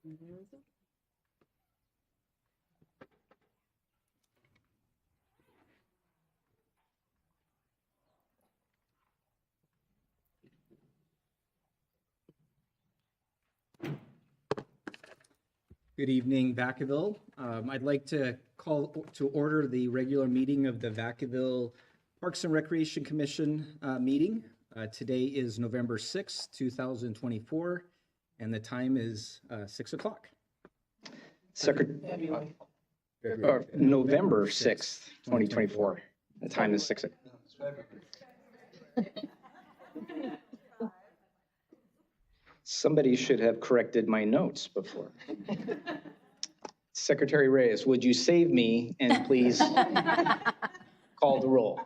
Good evening, Vacaville. I'd like to call to order the regular meeting of the Vacaville Parks and Recreation Commission meeting. Today is November 6th, 2024, and the time is 6 o'clock. November 6th, 2024. The time is 6 o'clock. Somebody should have corrected my notes before. Secretary Reyes, would you save me and please call the roll?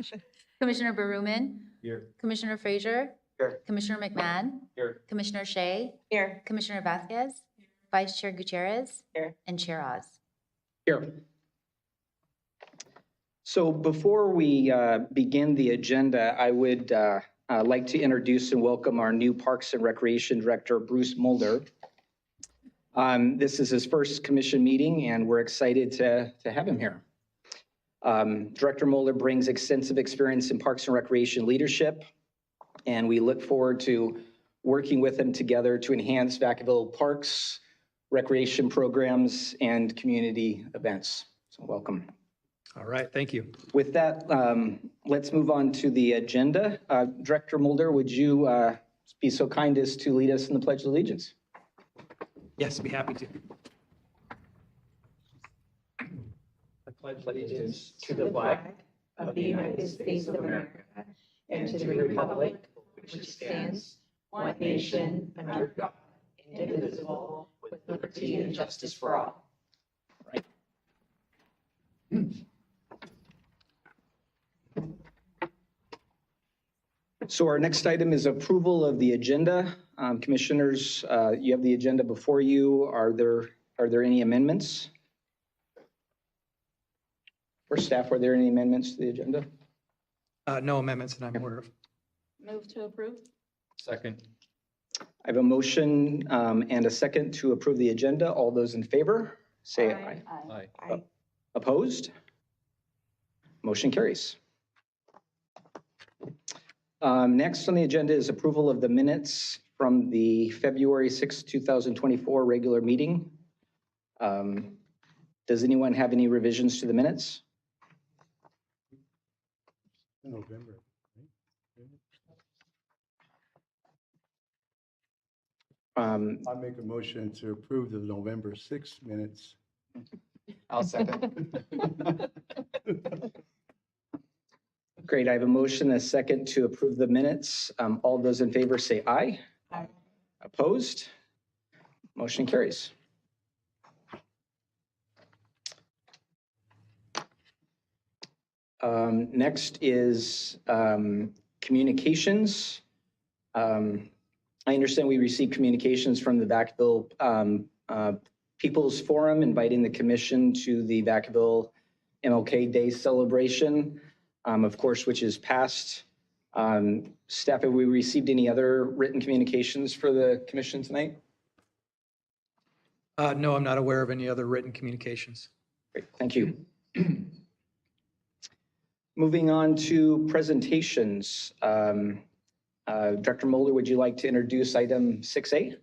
Commissioner Berruman. Here. Commissioner Frazier. Here. Commissioner McMahon. Here. Commissioner Shea. Here. Commissioner Vasquez. Vice Chair Gutierrez. Here. And Chair Oz. Here. So before we begin the agenda, I would like to introduce and welcome our new Parks and Recreation Director, Bruce Mulder. This is his first commission meeting, and we're excited to have him here. Director Mulder brings extensive experience in Parks and Recreation leadership, and we look forward to working with him together to enhance Vacaville Parks, recreation programs, and community events. So welcome. All right, thank you. With that, let's move on to the agenda. Director Mulder, would you be so kind as to lead us in the Pledge of Allegiance? Yes, be happy to. I pledge allegiance to the flag of the United States of America and to the republic which stands one nation under God, indivisible, with liberty and justice for all. Right. So our next item is approval of the agenda. Commissioners, you have the agenda before you. Are there any amendments? For staff, are there any amendments to the agenda? No amendments that I'm aware of. Move to approve. Second. I have a motion and a second to approve the agenda. All those in favor, say aye. Aye. Opposed? Motion carries. Next on the agenda is approval of the minutes from the February 6, 2024 regular meeting. Does anyone have any revisions to the minutes? November. I make a motion to approve the November 6 minutes. I'll second. Great, I have a motion and a second to approve the minutes. All those in favor say aye. Aye. Opposed? Motion carries. Next is communications. I understand we received communications from the Vacaville People's Forum inviting the commission to the Vacaville MLK Day celebration, of course, which is passed. Staff, have we received any other written communications for the commission tonight? No, I'm not aware of any other written communications. Great, thank you. Moving on to presentations. Director Mulder, would you like to introduce item 6A?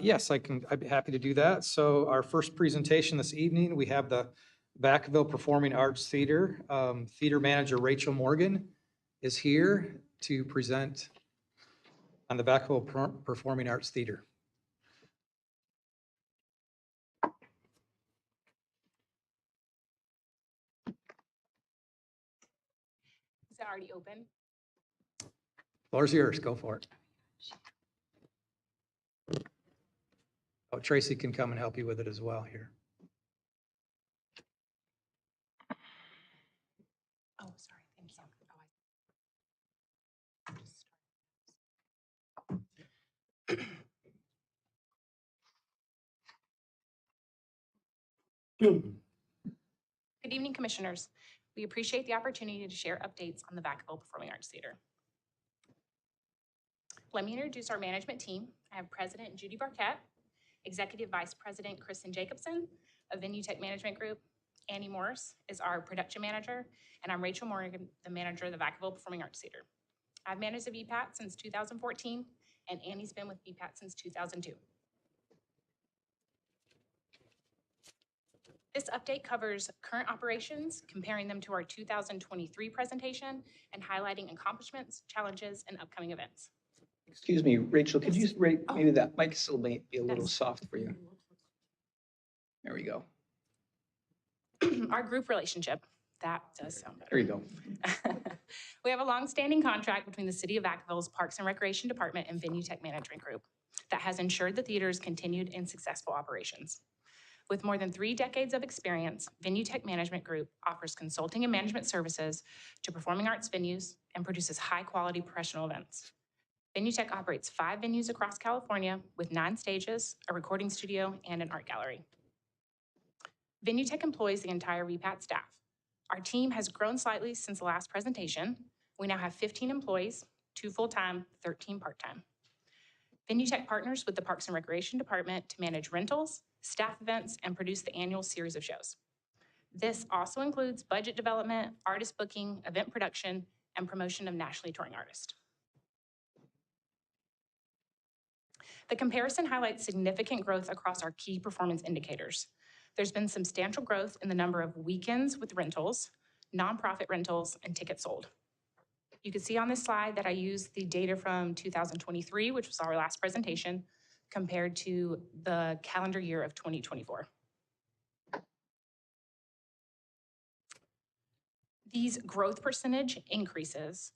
Yes, I'd be happy to do that. So our first presentation this evening, we have the Vacaville Performing Arts Theater. Theater manager Rachel Morgan is here to present on the Vacaville Performing Arts Theater. Is it already open? Floor's yours, go for it. Oh, Tracy can come and help you with it as well here. Oh, sorry, thank you. Good evening, Commissioners. We appreciate the opportunity to share updates on the Vacaville Performing Arts Theater. Let me introduce our management team. I have President Judy Barquette, Executive Vice President Kristen Jacobson of Venue Tech Management Group. Annie Morris is our production manager, and I'm Rachel Morgan, the manager of the Vacaville Performing Arts Theater. I've managed the VPAT since 2014, and Annie's been with VPAT since 2002. This update covers current operations, comparing them to our 2023 presentation, and highlighting accomplishments, challenges, and upcoming events. Excuse me, Rachel, could you, Yes. maybe that mic still may be a little Yes. soft for you. There we go. Our group relationship, that does sound better. There you go. We have a longstanding contract between the City of Vacaville's Parks and Recreation Department and Venue Tech Management Group that has ensured the theater's continued and successful operations. With more than 3 decades of experience, Venue Tech Management Group offers consulting and management services to performing arts venues and produces high-quality professional events. Venue Tech operates 5 venues across California with 9 stages, a recording studio, and an art gallery. Venue Tech employs the entire VPAT staff. Our team has grown slightly since the last presentation. We now have 15 employees, 2 full-time, 13 part-time. Venue Tech partners with the Parks and Recreation Department to manage rentals, staff events, and produce the annual series of shows. This also includes budget development, artist booking, event production, and promotion of nationally touring artists. The comparison highlights significant growth across our key performance indicators. There's been substantial growth in the number of weekends with rentals, nonprofit rentals, and tickets sold. You can see on this slide that I used the data from 2023, which was our last presentation, compared to the calendar year of 2024. These growth percentage increases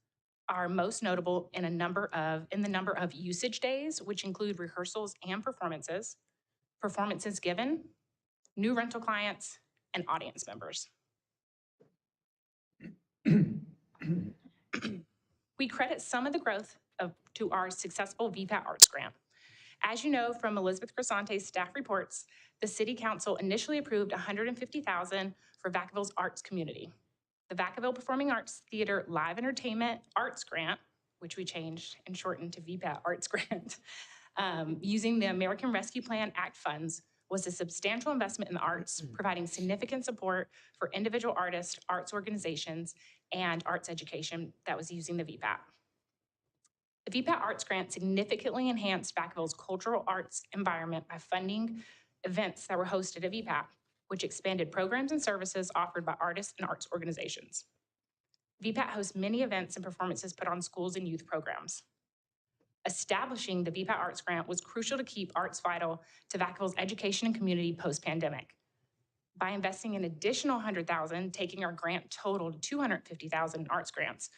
are most notable in the number of usage days, which include rehearsals and performances given, new rental clients, and audience members. We credit some of the growth to our successful VPAT Arts Grant. As you know from Elizabeth Crisante's staff reports, the City Council initially approved $150,000 for Vacaville's arts community. The Vacaville Performing Arts Theater Live Entertainment Arts Grant, which we changed and shortened to VPAT Arts Grant, using the American Rescue Plan Act funds, was a substantial investment in the arts, providing significant support for individual artists, arts organizations, and arts education that was using the VPAT. The VPAT Arts Grant significantly enhanced Vacaville's cultural arts environment by funding events that were hosted at VPAT, which expanded programs and services offered by artists and arts organizations. VPAT hosts many events and performances put on schools and youth programs. Establishing the VPAT Arts Grant was crucial to keep arts vital to Vacaville's education and community post-pandemic. By investing an additional $100,000, taking our grant total to $250,000 in arts grants,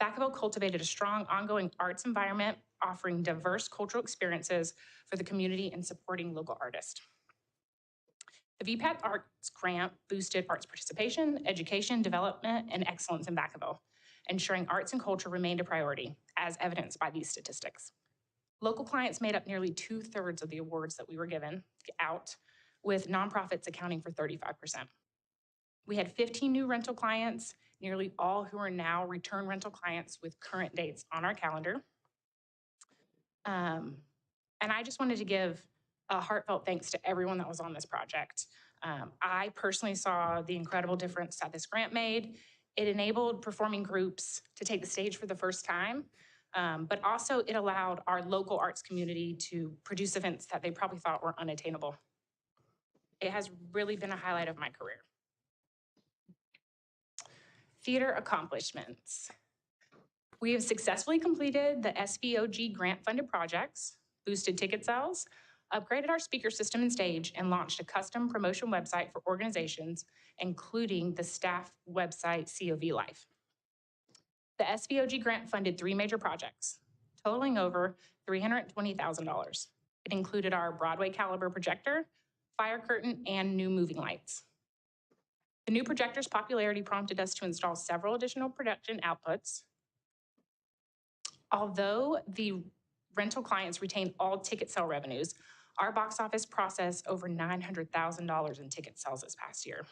Vacaville cultivated a strong ongoing arts environment, offering diverse cultural experiences for the community and supporting local artists. The VPAT Arts Grant boosted arts participation, education, development, and excellence in Vacaville, ensuring arts and culture remained a priority, as evidenced by these statistics. Local clients made up nearly 2/3 of the awards that we were given out, with nonprofits accounting for 35%. We had 15 new rental clients, nearly all who are now return rental clients with current dates on our calendar. And I just wanted to give a heartfelt thanks to everyone that was on this project. I personally saw the incredible difference that this grant made. It enabled performing groups to take the stage for the first time, but also it allowed our local arts community to produce events that they probably thought were unattainable. It has really been a highlight of my career. Theater accomplishments. We have successfully completed the SVOG grant-funded projects, boosted ticket sales, upgraded our speaker system and stage, and launched a custom promotion website for organizations, including the staff website COV Life. The SVOG grant funded 3 major projects, totaling over $320,000. It included our Broadway caliber projector, fire curtain, and new moving lights. The new projector's popularity prompted us to install several additional production outputs. Although the rental clients retained all ticket sale revenues, our box office processed over $900,000 in ticket sales this past year.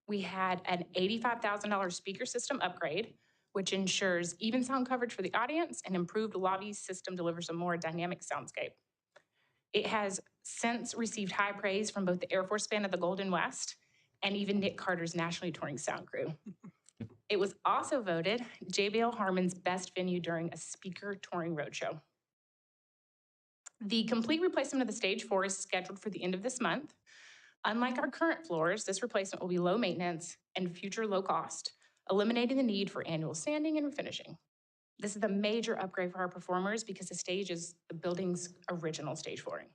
We had an $85,000 speaker system upgrade, which ensures even sound coverage for the audience, and improved lobby system delivers a more dynamic soundscape. It has since received high praise from both the Air Force Band of the Golden West and even Nick Carter's nationally touring sound crew. It was also voted JBL Harmon's best venue during a speaker touring roadshow. The complete replacement of the stage 4 is scheduled for the end of this month. Unlike our current floors, this replacement will be low maintenance and future low cost, eliminating the need for annual sanding and refinishing. This is a major upgrade for our performers because the stage is the building's original stage flooring.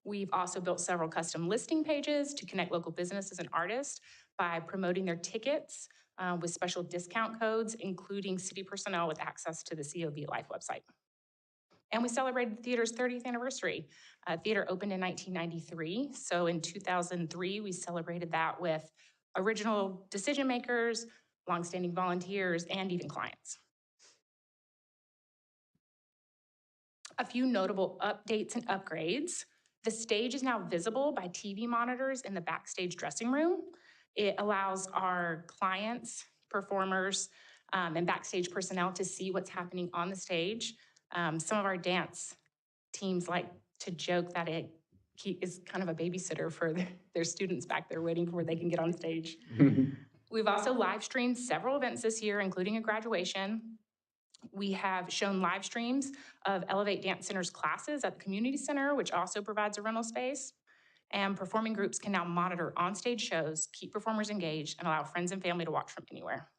We've also built several custom listing pages to connect local businesses and artists by promoting their tickets with special discount codes, including city personnel with access to the COV Life website. And we celebrated the theater's 30th anniversary. Theater opened in 1993, so in 2003, we celebrated that with original decision makers, longstanding volunteers, and even clients. A few notable updates and upgrades. The stage is now visible by TV monitors in the backstage dressing room. It allows our clients, performers, and backstage personnel to see what's happening on the stage. Some of our dance teams like to joke that it is kind of a babysitter for their students back there waiting for where they can get on stage. We've also live streamed several events this year, including a graduation. We have shown live streams of Elevate Dance Center's classes at the community center, which also provides a rental space. And performing groups can now monitor on-stage shows, keep performers engaged, and allow friends and family to watch from anywhere.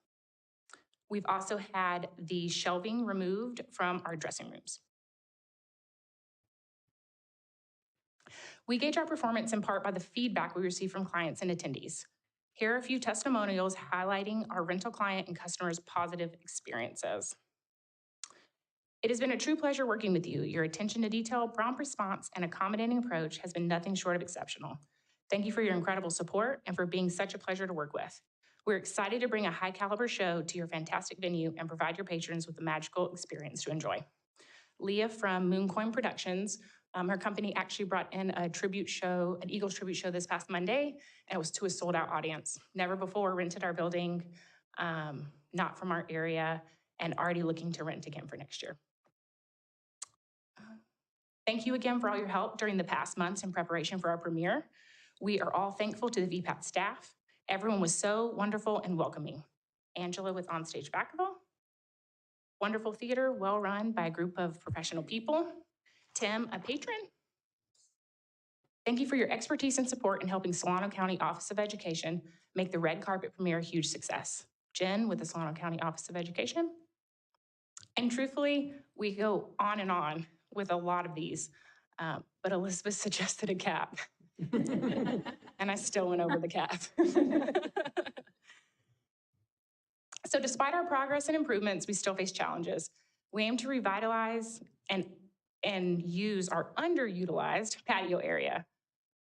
We've also had the shelving removed from our dressing rooms. We gauge our performance in part by the feedback we receive from clients and attendees. Here are a few testimonials highlighting our rental client and customers' positive experiences. It has been a true pleasure working with you. Your attention to detail, prompt response, and accommodating approach has been nothing short of exceptional. Thank you for your incredible support and for being such a pleasure to work with. We're excited to bring a high caliber show to your fantastic venue and provide your patrons with a magical experience to enjoy. Leah from Mooncoin Productions, her company actually brought in a tribute show, an Eagles tribute show this past Monday, and it was to a sold out audience. Never before rented our building, not from our area, and already looking to rent again for next year. Thank you again for all your help during the past months in preparation for our premiere. We are all thankful to the VPAT staff. Everyone was so wonderful and welcoming. Angela with Onstage Vacaville. Wonderful theater, well run by a group of professional people. Tim, a patron. Thank you for your expertise and support in helping Solano County Office of Education make the red carpet premiere a huge success. Jen with the Solano County Office of Education. And truthfully, we go on and on with a lot of these, but Elizabeth suggested a cap. And I still went over the cap. So despite our progress and improvements, we still face challenges. We aim to revitalize and use our underutilized patio area.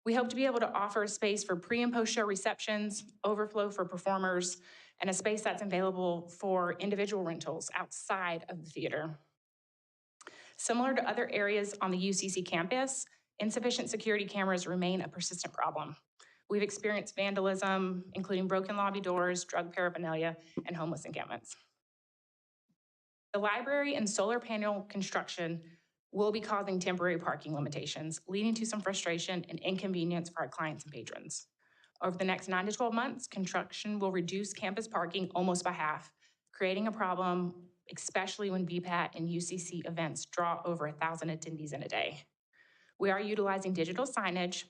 We hope to be able to offer a space for pre and post show receptions, overflow for performers, and a space that's available for individual rentals outside of the theater. Similar to other areas on the UCC campus, insufficient security cameras remain a persistent problem. We've experienced vandalism, including broken lobby doors, drug paraphernalia, and homeless encampments. The library and solar panel construction will be causing temporary parking limitations, leading to some frustration and inconvenience for our clients and patrons. Over the next 9 to 12 months, construction will reduce campus parking almost by half, creating a problem, especially when VPAT and UCC events draw over 1,000 attendees in a day. We are utilizing digital signage,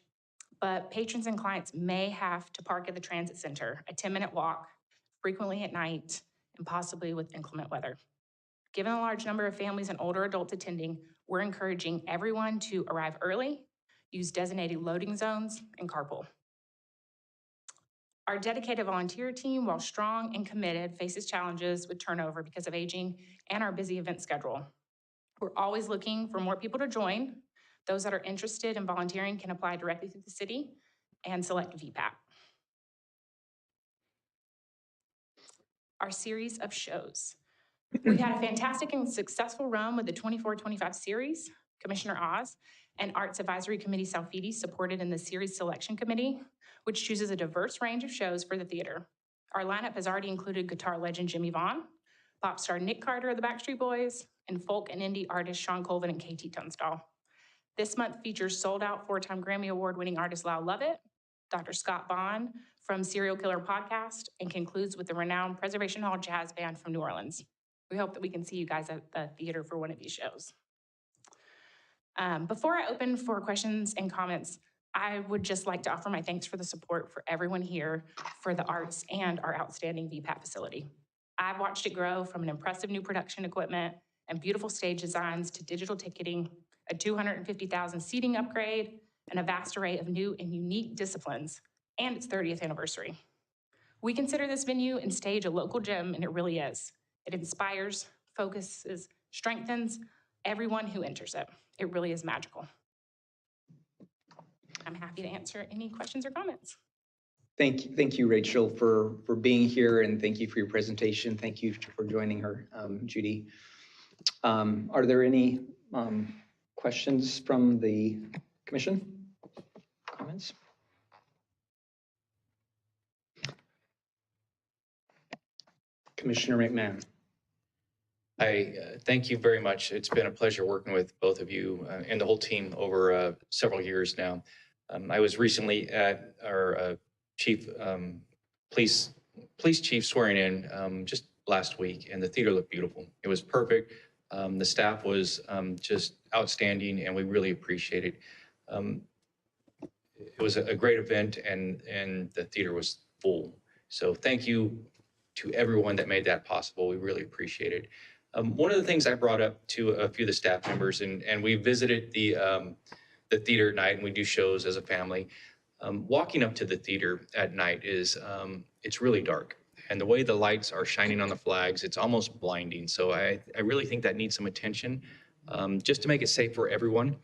but patrons and clients may have to park at the transit center, a 10-minute walk, frequently at night, and possibly with inclement weather. Given the large number of families and older adults attending, we're encouraging everyone to arrive early, use designated loading zones, and carpool. Our dedicated volunteer team, while strong and committed, faces challenges with turnover because of aging and our busy event schedule. We're always looking for more people to join. Those that are interested in volunteering can apply directly through the city and select VPAT. Our series of shows. We've had a fantastic and successful run with the 24-25 series. Commissioner Oz and Arts Advisory Committee Salfidi supported in the series selection committee, which chooses a diverse range of shows for the theater. Our lineup has already included guitar legend Jimmy Vaughn, pop star Nick Carter of the Backstreet Boys, and folk and indie artist Sean Colvin and KT Tunstall. This month features sold-out four-time Grammy Award-winning artist Lyle Lovett, Dr. Scott Bond from Serial Killer Podcast, and concludes with the renowned Preservation Hall Jazz Band from New Orleans. We hope that we can see you guys at the theater for one of these shows. Before I open for questions and comments, I would just like to offer my thanks for the support for everyone here for the arts and our outstanding VPAT facility. I've watched it grow from an impressive new production equipment and beautiful stage designs to digital ticketing, a 250,000 seating upgrade, and a vast array of new and unique disciplines, and its 30th anniversary. We consider this venue and stage a local gem, and it really is. It inspires, focuses, strengthens everyone who enters it. It really is magical. I'm happy to answer any questions or comments. Thank you, Rachel, for being here, and thank you for your presentation. Thank you for joining her, Judy. Are there any questions from the commission? Comments? Commissioner McMahon. Thank you very much. It's been a pleasure working with both of you and the whole team over several years now. I was recently at our police chief swearing in just last week, and the theater looked beautiful. It was perfect. The staff was just outstanding, and we really appreciate it. It was a great event, and the theater was full. So thank you to everyone that made that possible. We really appreciate it. One of the things I brought up to a few of the staff members, and we visited the theater at night, and we do shows as a family. Walking up to the theater at night is, it's really dark. And the way the lights are shining on the flags, it's almost blinding. So I really think that needs some attention, just to make it safe for everyone.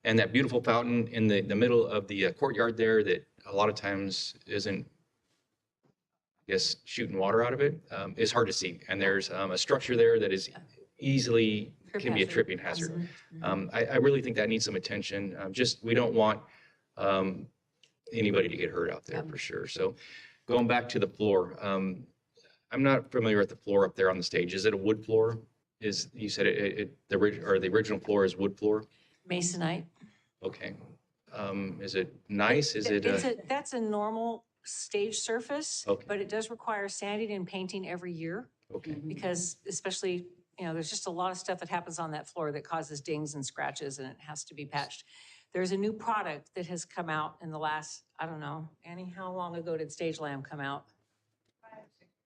And that beautiful fountain in the middle of the courtyard there that a lot of times isn't, I guess, shooting water out of it, is hard to see. And there's a structure there that is easily can be a tripping hazard. I really think that needs some attention. We don't want anybody to get hurt out there for sure. So going back to the floor, I'm not familiar with the floor up there on the stage. Is it a wood floor? You said the original floor is wood floor? Masonite. Okay. Is it nice? That's a normal stage surface, Okay. but it does require sanding and painting every year Okay. because especially, there's just a lot of stuff that happens on that floor that causes dings and scratches, and it has to be patched. There's a new product that has come out in the last, I don't know, Annie, how long ago did Stage Lamb come out?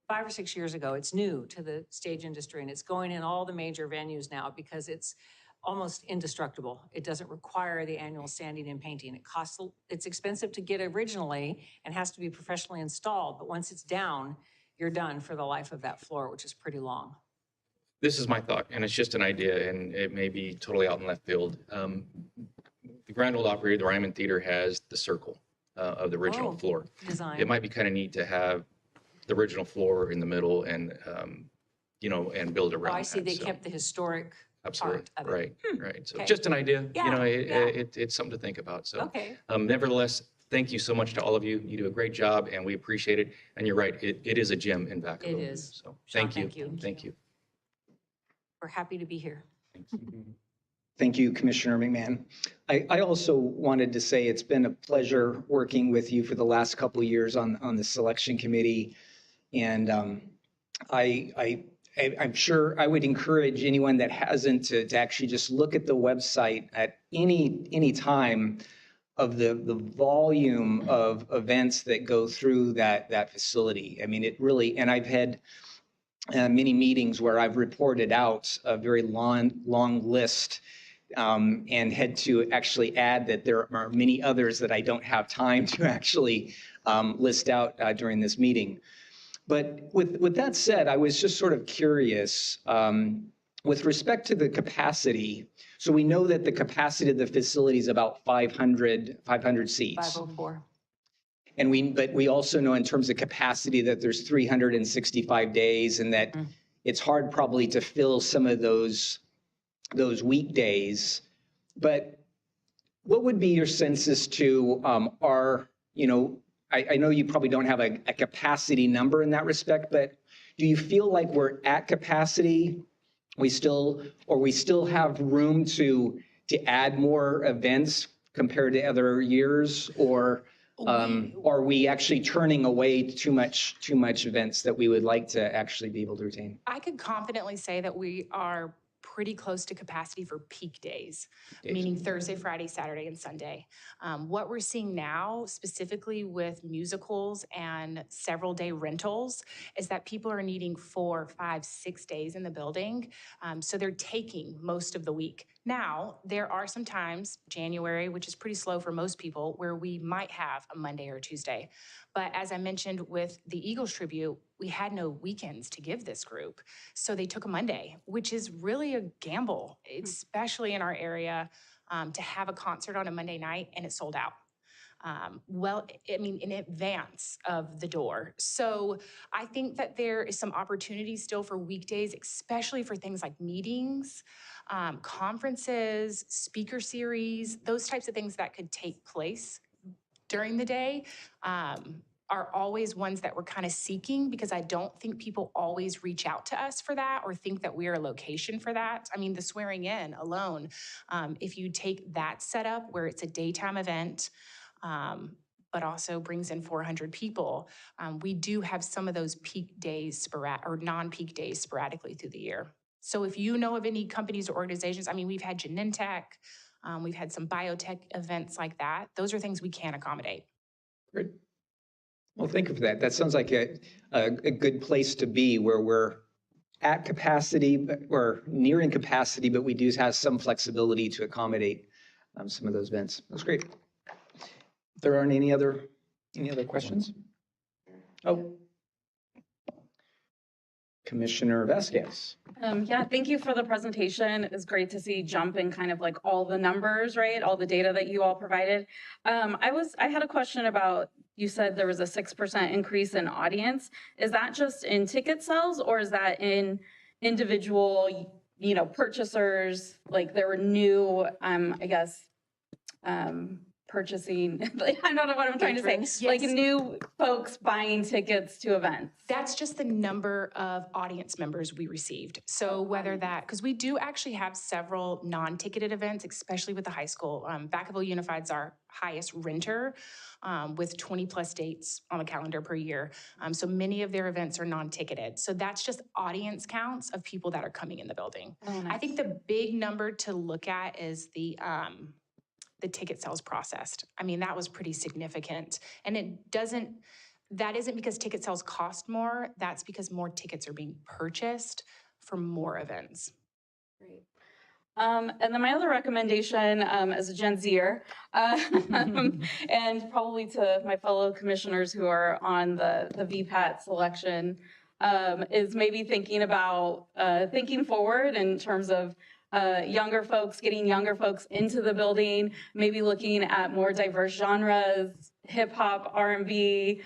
5 or 6 years ago. It's new to the stage industry, and it's going in all the major venues now because it's almost indestructible. It doesn't require the annual sanding and painting. It's expensive to get originally and has to be professionally installed, but once it's down, you're done for the life of that floor, which is pretty long. This is my thought, and it's just an idea, and it may be totally out in left field. The Grand Ole Opry, the Ryman Theater, has the circle of the original floor. Design. It might be kind of neat to have the original floor in the middle and, and build around I see that, they so. kept the historic Absolutely, part of it. right. So Okay. just an idea, Yeah, it's something to think about, so. Okay. Nevertheless, thank you so much to all of you. You do a great job, and we appreciate it. And you're right, it is a gem in Vacaville. It is. So, Sean, thank you. thank you. Thank you. We're happy to be here. Thank you, Commissioner McMahon. I also wanted to say it's been a pleasure working with you for the last couple of years on the selection committee. And I'm sure I would encourage anyone that hasn't to actually just look at the website at any time of the volume of events that go through that facility. I mean, it really, and I've had many meetings where I've reported out a very long list and had to actually add that there are many others that I don't have time to actually list out during this meeting. But with that said, I was just sort of curious with respect to the capacity. So we know that the capacity of the facility is about 500 seats. 504. But we also know in terms of capacity that there's 365 days and that it's hard probably to fill some of those weekdays. But what would be your sense as to I know you probably don't have a capacity number in that respect, but do you feel like we're at capacity? We still have room to add more events compared to other years, or are we actually turning away too much events that we would like to actually be able to retain? I could confidently say that we are pretty close to capacity for peak days, meaning Thursday, Friday, Saturday, and Sunday. What we're seeing now, specifically with musicals and several day rentals, is that people are needing 4, 5, 6 days in the building. So they're taking most of the week. Now, there are some times, January, which is pretty slow for most people, where we might have a Monday or Tuesday. But as I mentioned with the Eagles tribute, we had no weekends to give this group. So they took a Monday, which is really a gamble, especially in our area, to have a concert on a Monday night and it sold out. In advance of the door. So I think that there is some opportunity still for weekdays, especially for things like meetings, conferences, speaker series, those types of things that could take place during the day. Are always ones that we're kind of seeking, because I don't think people always reach out to us for that or think that we are a location for that. I mean, the swearing in alone, if you take that setup where it's a daytime event, but also brings in 400 people, we do have some of those peak days or non-peak days sporadically through the year. So if you know of any companies or organizations, I mean, we've had Genentech, we've had some biotech events like that. Those are things we can accommodate. Great. Well, thank you for that. That sounds like a good place to be, where we're at capacity or nearing capacity, but we do have some flexibility to accommodate some of those events. That's great. If there aren't any other questions? Oh, Commissioner Vasquez. Yeah, thank you for the presentation. It's great to see jump in kind of like all the numbers, right? All the data that you all provided. I had a question about, you said there was a 6% increase in audience. Is that just in ticket sales, or is that in individual, purchasers? Like there were new, purchasing, I don't know what I'm trying to say. Yes. Like new folks buying tickets to events. That's just the number of audience members we received. So whether that, because we do actually have several non-ticketed events, especially with the high school. Vacaville Unified's our highest renter, with 20 plus dates on the calendar per year. So many of their events are non-ticketed. So that's just audience counts of people that are coming in the building. Oh, nice. I think the big number to look at is the ticket sales processed. I mean, that was pretty significant. And that isn't because ticket sales cost more, that's because more tickets are being purchased for more events. Great. And then my other recommendation, as a Gen Zer, and probably to my fellow commissioners who are on the VPAT selection, is maybe thinking forward in terms of getting younger folks into the building, maybe looking at more diverse genres, hip hop, R&B,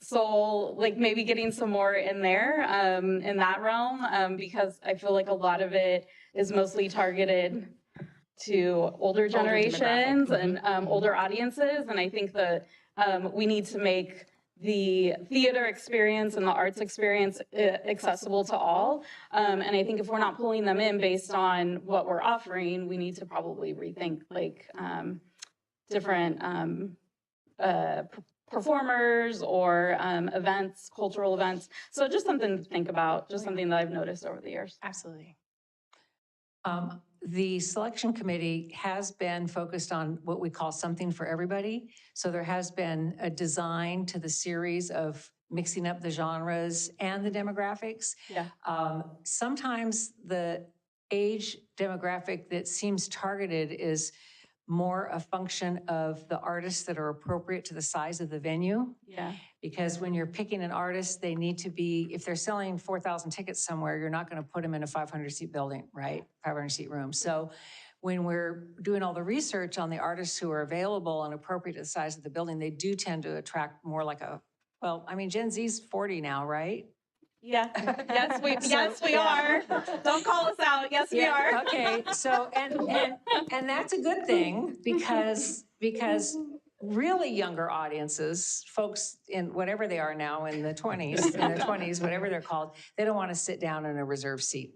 soul, like maybe getting some more in there, in that realm, because I feel like a lot of it is mostly targeted to older generations and older audiences. And I think that we need to make the theater experience and the arts experience accessible to all. And I think if we're not pulling them in based on what we're offering, we need to probably rethink different performers or events, cultural events. So just something to think about, just something that I've noticed over the years. Absolutely. The selection committee has been focused on what we call something for everybody. So there has been a design to the series of mixing up the genres and the demographics. Yeah. Sometimes the age demographic that seems targeted is more a function of the artists that are appropriate to the size of the venue. Yeah. Because when you're picking an artist, they need to be, if they're selling 4,000 tickets somewhere, you're not going to put them in a 500-seat building, right? 500-seat room. So when we're doing all the research on the artists who are available and appropriate to the size of the building, they do tend to attract more like Gen Z's 40 now, right? Yeah. Yes, we are. Don't call us out. Yes, we are. Okay. So, and that's a good thing because really younger audiences, folks in whatever they are now in the 20s, whatever they're called, they don't want to sit down in a reserved seat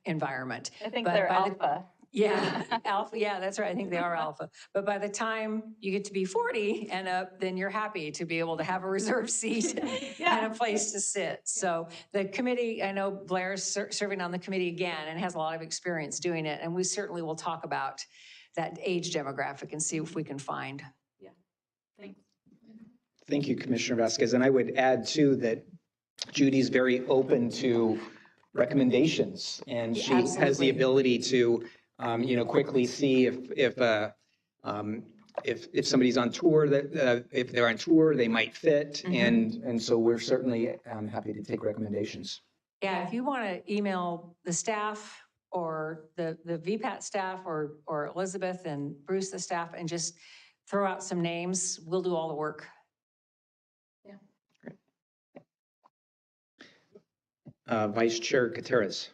environment. I think But they're by the- alpha. Yeah, alpha. Yeah, that's right. I think they are alpha. But by the time you get to be 40 and up, then you're happy to be able to have a reserved seat and a place to sit. So the committee, I know Blair's serving on the committee again and has a lot of experience doing it. And we certainly will talk about that age demographic and see if we can find. Thank you, Commissioner Vasquez. And I would add too that Judy's very open to recommendations, and she has the Absolutely. ability to, quickly see if somebody's on tour, that if they're on tour, they might fit. And so we're certainly happy to take recommendations. Yeah, if you want to email the staff or the VPAT staff or Elizabeth and Bruce, the staff, and just throw out some names, we'll do all the work. Vice Chair Gutierrez.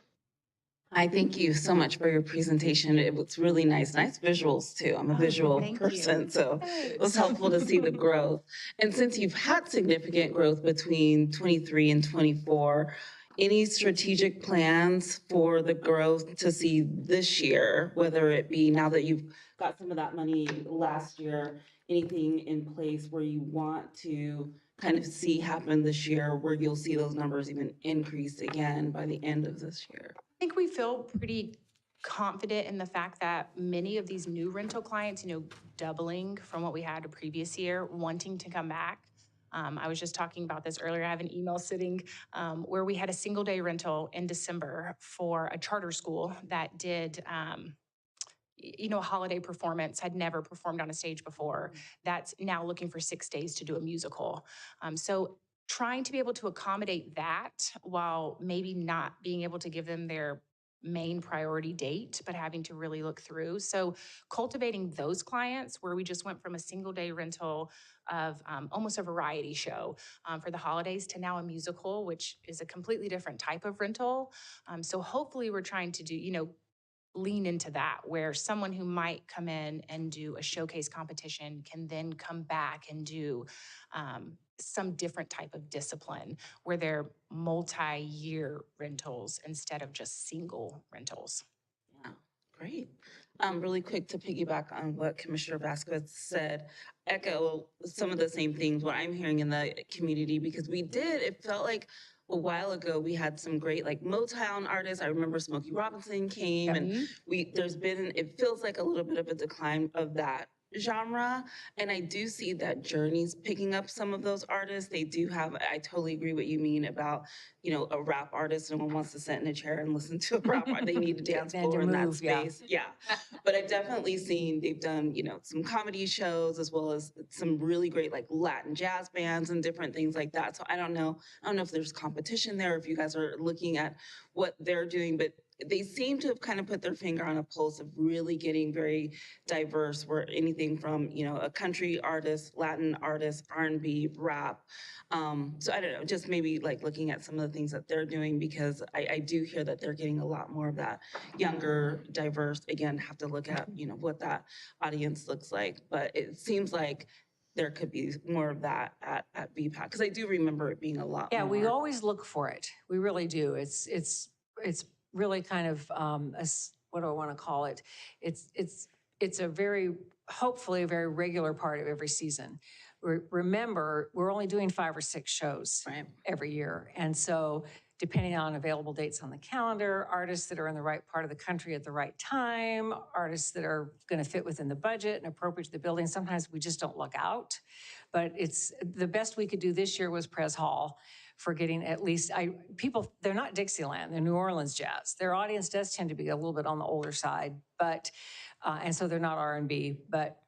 Hi, thank you so much for your presentation. It was really nice visuals too. I'm a visual person, so it was helpful to see the growth. And since you've had significant growth between 23 and 24, any strategic plans for the growth to see this year, whether it be now that you've got some of that money last year, anything in place where you want to kind of see happen this year, where you'll see those numbers even increase again by the end of this year? I think we feel pretty confident in the fact that many of these new rental clients, doubling from what we had the previous year, wanting to come back. I was just talking about this earlier. I have an email sitting where we had a single day rental in December for a charter school that did, a holiday performance, had never performed on a stage before. That's now looking for 6 days to do a musical. So trying to be able to accommodate that while maybe not being able to give them their main priority date, but having to really look through. So cultivating those clients where we just went from a single day rental of almost a variety show for the holidays to now a musical, which is a completely different type of rental. So hopefully we're trying to do, lean into that, where someone who might come in and do a showcase competition can then come back and do some different type of discipline where they're multi-year rentals instead of just single rentals. Yeah, great. Really quick to piggyback on what Commissioner Vasquez said, echo some of the same things what I'm hearing in the community, because it felt like a while ago we had some great Motown artists. I remember Smokey Robinson came, and it feels like a little bit of a decline of that genre. And I do see that Journey's picking up some of those artists. They do have, I totally agree what you mean about, a rap artist. No one wants to sit in a chair and listen to a rap artist. They need a dance floor in that space. Yeah. But I've definitely seen, they've done, some comedy shows as well as some really great Latin jazz bands and different things like that. So I don't know if there's competition there, if you guys are looking at what they're doing, but they seem to have kind of put their finger on a pulse of really getting very diverse, where anything from, a country artist, Latin artist, R&B, rap. So I don't know, just maybe looking at some of the things that they're doing, because I do hear that they're getting a lot more of that younger, diverse. Again, have to look at, what that audience looks like. But it seems like there could be more of that at VPAC, because I do remember it being a lot more. Yeah, we always look for it. We really do. It's really kind of, what do I want to call it? It's a hopefully a very regular part of every season. Remember, we're only doing 5 or 6 shows every year. And so depending on available dates on the calendar, artists that are in the right part of the country at the right time, artists that are going to fit within the budget and appropriate to the building, sometimes we just don't look out. But it's the best we could do this year was Pres Hall, for getting at least, they're not Dixieland, they're New Orleans jazz. Their audience does tend to be a little bit on the older side, but, and so they're not R&B, but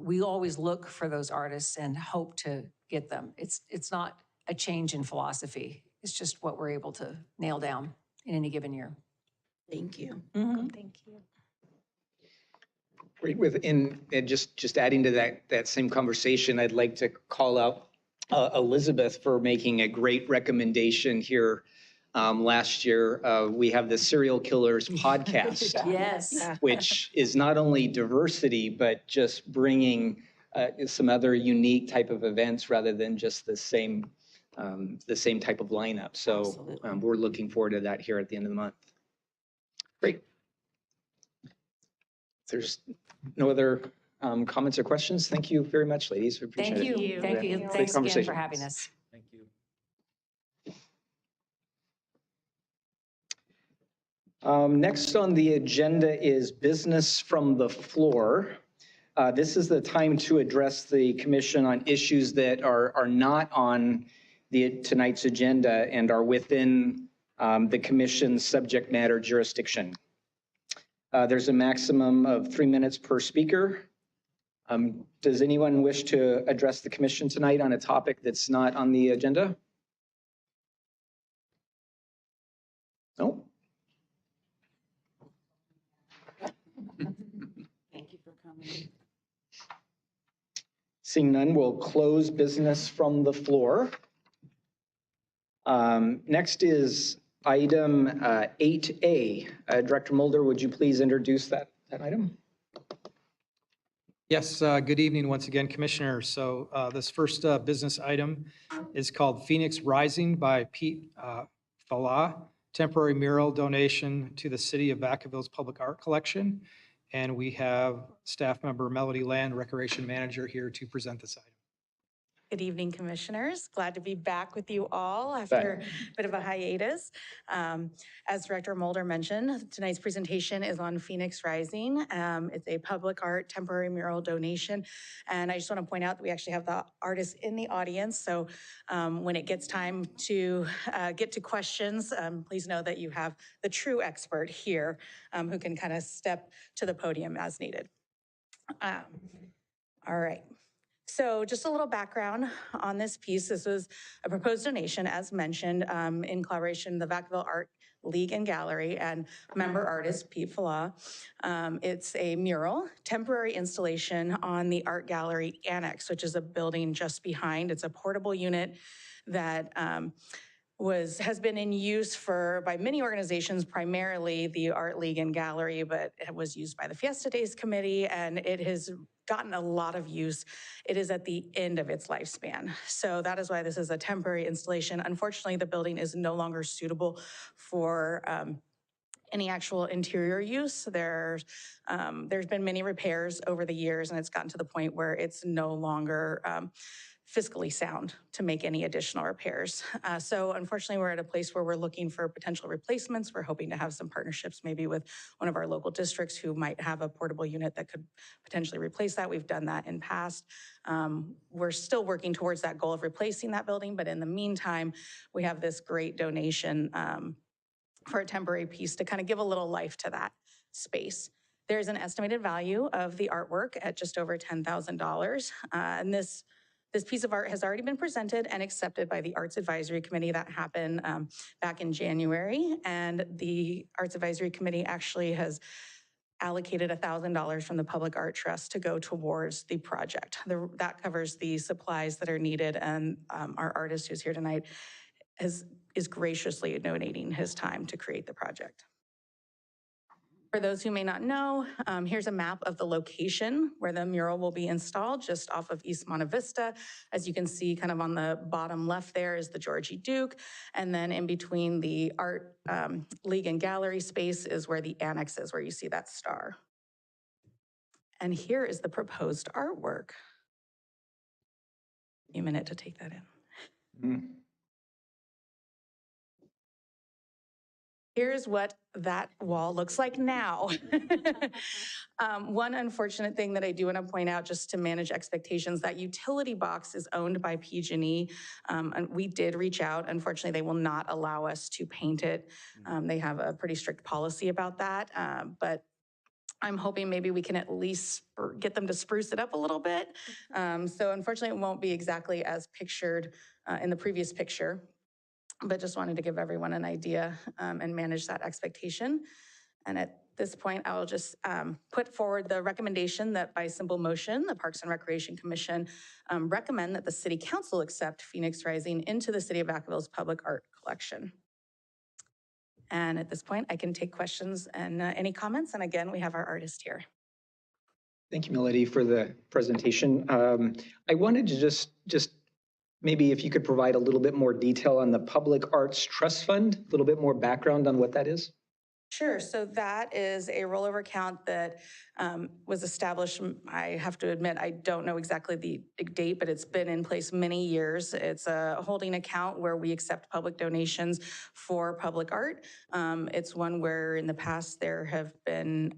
we always look for those artists and hope to get them. It's not a change in philosophy. It's just what we're able to nail down in any given year. Thank you. Mm-hmm. Thank you. Great. And just adding to that same conversation, I'd like to call out Elizabeth for making a great recommendation here. Last year, we have the Serial Killers podcast. Yes. Which is not only diversity, but just bringing some other unique type of events rather than just the same type of lineup. So Absolutely. we're looking forward to that here at the end of the month. Great. If there's no other comments or questions, thank you very much, ladies. We appreciate Thank it. you. Thank you. Great Thanks again conversation. for having us. Thank you. Next on the agenda is business from the floor. This is the time to address the commission on issues that are not on tonight's agenda and are within the commission's subject matter jurisdiction. There's a maximum of 3 minutes per speaker. Does anyone wish to address the commission tonight on a topic that's not on the agenda? No? Thank you for coming. Seeing none, we'll close business from the floor. Next is item 8A. Director Mulder, would you please introduce that item? Yes, good evening once again, Commissioners. So this first business item is called Phoenix Rising by Pete Falah, temporary mural donation to the City of Vacaville's Public Art Collection. And we have staff member Melody Land, Recreation Manager, here to present this item. Good evening, Commissioners. Glad to be back with you all after a bit of a hiatus. As Director Mulder mentioned, tonight's presentation is on Phoenix Rising. It's a public art temporary mural donation. And I just want to point out that we actually have the artists in the audience. So when it gets time to get to questions, please know that you have the true expert here who can kind of step to the podium as needed. All right. So just a little background on this piece. This was a proposed donation, as mentioned, in collaboration with the Vacaville Art League and Gallery and member artist Pete Falah. It's a mural, temporary installation on the Art Gallery Annex, which is a building just behind. It's a portable unit that has been in use by many organizations, primarily the Art League and Gallery, but it was used by the Fiesta Days Committee, and it has gotten a lot of use. It is at the end of its lifespan. So that is why this is a temporary installation. Unfortunately, the building is no longer suitable for any actual interior use. There's been many repairs over the years, and it's gotten to the point where it's no longer fiscally sound to make any additional repairs. So unfortunately, we're at a place where we're looking for potential replacements. We're hoping to have some partnerships maybe with one of our local districts who might have a portable unit that could potentially replace that. We've done that in past. We're still working towards that goal of replacing that building, but in the meantime, we have this great donation for a temporary piece to kind of give a little life to that space. There's an estimated value of the artwork at just over $10,000. And this piece of art has already been presented and accepted by the Arts Advisory Committee. That happened back in January. And the Arts Advisory Committee actually has allocated $1,000 from the Public Art Trust to go towards the project. That covers the supplies that are needed. And our artist who's here tonight is graciously donating his time to create the project. For those who may not know, here's a map of the location where the mural will be installed, just off of East Monte Vista. As you can see, kind of on the bottom left there is the Georgie Duke, and then in between the Art League and Gallery space is where the annex is, where you see that star. And here is the proposed artwork. Give me a minute to take that in. Here's what that wall looks like now. One unfortunate thing that I do want to point out, just to manage expectations, that utility box is owned by PG&E. And we did reach out. Unfortunately, they will not allow us to paint it. They have a pretty strict policy about that. But I'm hoping maybe we can at least get them to spruce it up a little bit. So unfortunately, it won't be exactly as pictured in the previous picture, but just wanted to give everyone an idea and manage that expectation. And at this point, I will just put forward the recommendation that by simple motion, the Parks and Recreation Commission recommend that the City Council accept Phoenix Rising into the City of Vacaville's public art collection. And at this point, I can take questions and any comments. And again, we have our artist here. Thank you, Melody, for the presentation. I wanted to just maybe if you could provide a little bit more detail on the Public Arts Trust Fund, a little bit more background on what that is. Sure. So that is a rollover account that was established. I have to admit, I don't know exactly the date, but it's been in place many years. It's a holding account where we accept public donations for public art. It's one where in the past there have been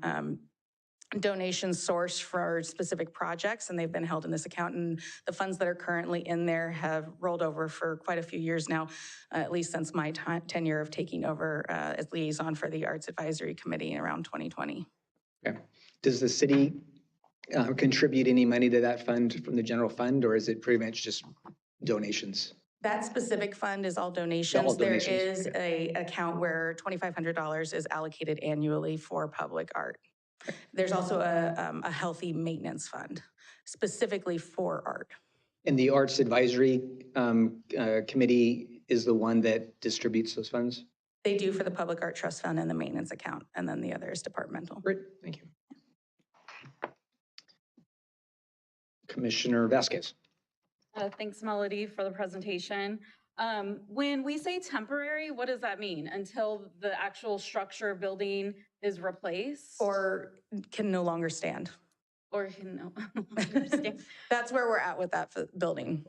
donations sourced for specific projects, and they've been held in this account. And the funds that are currently in there have rolled over for quite a few years now, at least since my tenure of taking over as liaison for the Arts Advisory Committee around 2020. Okay. Does the city contribute any money to that fund from the general fund, or is it pretty much just donations? That specific fund is all donations. All donations. There is an account where $2,500 is allocated annually for public art. There's also a healthy maintenance fund specifically for art. And the Arts Advisory Committee is the one that distributes those funds? They do for the Public Art Trust Fund and the maintenance account, and then the other is departmental. Great, thank you. Commissioner Vasquez. Thanks, Melody, for the presentation. When we say temporary, what does that mean? Until the actual structure building is replaced? Or can no longer stand. Or can no longer stand? That's where we're at with that building.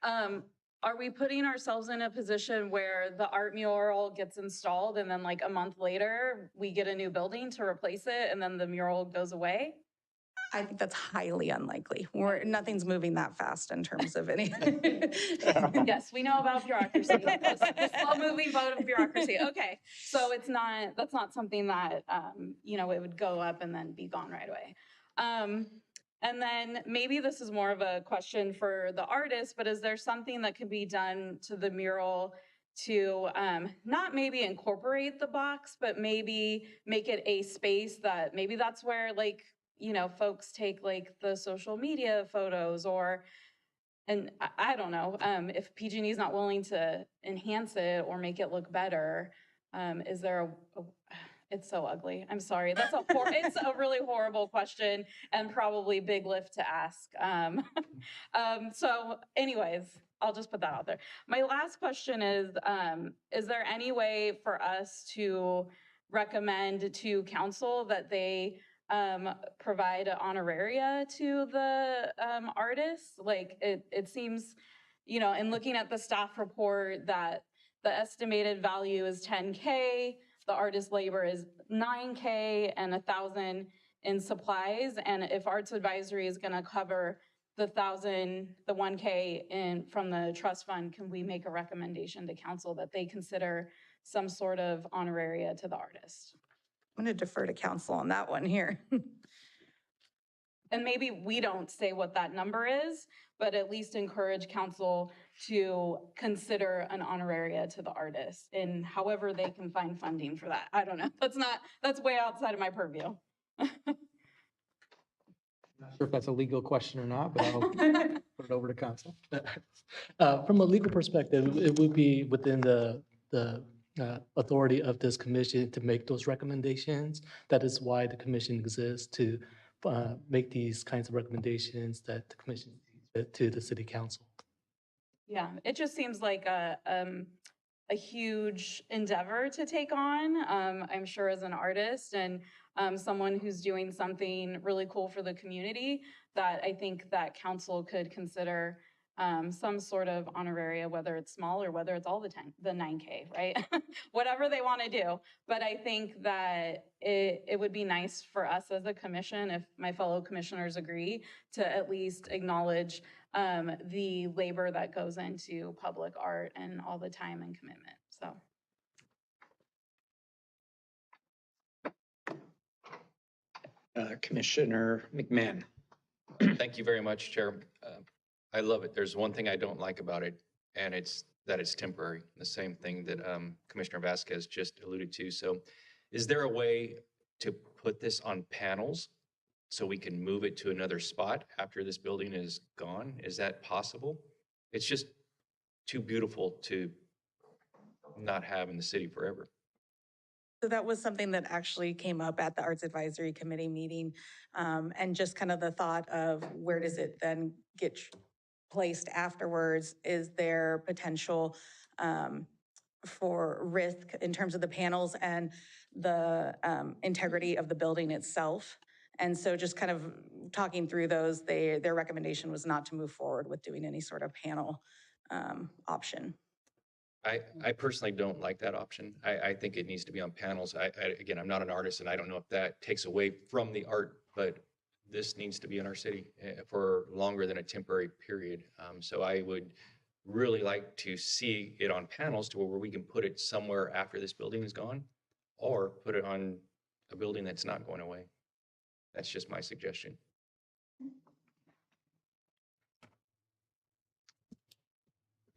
Are we putting ourselves in a position where the art mural gets installed and then like a month later, we get a new building to replace it and then the mural goes away? I think that's highly unlikely. Nothing's moving that fast in terms of any. Yes, we know about bureaucracy. The slow-moving boat of bureaucracy. Okay, so that's not something that, it would go up and then be gone right away. And then maybe this is more of a question for the artist, but is there something that could be done to the mural to not maybe incorporate the box, but maybe make it a space that maybe that's where folks take like the social media photos and I don't know, if PG&E is not willing to enhance it or make it look better, is there it's so ugly. I'm sorry. It's a really horrible question and probably big lift to ask. So anyways, I'll just put that out there. My last question is there any way for us to recommend to council that they provide an honoraria to the artists? Like it seems, in looking at the staff report that the estimated value is 10K, the artist labor is 9K and 1,000 in supplies. And if Arts Advisory is gonna cover the 1K from the trust fund, can we make a recommendation to council that they consider some sort of honoraria to the artist? I'm going to defer to council on that one here. And maybe we don't say what that number is, but at least encourage council to consider an honoraria to the artist and however they can find funding for that. I don't know. That's way outside of my purview. Not sure if that's a legal question or not, but I'll put it over to council. From a legal perspective, it would be within the authority of this commission to make those recommendations. That is why the commission exists, to make these kinds of recommendations that the commission sees to the city council. Yeah, it just seems like a huge endeavor to take on, I'm sure as an artist and someone who's doing something really cool for the community, that I think that council could consider some sort of honoraria, whether it's small or whether it's all the 9K, right? Whatever they want to do. But I think that it would be nice for us as a commission, if my fellow commissioners agree, to at least acknowledge the labor that goes into public art and all the time and commitment. So. Commissioner McMahon. Thank you very much, Chair. I love it. There's one thing I don't like about it, and it's that it's temporary. The same thing that Commissioner Vasquez just alluded to. So is there a way to put this on panels so we can move it to another spot after this building is gone? Is that possible? It's just too beautiful to not have in the city forever. So that was something that actually came up at the Arts Advisory Committee meeting. And just kind of the thought of where does it then get placed afterwards? Is there potential for risk in terms of the panels and the integrity of the building itself? And so just kind of talking through those, their recommendation was not to move forward with doing any sort of panel option. I personally don't like that option. I think it needs to be on panels. Again, I'm not an artist and I don't know if that takes away from the art, but this needs to be in our city for longer than a temporary period. So I would really like to see it on panels to where we can put it somewhere after this building is gone, or put it on a building that's not going away. That's just my suggestion.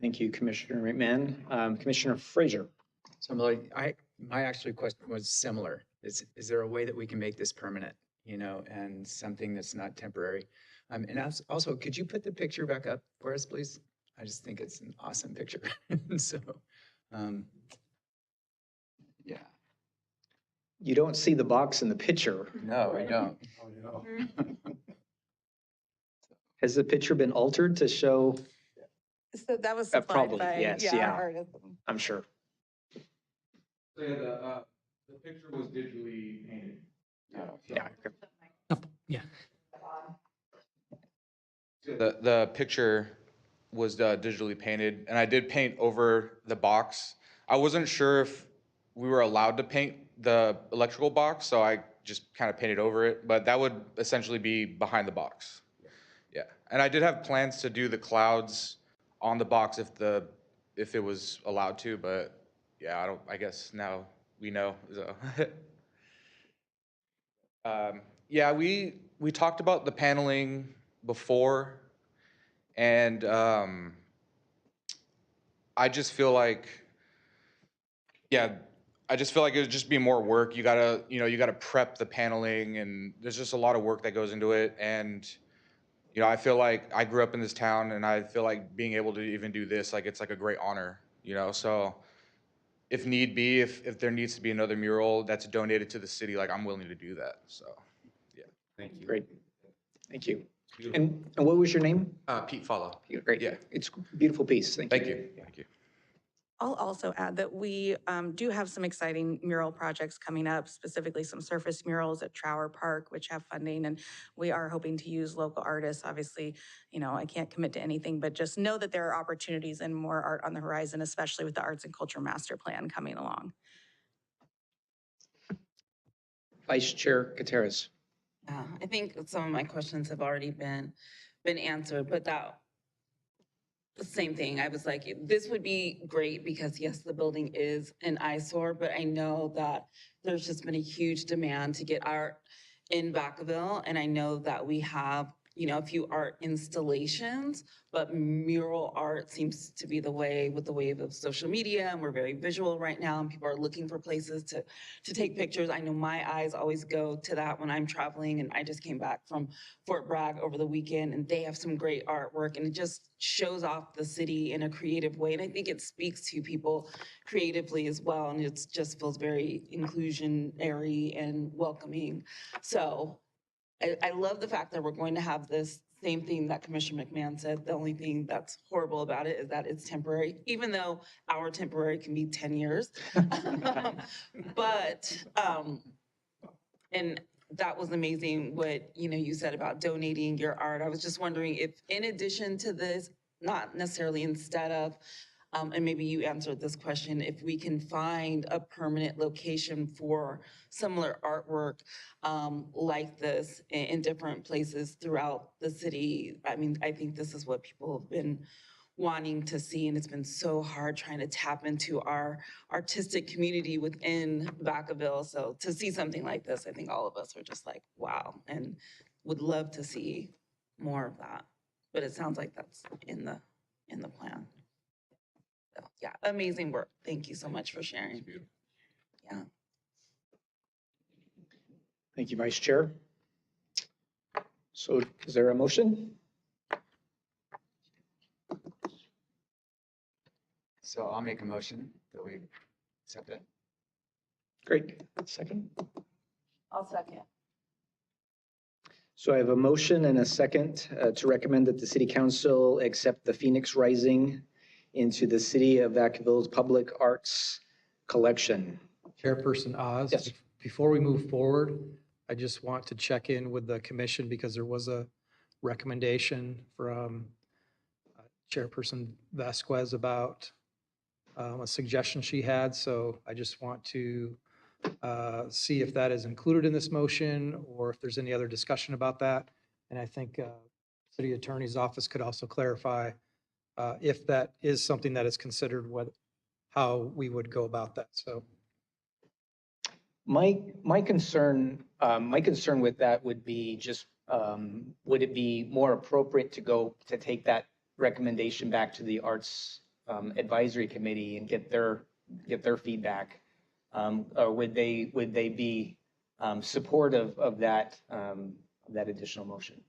Thank you, Commissioner McMahon. Commissioner Frazier. So my actually question was similar. Is there a way that we can make this permanent, and something that's not temporary? And also, could you put the picture back up for us, please? I just think it's an awesome picture. So, yeah. You don't see the box in the picture. No, I don't. Oh, no. Has the picture been altered to show? So that was supplied Probably, by, yes, yeah, yeah. our artist. I'm sure. So yeah, the picture was digitally painted. Yeah. Yeah. The picture was digitally painted, and I did paint over the box. I wasn't sure if we were allowed to paint the electrical box, so I just kind of painted over it, but that would essentially be behind the box. Yeah, and I did have plans to do the clouds on the box if it was allowed to, but yeah, I guess now we know. So. Yeah, we talked about the paneling before, and I just feel like, yeah, I just feel like it would just be more work. You gotta prep the paneling, and there's just a lot of work that goes into it. And I feel like I grew up in this town, and I feel like being able to even do this, like it's like a great honor. So if need be, if there needs to be another mural that's donated to the city, like I'm willing to do that. So yeah. Thank you. Great. Thank you. And what was your name? Pete Follow. Great. Yeah. It's a beautiful piece. Thank you. Thank you. Thank you. I'll also add that we do have some exciting mural projects coming up, specifically some surface murals at Trower Park, which have funding, and we are hoping to use local artists. Obviously, I can't commit to anything, but just know that there are opportunities and more art on the horizon, especially with the Arts and Culture Master Plan coming along. Vice Chair Gutierrez. Yeah, I think some of my questions have already been answered, but that the same thing. I was like, this would be great because yes, the building is an eyesore, but I know that there's just been a huge demand to get art in Vacaville. And I know that we have, a few art installations, but mural art seems to be the way with the wave of social media. And we're very visual right now, and people are looking for places to take pictures. I know my eyes always go to that when I'm traveling, and I just came back from Fort Bragg over the weekend, and they have some great artwork, and it just shows off the city in a creative way. And I think it speaks to people creatively as well. And it just feels very inclusionary and welcoming. So I love the fact that we're going to have this same thing that Commissioner McMahon said. The only thing that's horrible about it is that it's temporary, even though our temporary can be 10 years. But, and that was amazing what, you said about donating your art. I was just wondering if in addition to this, not necessarily instead of, and maybe you answered this question, if we can find a permanent location for similar artwork like this in different places throughout the city. I mean, I think this is what people have been wanting to see, and it's been so hard trying to tap into our artistic community within Vacaville. So to see something like this, I think all of us are just like, wow, and would love to see more of that. But it sounds like that's in the plan. So, yeah, amazing work. Thank you so much for sharing. Yeah. Thank you, Vice Chair. So is there a motion? So I'll make a motion that we accept it. Great. Second. I'll second. So I have a motion and a second to recommend that the city council accept the Phoenix Rising into the city of Vacaville's public arts collection. Chairperson Oz? Yes. Before we move forward, I just want to check in with the commission because there was a recommendation from Chairperson Vasquez about a suggestion she had. So I just want to see if that is included in this motion or if there's any other discussion about that. And I think City Attorney's Office could also clarify if that is something that is considered, how we would go about that. So. My concern with that would be just, would it be more appropriate to take that recommendation back to the Arts Advisory Committee and get their feedback? Or would they be supportive of that additional motion?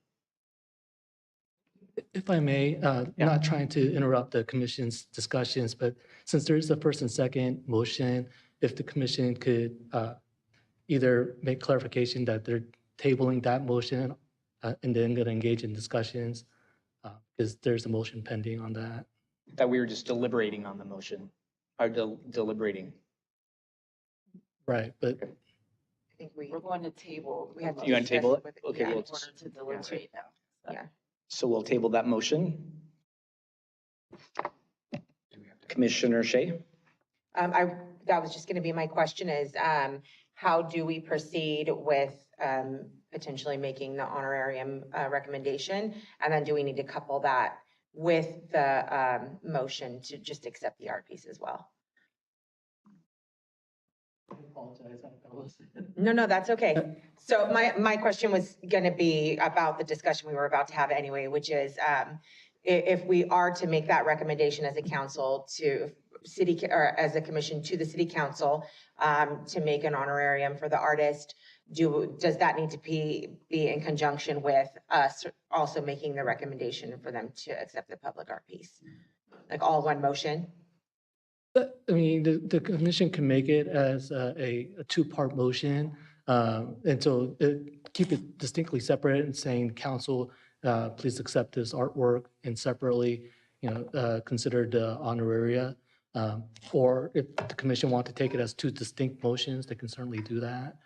If I may, not trying to interrupt the commission's discussions, but since there is a first and second motion, if the commission could either make clarification that they're tabling that motion and then going to engage in discussions, because there's a motion pending on that. That we were just deliberating on the motion, or deliberating. Right, but I think we're going to table. We have to. You want to table it? discuss Okay, yeah, we'll in order to deliberate now. Yeah. So we'll table that motion. Commissioner Shea? That was just going to be my question is, how do we proceed with potentially making the honorarium recommendation? And then do we need to couple that with the motion to just accept the art piece as well? No, that's okay. So my question was going to be about the discussion we were about to have anyway, which is if we are to make that recommendation as a council to city, or as a commission to the city council to make an honorarium for the artist, does that need to be in conjunction with us also making the recommendation for them to accept the public art piece? Like all one motion? I mean, the commission can make it as a two-part motion. And so keep it distinctly separate and saying, council, please accept this artwork, and separately, consider the honoraria. Or if the commission want to take it as two distinct motions, they can certainly do that.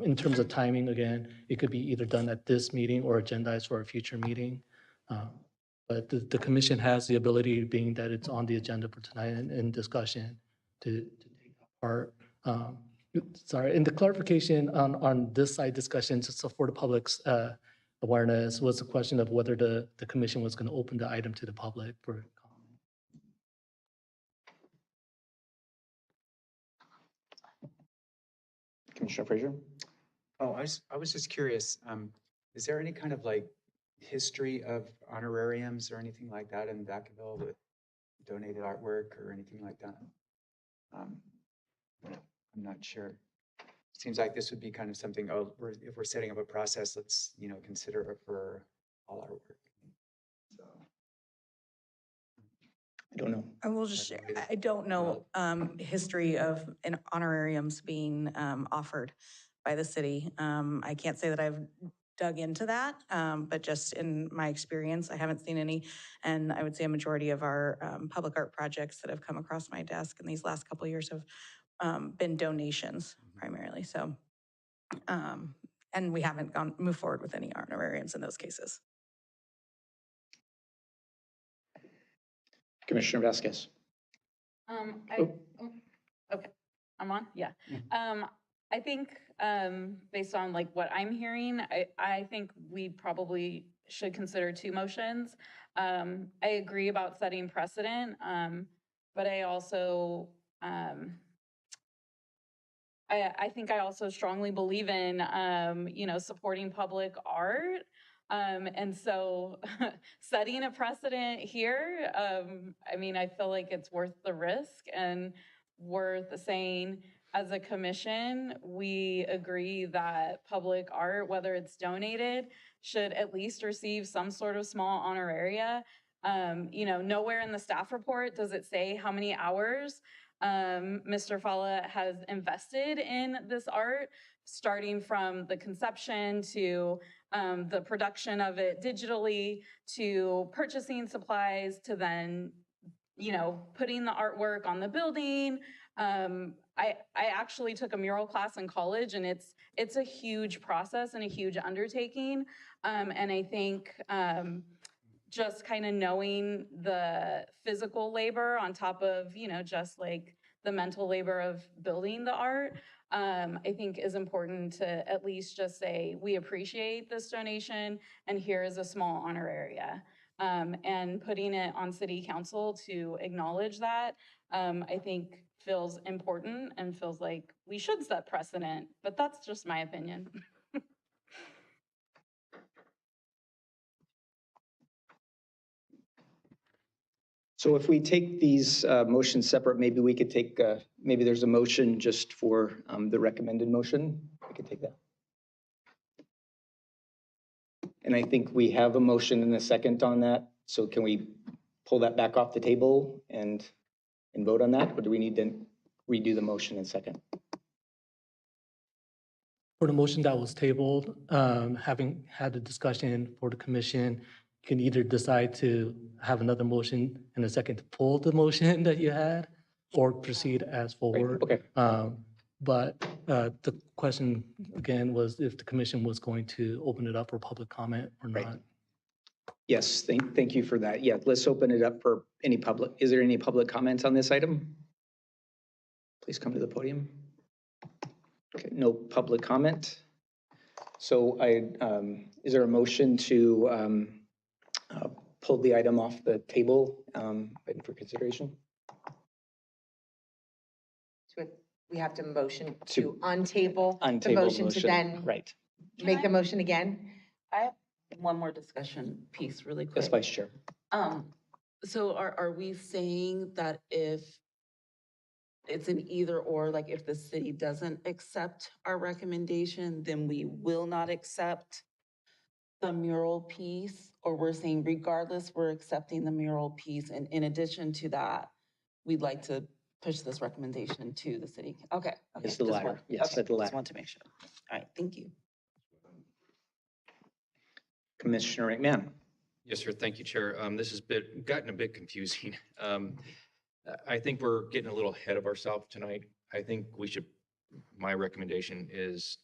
In terms of timing, again, it could be either done at this meeting or agendized for a future meeting. But the commission has the ability, being that it's on the agenda for tonight and in discussion, to take that part. Sorry, and the clarification on this side discussion, just so for the public's awareness, was the question of whether the commission was going to open the item to the public for comment. Commissioner Frazier? Oh, I was just curious. Is there any kind of history of honorariums or anything like that in Vacaville with donated artwork or anything like that? I'm not sure. Seems like this would be kind of something, if we're setting up a process, let's, consider it for all our work. So. I don't know. I will just share, I don't know history of honorariums being offered by the city. I can't say that I've dug into that, but just in my experience, I haven't seen any. And I would say a majority of our public art projects that have come across my desk in these last couple of years have been donations primarily. So, and we haven't moved forward with any honorariums in those cases. Commissioner Vasquez? Okay, I'm on? Yeah. I think based on what I'm hearing, I think we probably should consider two motions. I agree about setting precedent, but I also, I think I also strongly believe in, supporting public art. And so setting a precedent here, I mean, I feel like it's worth the risk and worth saying, as a commission, we agree that public art, whether it's donated, should at least receive some sort of small honoraria. Nowhere in the staff report does it say how many hours Mr. Fala has invested in this art, starting from the conception to the production of it digitally, to purchasing supplies, to then, you know, putting the artwork on the building. I actually took a mural class in college, and it's a huge process and a huge undertaking. And I think just kind of knowing the physical labor on top of, you know, just like the mental labor of building the art, I think is important to at least just say, we appreciate this donation, and here is a small honoraria. And putting it on city council to acknowledge that, I think feels important and feels like we should set precedent, but that's just my opinion. So if we take these motions separate, maybe we could take, maybe there's a motion just for the recommended motion. We could take that. And I think we have a motion and a second on that. So can we pull that back off the table and vote on that? Or do we need to redo the motion in second? For the motion that was tabled, having had a discussion for the commission, you can either decide to have another motion and a second to pull the motion that you had, or proceed as forward. Okay. But the question again was if the commission was going to open it up for public comment or not. Yes, thank you for that. Yeah, let's open it up for any public. Is there any public comments on this item? Please come to the podium. Okay, no public comment. So is there a motion to pull the item off the table waiting for consideration? So we have to motion to untable the Untable motion to then right. make the motion again? I have one more discussion piece really quick. Yes, Vice Chair. So are we saying that if it's an either or, like if the city doesn't accept our recommendation, then we will not accept the mural piece? Or we're saying regardless, we're accepting the mural piece, and in addition to that, we'd like to push this recommendation to the city? Okay. It's the latter. Yes, okay, the latter. just want to make sure. All right, thank you. Commissioner McMahon. Yes, sir. Thank you, Chair. This has gotten a bit confusing. I think we're getting a little ahead of ourselves tonight. I think we should, my recommendation is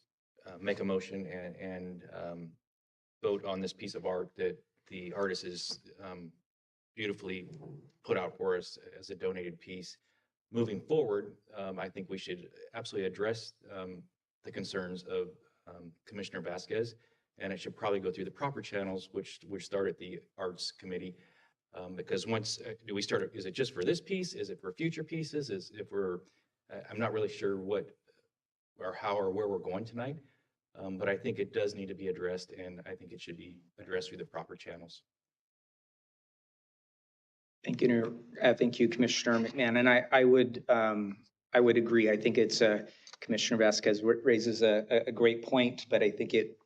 make a motion and vote on this piece of art that the artist is beautifully put out for us as a donated piece. Moving forward, I think we should absolutely address the concerns of Commissioner Vasquez, and it should probably go through the proper channels, which start at the Arts Committee. Because once, do we start, is it just for this piece? Is it for future pieces? I'm not really sure what or how or where we're going tonight. But I think it does need to be addressed, and I think it should be addressed through the proper channels. Thank you, Commissioner McMahon. And I would agree. I think it's Commissioner Vasquez raises a great point, but I think it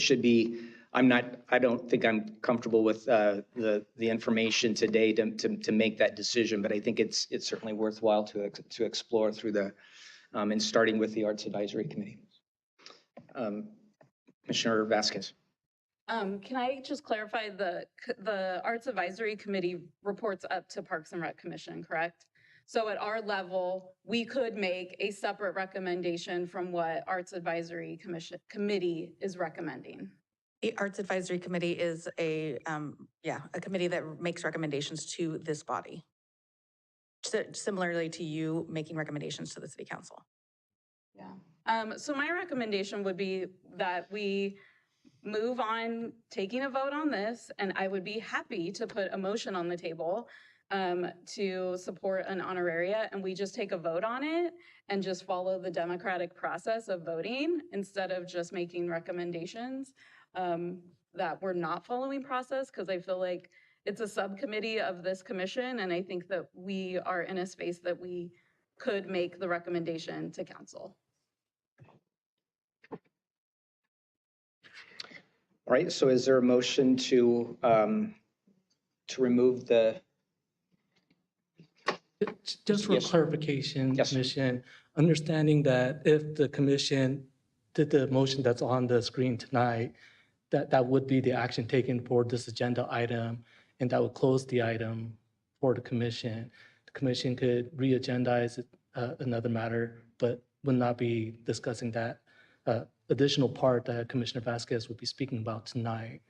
should be. I don't think I'm comfortable with the information today to make that decision, but I think it's certainly worthwhile to explore through the and starting with the Arts Advisory Committee. Commissioner Vasquez. Can I just clarify, the Arts Advisory Committee reports up to Parks and Rec Commission, correct? So at our level, we could make a separate recommendation from what Arts Advisory Committee is recommending. The Arts Advisory Committee is a committee that makes recommendations to this body. Similarly to you making recommendations to the City Council. Yeah. So my recommendation would be that we move on taking a vote on this, and I would be happy to put a motion on the table to support an honoraria, and we just take a vote on it and just follow the democratic process of voting instead of just making recommendations that we're not following process, because I feel like it's a subcommittee of this commission, and I think that we are in a space that we could make the recommendation to council. All right, so is there a motion to remove the Just for Yes. clarification, Yes. Commission, understanding that if the commission did the motion that's on the screen tonight, that would be the action taken for this agenda item, and that would close the item for the commission. The commission could re-agendize another matter, but would not be discussing that additional part that Commissioner Vasquez would be speaking about tonight.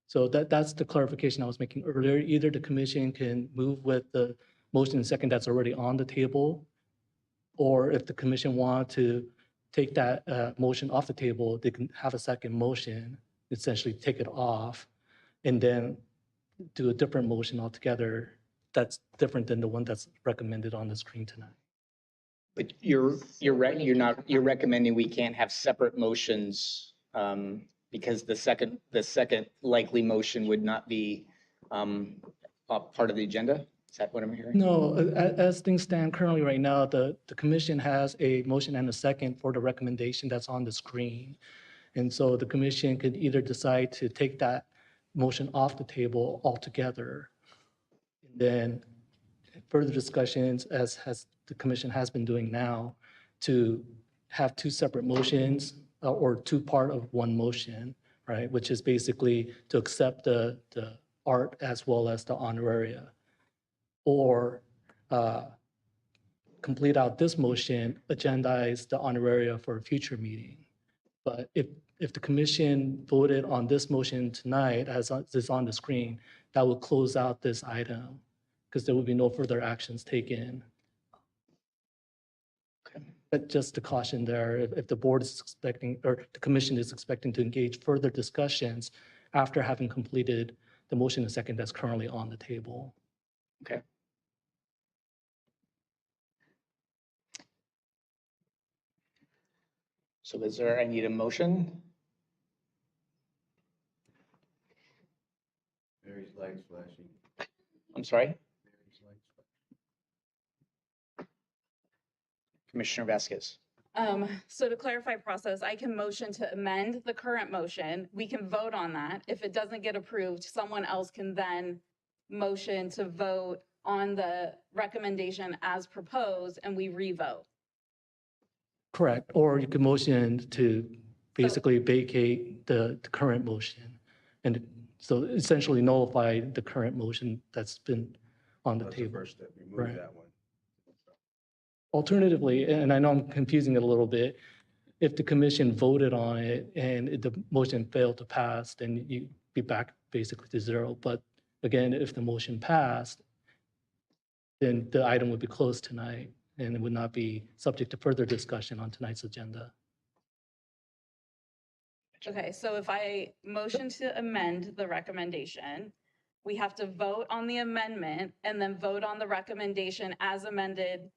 So that's the clarification I was making earlier. Either the commission can move with the motion and second that's already on the table, or if the commission want to take that motion off the table, they can have a second motion, essentially take it off, and then do a different motion altogether that's different than the one that's recommended on the screen tonight. But you're recommending we can't have separate motions because the second likely motion would not be part of the agenda? Is that what I'm hearing? No, as things stand currently right now, the commission has a motion and a second for the recommendation that's on the screen. And so the commission could either decide to take that motion off the table altogether. And then further discussions, as the commission has been doing now, to have two separate motions or two part of one motion, right? Which is basically to accept the art as well as the honoraria. Or complete out this motion, agendize the honoraria for a future meeting. But if the commission voted on this motion tonight, as is on the screen, that would close out this item because there would be no further actions taken. Okay. But just to caution there, if the board is expecting, or the commission is expecting to engage further discussions after having completed the motion and second that's currently on the table. Okay. So I need a motion? Mary's lights flashing. I'm sorry? Commissioner Vasquez. So to clarify process, I can motion to amend the current motion. We can vote on that. If it doesn't get approved, someone else can then motion to vote on the recommendation as proposed and we re-vote. Correct. Or you could motion to basically vacate the current motion. And so essentially nullify the current motion that's been on the That's the table. first step. Remove Right. that one. Alternatively, and I know I'm confusing it a little bit, if the commission voted on it and the motion failed to pass, then you'd be back basically to zero. But again, if the motion passed, then the item would be closed tonight and it would not be subject to further discussion on tonight's agenda. Okay, so if I motion to amend the recommendation, we have to vote on the amendment and then vote on the recommendation as amended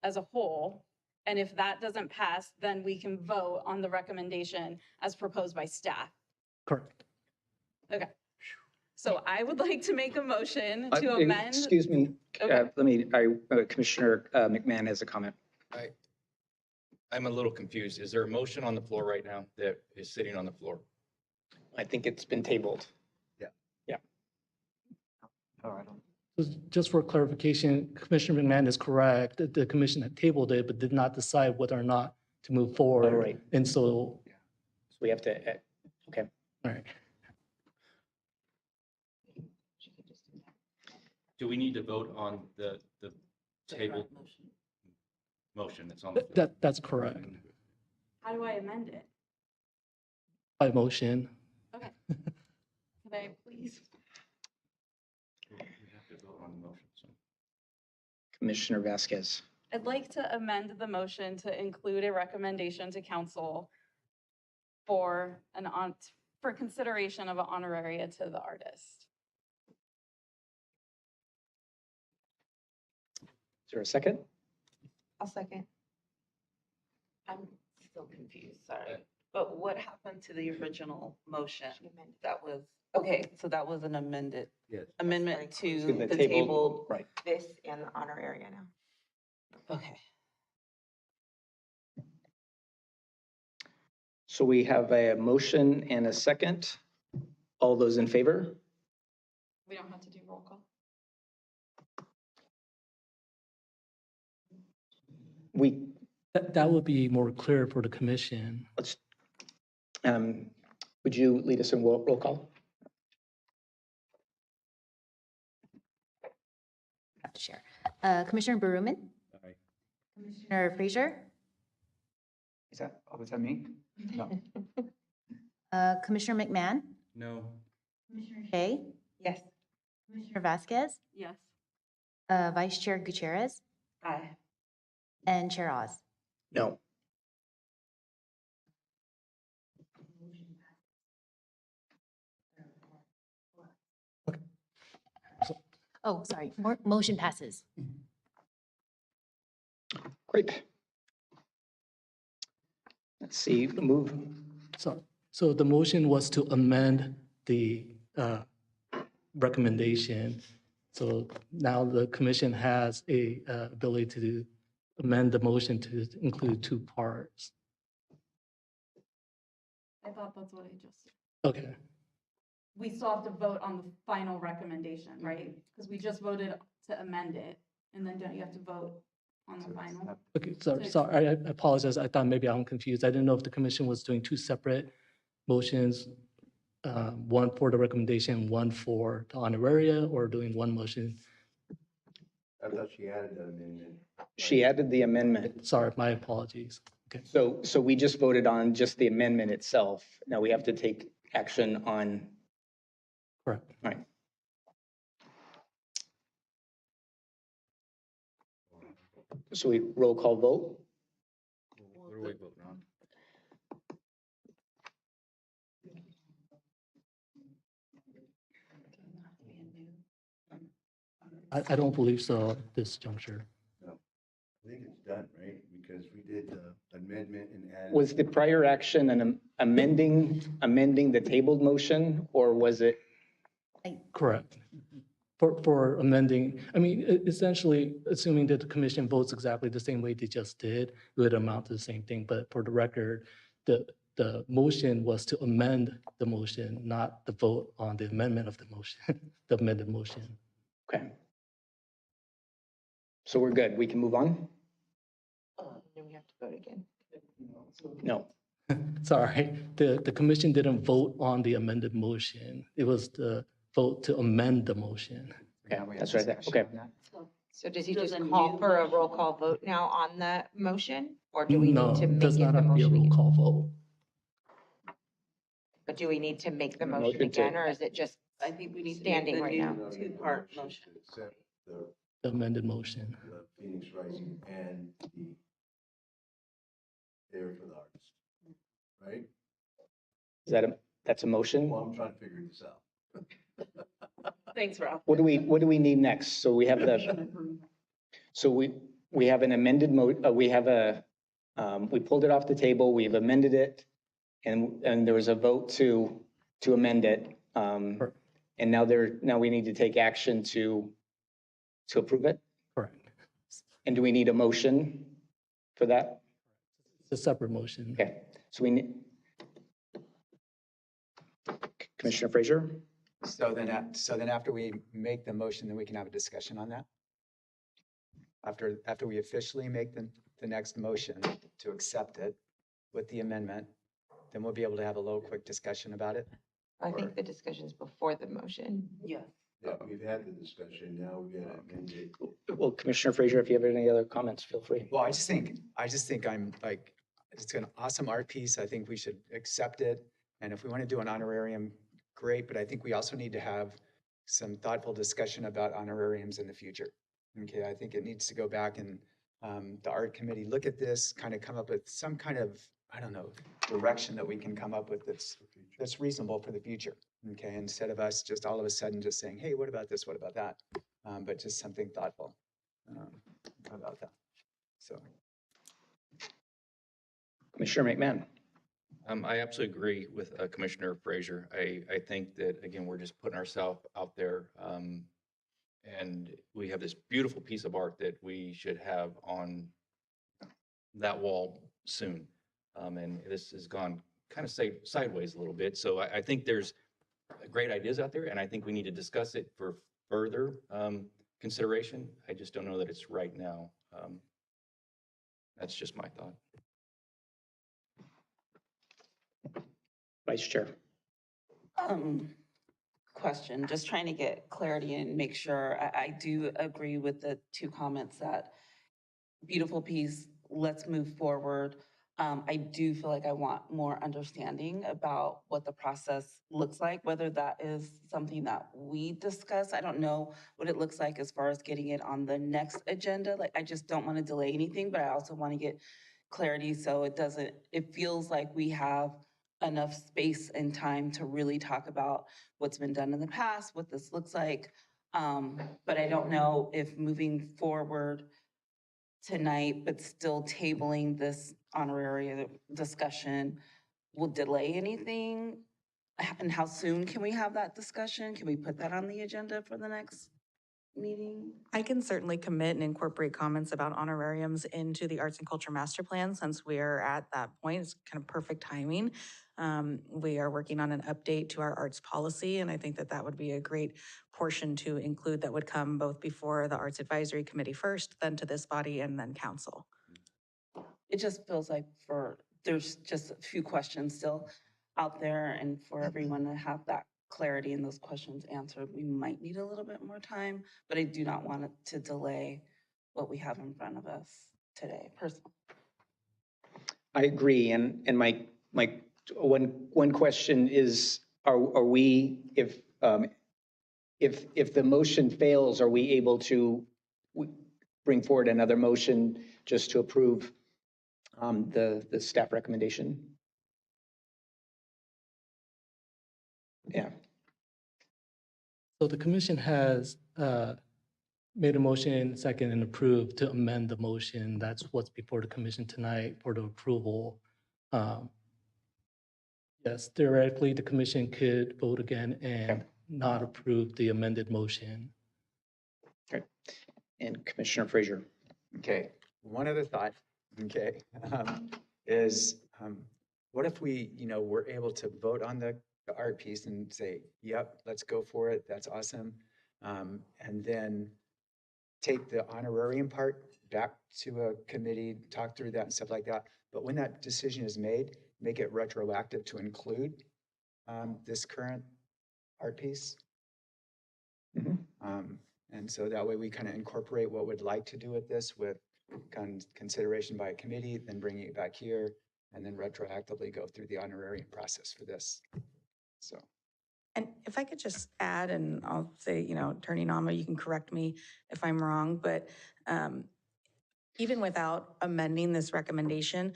as a whole. And if that doesn't pass, then we can vote on the recommendation as proposed by staff. Correct. Okay. So I would like to make a motion to amend. Excuse me, Okay. Commissioner McMahon has a comment. I'm a little confused. Is there a motion on the floor right now that is sitting on the floor? I think it's been tabled. Yeah. All right. Just for clarification, Commissioner McMahon is correct. that The commission had tabled it, but did not decide whether or not to move forward. All right. And so, So we have to, okay. all right. Do we need to vote on the table motion that's on the floor? That's correct. How do I amend it? By motion. Okay. Can I please? We have to vote on the motion, so. Commissioner Vasquez. I'd like to amend the motion to include a recommendation to council for for consideration of an honoraria to the artist. Is there a second? I'll second. I'm still confused, sorry. But what happened to the original motion? That was, okay, so that was an amended Yes. amendment to To the the table, table. right. This and the honor area now. Okay. So we have a motion and a second. All those in favor? We don't have to do roll call. We, That would be more clear for the commission. let's, would you lead us in roll call? Have to share. Commissioner Berrumen? Aye. Commissioner Frazier? Was that me? No. Commissioner McMahon? No. Commissioner Shea? Yes. Commissioner Vasquez? Yes. Vice Chair Gutierrez? Aye. And Chair Oz? No. Oh, sorry. Motion passes. Great. Let's see, move. So the motion was to amend the recommendation. So now the commission has a ability to amend the motion to include two parts. I thought that's what I just said. Okay. We still have to vote on the final recommendation, right? Because we just voted to amend it, and then don't you have to vote on the final? Okay, sorry, I apologize. I thought maybe I'm confused. I didn't know if the commission was doing two separate motions, one for the recommendation, one for the honoraria, or doing one motion. I thought she added that amendment. She added the amendment. Sorry, my apologies. Okay. So we just voted on just the amendment itself. Now we have to take action on. Correct. All right. So we roll call vote. What are we voting on? I don't believe so at this juncture. No. I think it's done, right? Because we did the amendment and added. Was the prior action an amending the tabled motion, or was it? Correct. For amending, I mean, essentially, assuming that the commission votes exactly the same way they just did, it would amount to the same thing. But for the record, the motion was to amend the motion, not the vote on the amendment of the motion, the amended motion. Okay. So we're good. We can move on? Then we have to vote again. No. Sorry, the commission didn't vote on the amended motion. It was the vote to amend the motion. Okay, that's right there. Okay. So does he just call for a roll call vote now on the motion? Or do we No, need to it make does it not the have to be a motion roll again? call vote. But do we need to make the Motion motion to- again, or is it just I think we need to standing make right the now? new two-part motion. To accept The amended motion. the Phoenix Rising and the Air for the Arts, right? Is that's a motion? Well, I'm trying to figure this out. Thanks, Ralph. What do we need next? So we have we have an amended we have we pulled it off the table, we've amended it, and there was a vote to amend it. And now we need to take action to approve it? Correct. And do we need a motion for that? It's a separate motion. Okay, so we need. Commissioner Frazier? So then after we make the motion, then we can have a discussion on that? After we officially make the next motion to accept it with the amendment, then we'll be able to have a little quick discussion about it? I think the discussion's before the motion. Yeah. Yeah, we've had the discussion, now we gotta amend it. Well, Commissioner Frazier, if you have any other comments, feel free. Well, I just think I'm like, it's an awesome art piece. I think we should accept it. And if we want to do an honorarium, great, but I think we also need to have some thoughtful discussion about honorariums in the future. Okay, I think it needs to go back and the art committee look at this, kind of come up with some kind of, I don't know, direction that we can come up with that's reasonable for the future. Okay, instead of us just all of a sudden just saying, hey, what about this, what about that? But just something thoughtful about that. So. Commissioner McMahon? I absolutely agree with Commissioner Frazier. I think that, again, we're just putting ourselves out there. And we have this beautiful piece of art that we should have on that wall soon. And this has gone kind of sideways a little bit. So I think there's great ideas out there, and I think we need to discuss it for further consideration. I just don't know that it's right now. That's just my thought. Vice Chair. Question, just trying to get clarity and make sure. I do agree with the two comments that beautiful piece, let's move forward. I do feel like I want more understanding about what the process looks like, whether that is something that we discuss. I don't know what it looks like as far as getting it on the next agenda. Like, I just don't want to delay anything, but I also want to get clarity so it feels like we have enough space and time to really talk about what's been done in the past, what this looks like. But I don't know if moving forward tonight, but still tabling this honorary discussion will delay anything? And how soon can we have that discussion? Can we put that on the agenda for the next meeting? I can certainly commit and incorporate comments about honorariums into the Arts and Culture Master Plan since we are at that point. It's kind of perfect timing. We are working on an update to our arts policy, and I think that that would be a great portion to include that would come both before the Arts Advisory Committee first, then to this body, and then council. It just feels like there's just a few questions still out there, and for everyone to have that clarity and those questions answered, we might need a little bit more time, but I do not want it to delay what we have in front of us today, personally. I agree, and my one question is, are we, if the motion fails, are we able to bring forward another motion just to approve the staff recommendation? Yeah. So the commission has made a motion, second, and approved to amend the motion. That's what's before the commission tonight for the approval. Yes, theoretically, the commission could vote again and not approve the amended motion. Okay. And Commissioner Frazier. Okay, one other thought, okay, is what if we, were able to vote on the art piece and say, yep, let's go for it, that's awesome. And then take the honorarium part back to a committee, talk through that and stuff like that. But when that decision is made, make it retroactive to include this current art piece. And so that way we kind of incorporate what we'd like to do with this with consideration by a committee, then bringing it back here, and then retroactively go through the honorarium process for this. So. And if I could just add, and I'll say, Attorney Nama, you can correct me if I'm wrong, but even without amending this recommendation,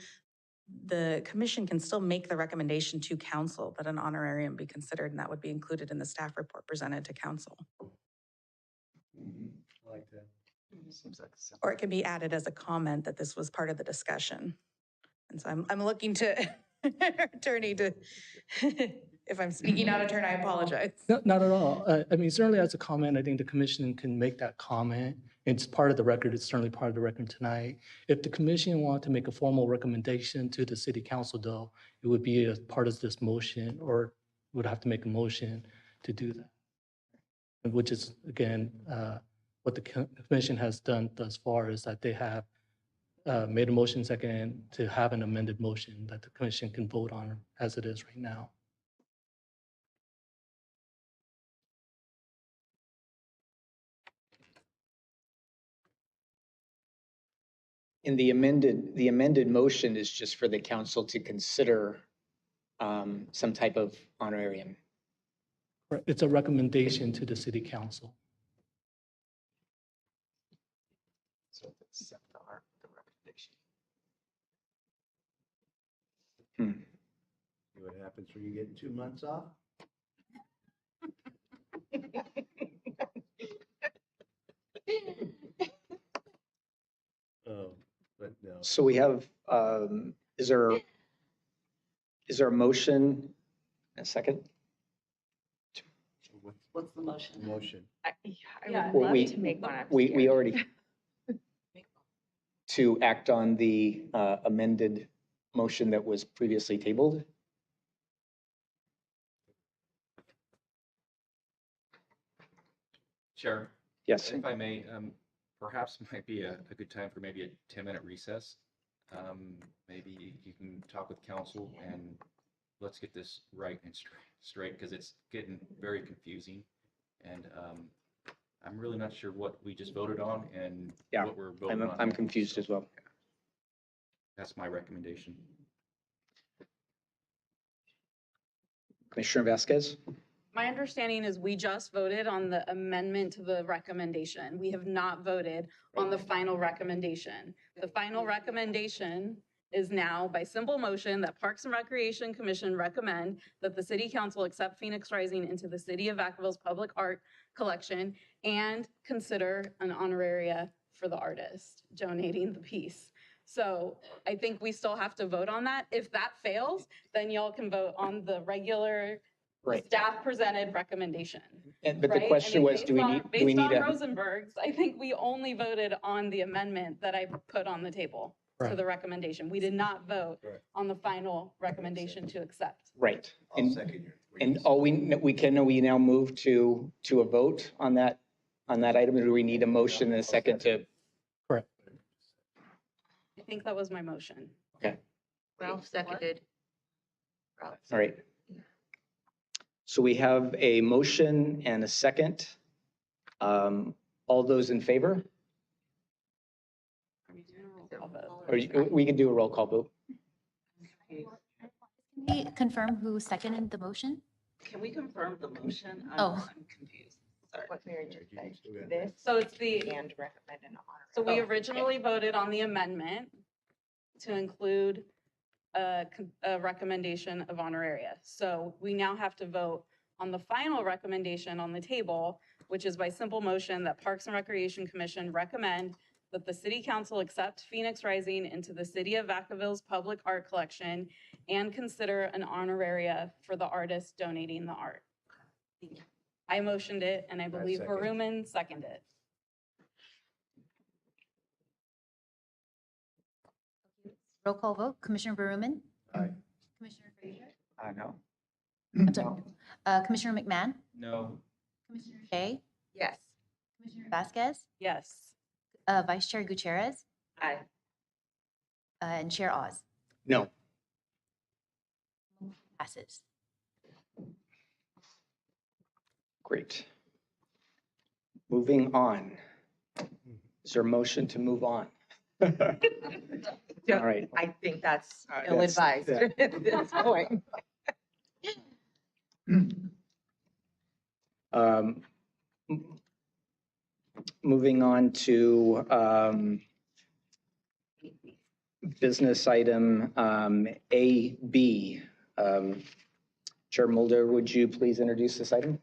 the commission can still make the recommendation to council that an honorarium be considered, and that would be included in the staff report presented to council. I like that. Seems like Or it can be added as a comment that this was part of the discussion. And so I'm looking to attorney to, if I'm speaking out of turn, I apologize. No, not at all. I mean, certainly as a comment, I think the commission can make that comment. It's part of the record. It's certainly part of the record tonight. If the commission wanted to make a formal recommendation to the city council, though, it would be as part of this motion, or would have to make a motion to do that. Which is, again, what the commission has done thus far is that they have made a motion second to have an amended motion that the commission can vote on as it is right now. In the amended motion is just for the council to consider some type of honorarium. It's a recommendation to the city council. So accept the recommendation. See what happens when you get 2 months off? Oh, but no. So we have, is there a motion? A second? What's the motion? Motion. I Yeah, would Well, love to make one. I'm We scared. already, to act on the amended motion that was previously tabled? Chair? Yes. If I may, perhaps might be a good time for maybe a 10-minute recess. Maybe you can talk with council and let's get this right and straight because it's getting very confusing. And I'm really not sure what we just voted on and Yeah, what we're voting on. I'm now. confused as well. That's my recommendation. Commissioner Vasquez? My understanding is we just voted on the amendment to the recommendation. We have not voted on the final recommendation. The final recommendation is now by simple motion that Parks and Recreation Commission recommend that the city council accept Phoenix Rising into the city of Vacaville's public art collection and consider an honoraria for the artist donating the piece. So I think we still have to vote on that. If that fails, then y'all can vote on the regular staff presented recommendation. But the right? question And was, do we based need on a, Rosenberg's, I think we only voted on the amendment that I put on the table to Right. the recommendation. We did not vote on the final recommendation to accept. right? And all we now move to a vote on that item? Or do we need a motion and a second to? Correct. I think that was my motion. Okay, Ralph seconded. all right. So we have a motion and a second. All those in favor? Or we can do a roll call vote. Can we confirm who seconded the motion? Can we confirm the motion? Oh. I'm confused. Sorry. What Mary just said, this So it's the, and recommend an honor. so we originally voted on the amendment to include a recommendation of honoraria. So we now have to vote on the final recommendation on the table, which is by simple motion that Parks and Recreation Commission recommend that the city council accept Phoenix Rising into the city of Vacaville's public art collection and consider an honoraria for the artist donating the art. I motioned it, and I believe second. Baruman seconded it. Roll call vote. Commissioner Baruman? Aye. Commissioner Frazier? No. I'm sorry. Commissioner McMahon? No. Commissioner Shea? Yes. Commissioner Vasquez? Yes. Vice Chair Gutierrez? Aye. And Chair Oz? No. Passes. Great. Moving on. Is there a motion to move on? All right. I think that's That's- ill-advised yeah. at this point. Moving on to business item AB. Chair Mulder, would you please introduce this item?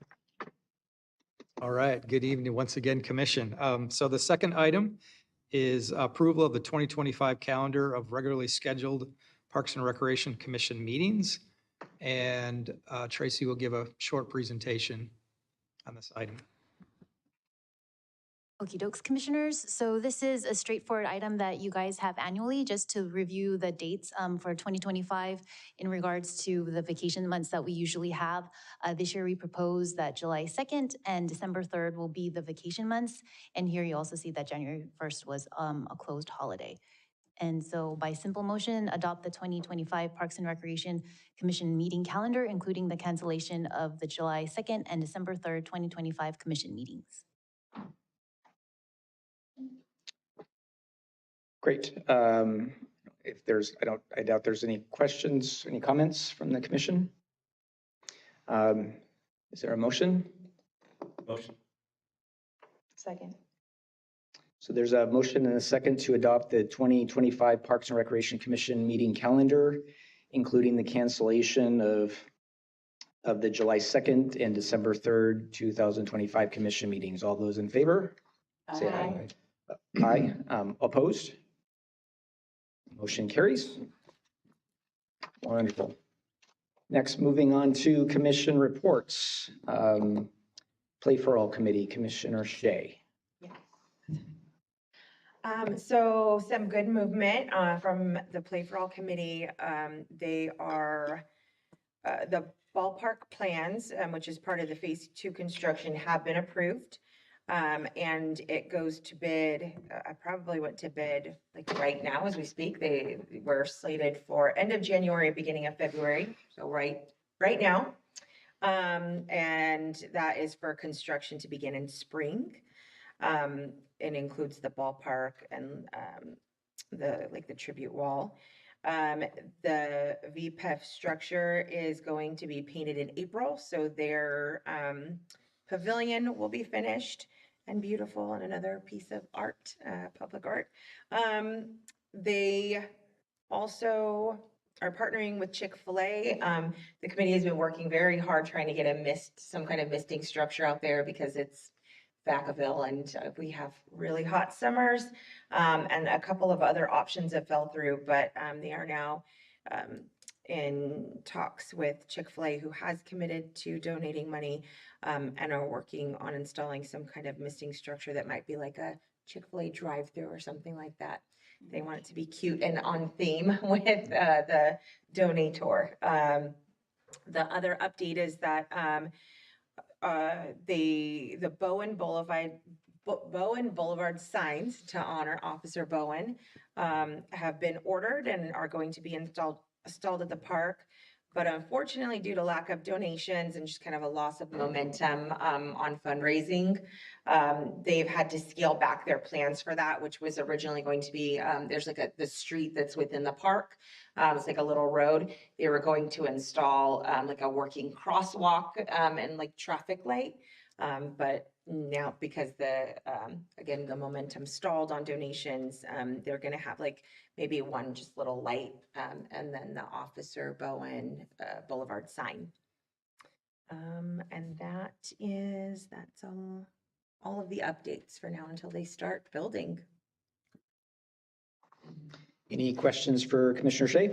All right, good evening once again, Commission. So the second item is approval of the 2025 calendar of regularly scheduled Parks and Recreation Commission meetings. And Tracy will give a short presentation on this item. Okey dokes, Commissioners. So this is a straightforward item that you guys have annually, just to review the dates for 2025 in regards to the vacation months that we usually have. This year, we propose that July 2nd and December 3rd will be the vacation months. And here you also see that January 1st was a closed holiday. And so by simple motion, adopt the 2025 Parks and Recreation Commission meeting calendar, including the cancellation of the July 2nd and December 3rd, 2025 commission meetings. Great. If there's, I doubt there's any questions, any comments from the commission. Is there a motion? Motion. Second. So there's a motion and a second to adopt the 2025 Parks and Recreation Commission meeting calendar, including the cancellation of the July 2nd and December 3rd, 2025 commission meetings. All those in favor? Say aye. Aye. Opposed? Motion carries. Wonderful. Next, moving on to commission reports. Play for All Committee, Commissioner Shea. So some good movement from the Play for All Committee. They are, the ballpark plans, which is part of the Phase 2 construction, have been approved. And it goes to bid, I probably went to bid like right now as we speak. They were slated for end of January, beginning of February, so right now. And that is for construction to begin in spring. It includes the ballpark and the tribute wall. The VPEF structure is going to be painted in April, so their pavilion will be finished and beautiful, and another piece of art, public art. They also are partnering with Chick-fil-A. The committee has been working very hard trying to get some kind of misting structure out there because it's Vacaville and we have really hot summers, and a couple of other options that fell through, but they are now in talks with Chick-fil-A, who has committed to donating money, and are working on installing some kind of misting structure that might be like a Chick-fil-A drive-through or something like that. They want it to be cute and on theme with the donator. The other update is that the Bowen Boulevard signs to honor Officer Bowen have been ordered and are going to be installed at the park. But unfortunately, due to lack of donations and just kind of a loss of momentum on fundraising, they've had to scale back their plans for that, which was originally going to be, there's like the street that's within the park. It's like a little road. They were going to install like a working crosswalk and like traffic light. But now because again, the momentum stalled on donations, they're gonna have like maybe one just little light, and then the Officer Bowen Boulevard sign. And that's all of the updates for now until they start building. Any questions for Commissioner Shea?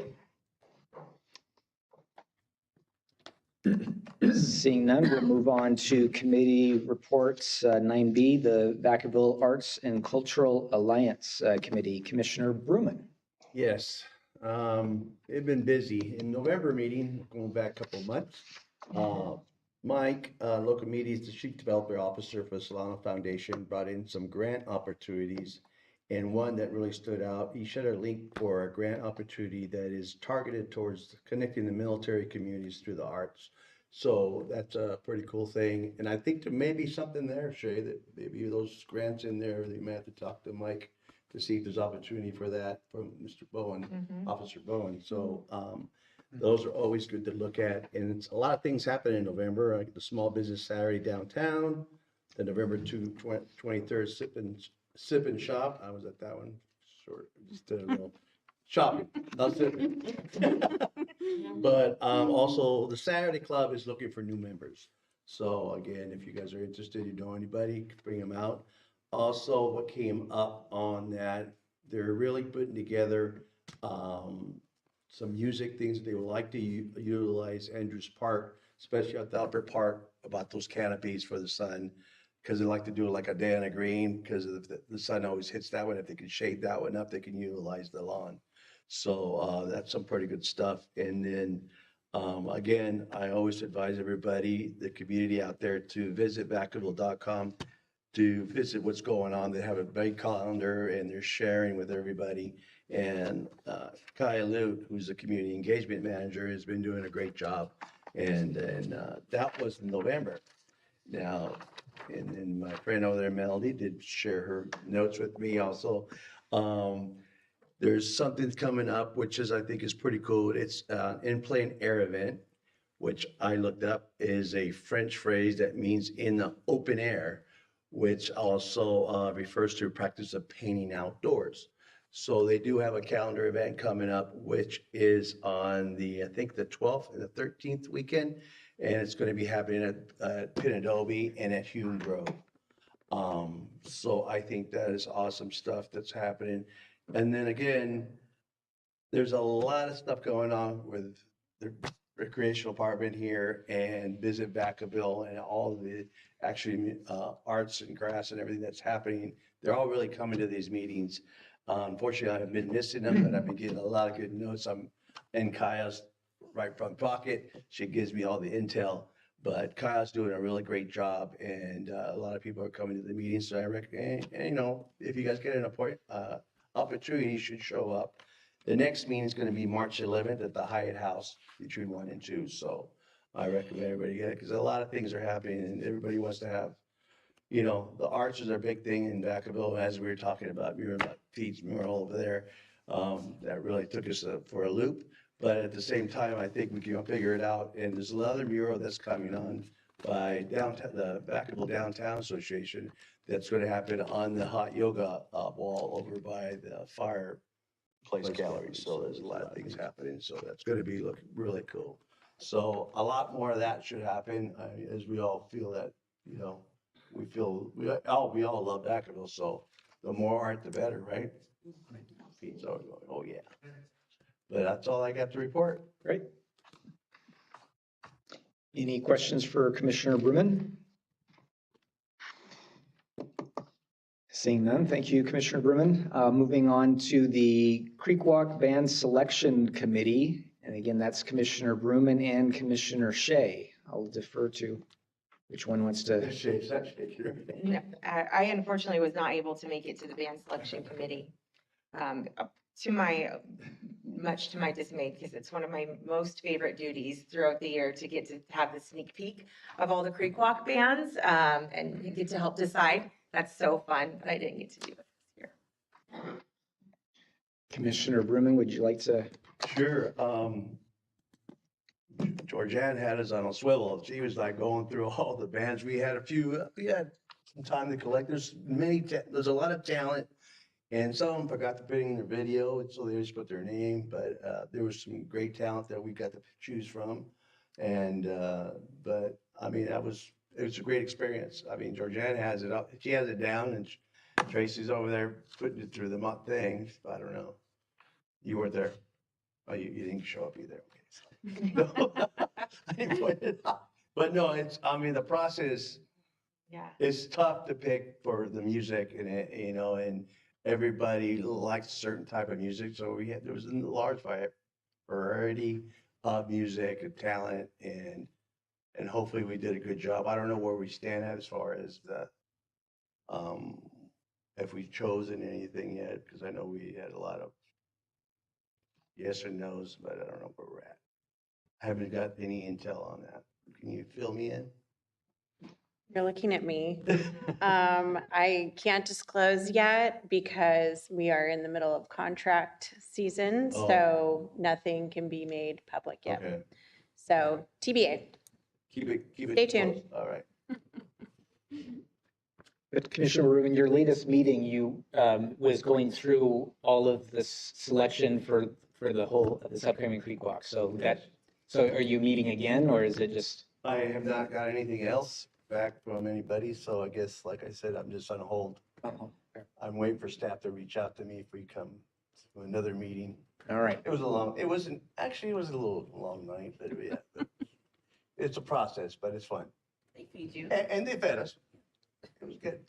Seeing none, we'll move on to committee reports. 9B, the Vacaville Arts and Cultural Alliance Committee. Commissioner Bruman. Yes, they've been busy. In November meeting, going back a couple months, Mike, local media is the chief developer officer for the Solana Foundation, brought in some grant opportunities. And one that really stood out, he shared a link for a grant opportunity that is targeted towards connecting the military communities through the arts. So that's a pretty cool thing. And I think there may be something there, Shay, that maybe those grants in there, they may have to talk to Mike to see if there's opportunity for that from Mr. Bowen, Officer Bowen. So those are always good to look at. And it's a lot of things happen in November, like the Small Business Saturday downtown, the November 23rd Sip and Shop. I was at that one, just a little shopping, not sipping. But also the Saturday Club is looking for new members. So again, if you guys are interested, you know anybody, bring them out. Also, what came up on that, they're really putting together some music things that they would like to utilize Andrews Park, especially at the upper part, about those canopies for the sun, because they like to do like a day on a green, because the sun always hits that one. If they can shade that one up, they can utilize the lawn. So that's some pretty good stuff. And then again, I always advise everybody, the community out there, to visit Vacaville.gov to visit what's going on. They have a big calendar and they're sharing with everybody. And Kaya Lute, who's the community engagement manager, has been doing a great job. And that was in November. Now, and my friend over there, Melody, did share her notes with me also. There's something coming up, which I think is pretty cool. It's in plein air event, which I looked up is a French phrase that means in the open air, which also refers to a practice of painting outdoors. So they do have a calendar event coming up, which is on I think the 12th and the 13th weekend. And it's going to be happening at Pinadobe and at Hume Grove. So I think that is awesome stuff that's happening. And then again, there's a lot of stuff going on with the recreational department here and Visit Vacaville and all the actually arts and crafts and everything that's happening. They're all really coming to these meetings. Unfortunately, I've been missing them, but I've been getting a lot of good notes. I'm in Kaya's right front pocket. She gives me all the intel. But Kyle's doing a really great job, and a lot of people are coming to the meetings. So I recommend, and, you know, if you guys get an opportunity, you should show up. The next meeting is going to be March 11th at the Hyatt House between 1 and 2. So I recommend everybody get it because a lot of things are happening, and everybody wants to have, you know, the arts is our big thing in Vacaville, as we were talking about, Pete's mural over there. That really took us for a loop. But at the same time, I think we can figure it out. And there's another mural that's coming on by downtown, the Vacaville Downtown Association, that's going to happen on the hot yoga wall over by the fireplace gallery. So there's a lot of things happening. So that's going to be looking really cool. So a lot more of that should happen as we all feel that, you know, we all love Vacaville. So the more art, the better, right? Pete's always going, oh yeah. But that's all I got to report. Great. Any questions for Commissioner Bruman? Seeing none, thank you, Commissioner Bruman. Moving on to the Creek Walk Band Selection Committee. And again, that's Commissioner Bruman and Commissioner Shea. I'll defer to which one wants to. No, I unfortunately was not able to make it to the band selection committee. Much to my dismay, because it's one of my most favorite duties throughout the year to get to have the sneak peek of all the Creek Walk bands and get to help decide. That's so fun, but I didn't get to do it this year. Commissioner Bruman, would you like to? Sure. Georgianne had us on a swivel. She was like going through all the bands. We had some time to collect. There's a lot of talent. And some of them forgot to put in their video, and so they just put their name, but there was some great talent that we got to choose from. And, but I mean, it was a great experience. I mean, Georgianne has it up, she has it down, and Tracy's over there putting it through the thing. I don't know. You weren't there. Oh, you didn't show up either. Okay. So, I didn't point it out. But no, the process is tough to pick for the music and you know, and everybody likes a certain type of music. So there was a large variety of music and talent, and hopefully we did a good job. I don't know where we stand as far as if we've chosen anything yet, because I know we had a lot of yes or no's, but I don't know where we're at. I haven't got any intel on that. Can you fill me in? You're looking at me. I can't disclose yet because we are in the middle of contract season, so nothing can be made public yet. Okay. So TBA. Keep it. Stay tuned. All right. But Commissioner Rubin, your latest meeting, you was going through all of this selection for this upcoming Creek Walk. So are you meeting again, or is it just? I have not got anything else back from anybody, so I guess, like I said, I'm just on hold. I'm waiting for staff to reach out to me if we come to another meeting. All right. It was a little long night, but yeah, but it's a process, but it's fun. They feed you. And they fed us. It was good.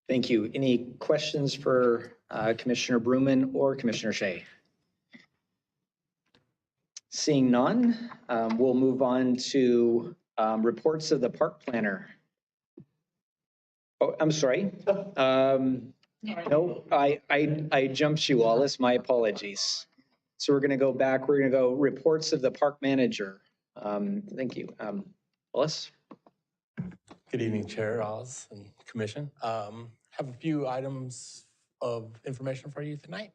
Thank you. Any questions for Commissioner Bruman or Commissioner Shea? Seeing none, we'll move on to reports of the park planner. Oh, I'm sorry. No, I jumped you, Wallace. My apologies. So we're going to go back. We're going to go reports of the park manager. Thank you. Wallace? Good evening, Chair Oz and Commission. Have a few items of information for you tonight.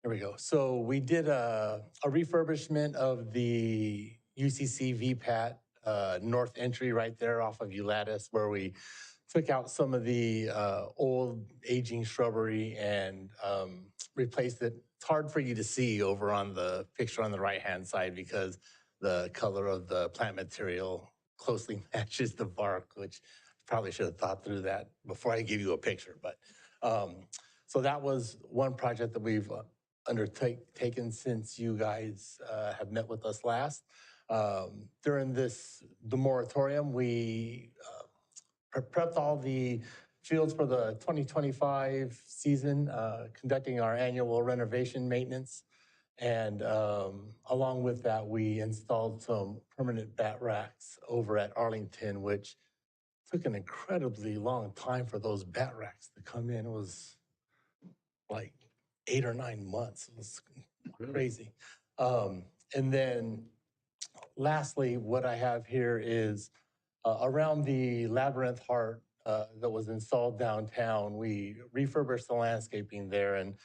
Here we go. So we did a refurbishment of the UCC VPAT North entry right there off of Ulatis, where we took out some of the old aging shrubbery and replaced it. It's hard for you to see over on the picture on the right-hand side because the color of the plant material closely matches the bark, which probably should have thought through that before I give you a picture. But so that was one project that we've undertaken since you guys have met with us last. During the moratorium, we prepped all the fields for the 2025 season, conducting our annual renovation maintenance. And along with that, we installed some permanent bat racks over at Arlington, which took an incredibly long time for those bat racks to come in. It was like 8 or 9 months. It was crazy. And then lastly, what I have here is around the labyrinth heart that was installed downtown, we refurbished the landscaping there. And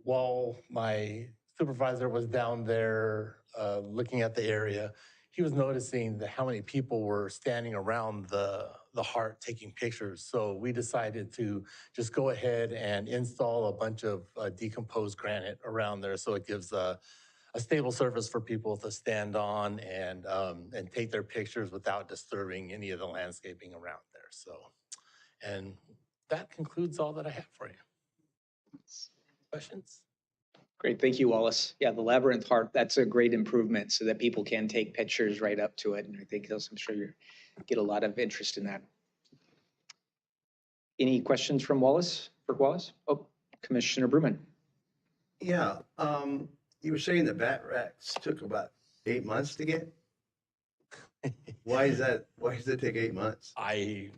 while my supervisor was down there looking at the area, he was noticing how many people were standing around the heart taking pictures. So we decided to just go ahead and install a bunch of decomposed granite around there, so it gives a stable surface for people to stand on and take their pictures without disturbing any of the landscaping around there. So, and that concludes all that I have for you. Questions? Great, thank you, Wallace. Yeah, the labyrinth heart, that's a great improvement so that people can take pictures right up to it. And I think I'm sure you get a lot of interest in that. Any questions from Wallace, for Wallace? Oh, Commissioner Bruman. Yeah, you were saying the bat racks took about 8 months to get? Why is that? Why does it take 8 months? I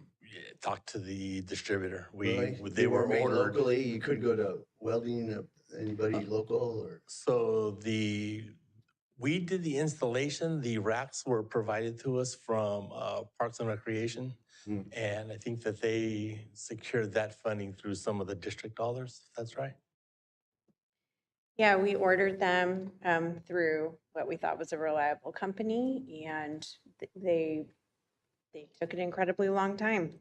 talked to the distributor. Really? They were made ordered locally. You couldn't go to welding, anybody local, or? So we did the installation. The racks were provided to us from Parks and Recreation. And I think that they secured that funding through some of the district dollars, if that's right. Yeah, we ordered them through what we thought was a reliable company, and they took an incredibly long time.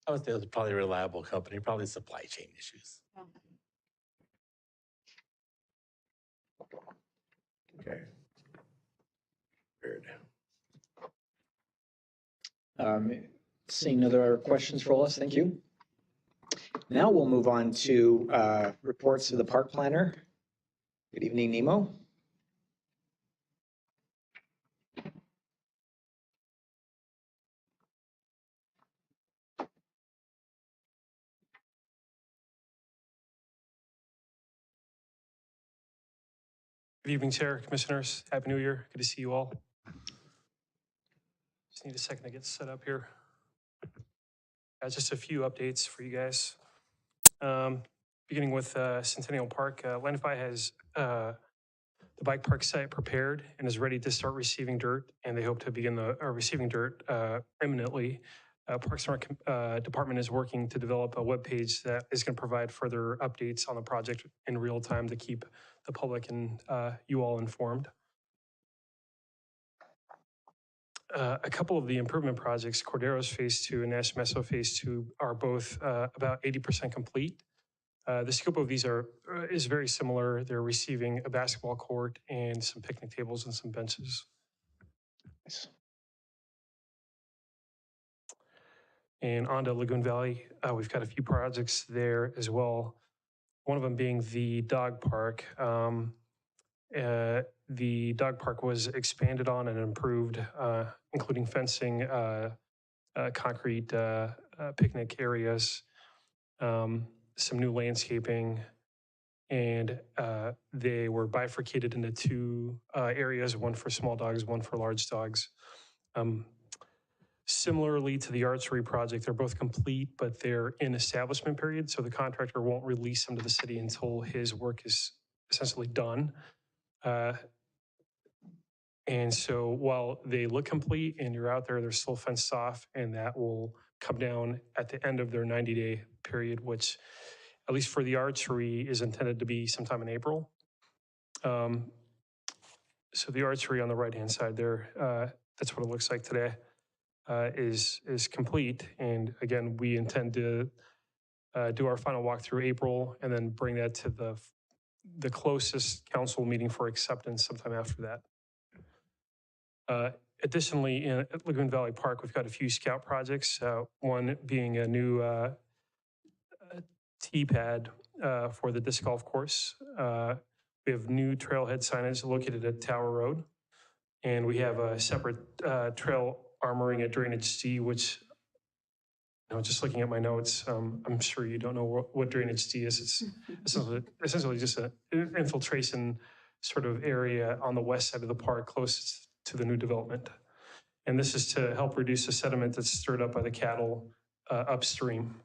I would say it was probably a reliable company, probably supply chain issues. Okay. Weird. Seeing no other questions for Wallace, thank you. Now we'll move on to reports of the park planner. Good evening, Nemo. Good evening, Chair, Commissioners. Happy New Year. Good to see you all. Just need a second to get set up here. Just a few updates for you guys. Beginning with Centennial Park, Landify has the bike park site prepared and is ready to start receiving dirt, and they hope to begin receiving dirt imminently. Parks and Rec Department is working to develop a webpage that is going to provide further updates on the project in real time to keep the public and you all informed. A couple of the improvement projects, Corderos Phase 2 and Nash Meso Phase 2, are both about 80% complete. The scope of these is very similar. They're receiving a basketball court and some picnic tables and some benches. Nice. And on to Lagoon Valley, we've got a few projects there as well. One of them being the dog park. The dog park was expanded on and improved, including fencing, concrete picnic areas, some new landscaping, and they were bifurcated into two areas, one for small dogs, one for large dogs. Similarly to the archery project, they're both complete, but they're in establishment period, so the contractor won't release them to the city until his work is essentially done. And so while they look complete and you're out there, they're still fenced off, and that will come down at the end of their 90-day period, which, at least for the archery, is intended to be sometime in April. So the archery on the right-hand side there, that's what it looks like today, is complete. And again, we intend to do our final walk through April and then bring that to the closest council meeting for acceptance sometime after that. Additionally, in Lagoon Valley Park, we've got a few scout projects, one being a new tee pad for the disc golf course. We have new trailhead signage located at Tower Road, and we have a separate trail armoring at Drainage C, which just looking at my notes, I'm sure you don't know what drainage D is. It's essentially just an infiltration sort of area on the west side of the park closest to the new development. And this is to help reduce the sediment that's stirred up by the cattle upstream.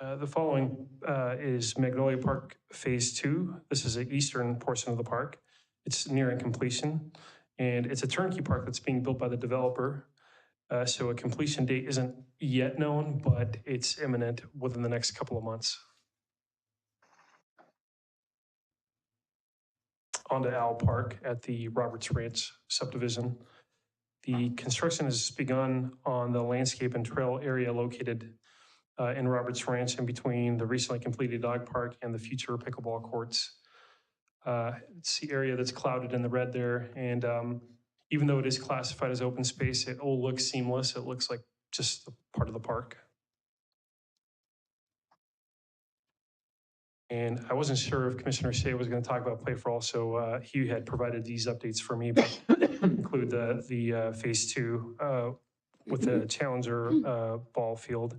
The following is Magnolia Park Phase 2. This is the eastern portion of the park. It's nearing completion, and it's a turnkey park that's being built by the developer. So a completion date isn't yet known, but it's imminent within the next couple of months. On to Owl Park at the Roberts Ranch subdivision. The construction has begun on the landscape and trail area located in Roberts Ranch in between the recently completed dog park and the future pickleball courts. It's the area that's clouded in the red there, and even though it is classified as open space, it all looks seamless. It looks like just a part of the park. And I wasn't sure if Commissioner Shea was going to talk about Play for All, so he had provided these updates for me, but include the Phase 2 with the Challenger ball field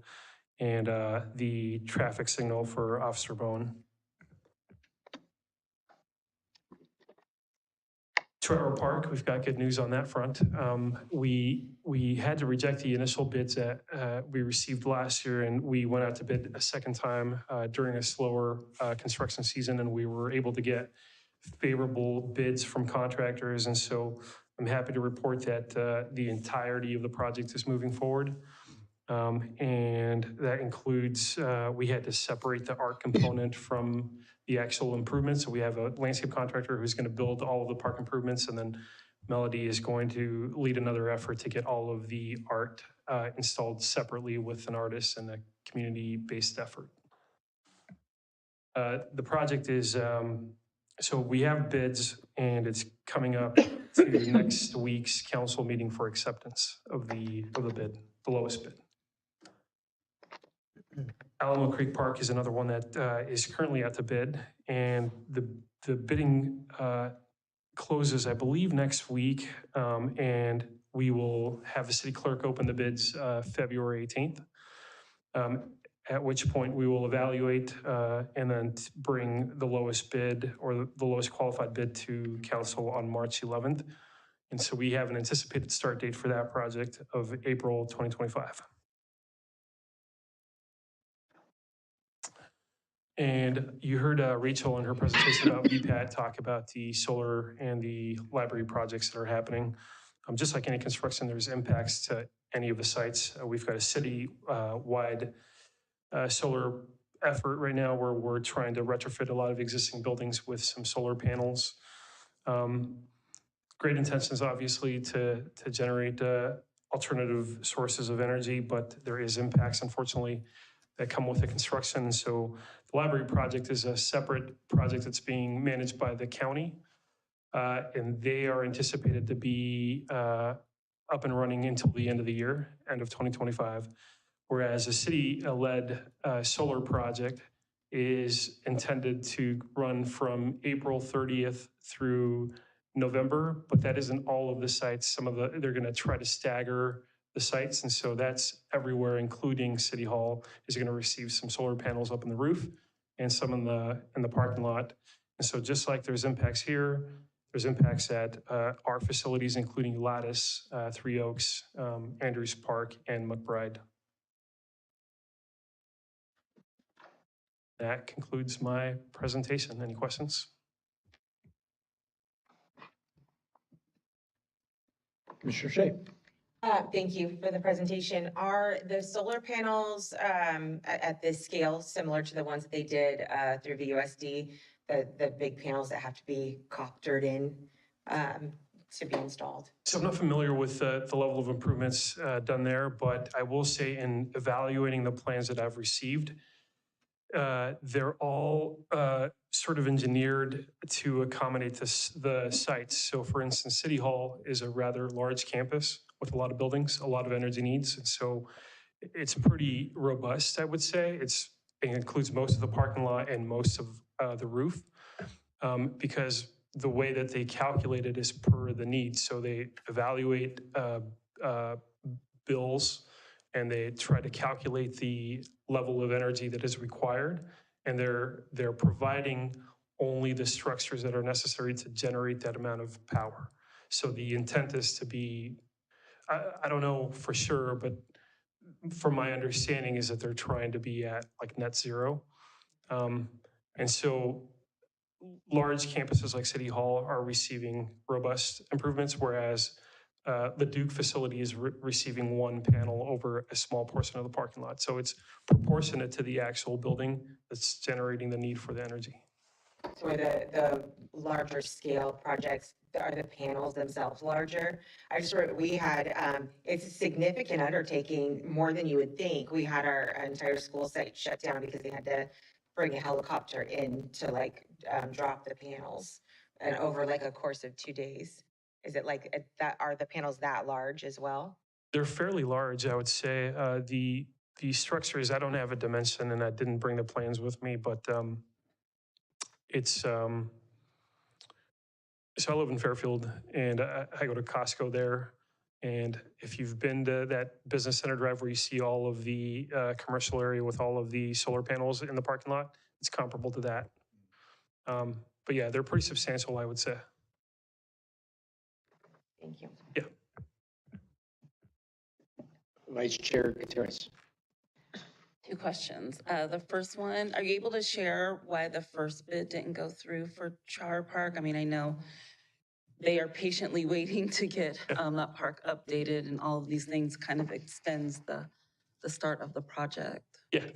and the traffic signal for Officer Bone. Trevor Park, we've got good news on that front. We had to reject the initial bids that we received last year, and we went out to bid a second time during a slower construction season, and we were able to get favorable bids from contractors. And so I'm happy to report that the entirety of the project is moving forward. And that includes, we had to separate the art component from the actual improvements. So we have a landscape contractor who's going to build all of the park improvements, and then Melody is going to lead another effort to get all of the art installed separately with an artist and a community-based effort. The project is, so we have bids, and it's coming up to next week's council meeting for acceptance of the bid, the lowest bid. Alamo Creek Park is another one that is currently at the bid, and the bidding closes, I believe, next week, and we will have the city clerk open the bids February 18th, at which point we will evaluate and then bring the lowest bid or the lowest qualified bid to council on March 11th. And so we have an anticipated start date for that project of April 2025. And you heard Rachel in her presentation about VPAT talk about the solar and the library projects that are happening. Just like any construction, there's impacts to any of the sites. We've got a city-wide solar effort right now where we're trying to retrofit a lot of existing buildings with some solar panels. Great intentions, obviously, to generate alternative sources of energy, but there is impacts, unfortunately, that come with the construction. So the library project is a separate project that's being managed by the county, and they are anticipated to be up and running until the end of the year, end of 2025, whereas a city-led solar project is intended to run from April 30th through November, but that isn't all of the sites. They're going to try to stagger the sites, and so that's everywhere, including City Hall, is going to receive some solar panels up in the roof and some in the parking lot. And so just like there's impacts here, there's impacts at our facilities, including Lattice, Three Oaks, Andrews Park, and McBride. That concludes my presentation. Any questions? Commissioner Shea. Thank you for the presentation. Are the solar panels at this scale similar to the ones that they did through VUSD, the big panels that have to be coptered in to be installed? So I'm not familiar with the level of improvements done there, but I will say in evaluating the plans that I've received, they're all sort of engineered to accommodate the sites. So for instance, City Hall is a rather large campus with a lot of buildings, a lot of energy needs. And so it's pretty robust, I would say. It includes most of the parking lot and most of the roof because the way that they calculate it is per the need. So they evaluate bills and they try to calculate the level of energy that is required. And they're providing only the structures that are necessary to generate that amount of power. So the intent is to be, I don't know for sure, but from my understanding is that they're trying to be at like net zero. And so large campuses like City Hall are receiving robust improvements, whereas the Duke facility is receiving one panel over a small portion of the parking lot. So it's proportionate to the actual building that's generating the need for the energy. So are the larger scale projects, are the panels themselves larger? I just heard we had, it's a significant undertaking, more than you would think. We had our entire school site shut down because they had to bring a helicopter in to like drop the panels and over like a course of 2 days. Is it like that, are the panels that large as well? They're fairly large, I would say. The structures, I don't have a dimension and I didn't bring the plans with me, but it's, so I live in Fairfield and I go to Costco there. And if you've been to that business center drive where you see all of the commercial area with all of the solar panels in the parking lot, it's comparable to that. But yeah, they're pretty substantial, I would say. Thank you. Yeah. Vice Chair Gutierrez. 2 questions. The first one, are you able to share why the first bid didn't go through for Char Park? I mean, I know they are patiently waiting to get that park updated, and all of these things kind of extends the start of the project. Yeah.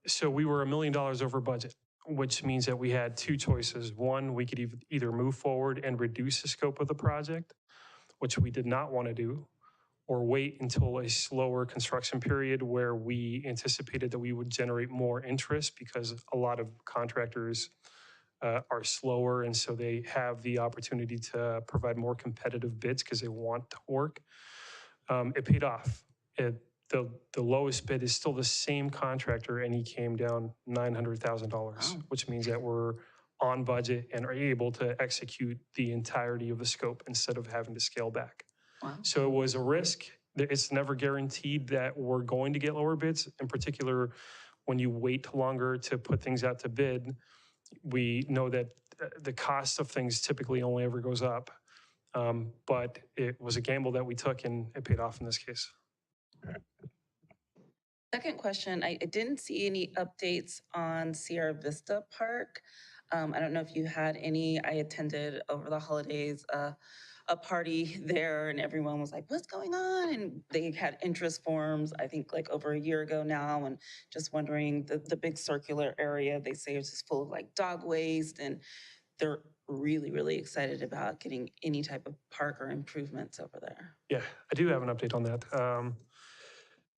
So we were $1 million over budget, which means that we had 2 choices. One, we could either move forward and reduce the scope of the project, which we did not want to do, or wait until a slower construction period where we anticipated that we would generate more interest because a lot of contractors are slower, and so they have the opportunity to provide more competitive bids because they want to work. It paid off. The lowest bid is still the same contractor, and he came down $900,000, which means that we're on budget and are able to execute the entirety of the scope instead of having to scale back. Wow. So it was a risk. It's never guaranteed that we're going to get lower bids. In particular, when you wait longer to put things out to bid, we know that the cost of things typically only ever goes up. But it was a gamble that we took, and it paid off in this case. Second question, I didn't see any updates on Sierra Vista Park. I don't know if you had any. I attended over the holidays a party there, and everyone was like, what's going on? And they had interest forms, I think like over a year ago now, and just wondering, the big circular area, they say it's just full of like dog waste, and they're really, really excited about getting any type of park or improvements over there. Yeah, I do have an update on that.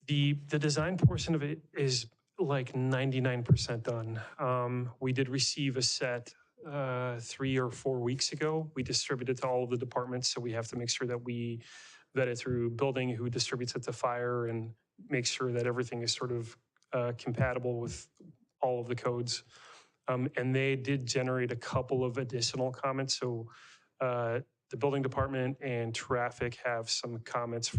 The design portion of it is like 99% done. We did receive a set 3 or 4 weeks ago. We distributed to all of the departments, so we have to make sure that we vet it through building, who distributes it to fire, and make sure that everything is sort of compatible with all of the codes. And they did generate a couple of additional comments. So the building department and traffic have some comments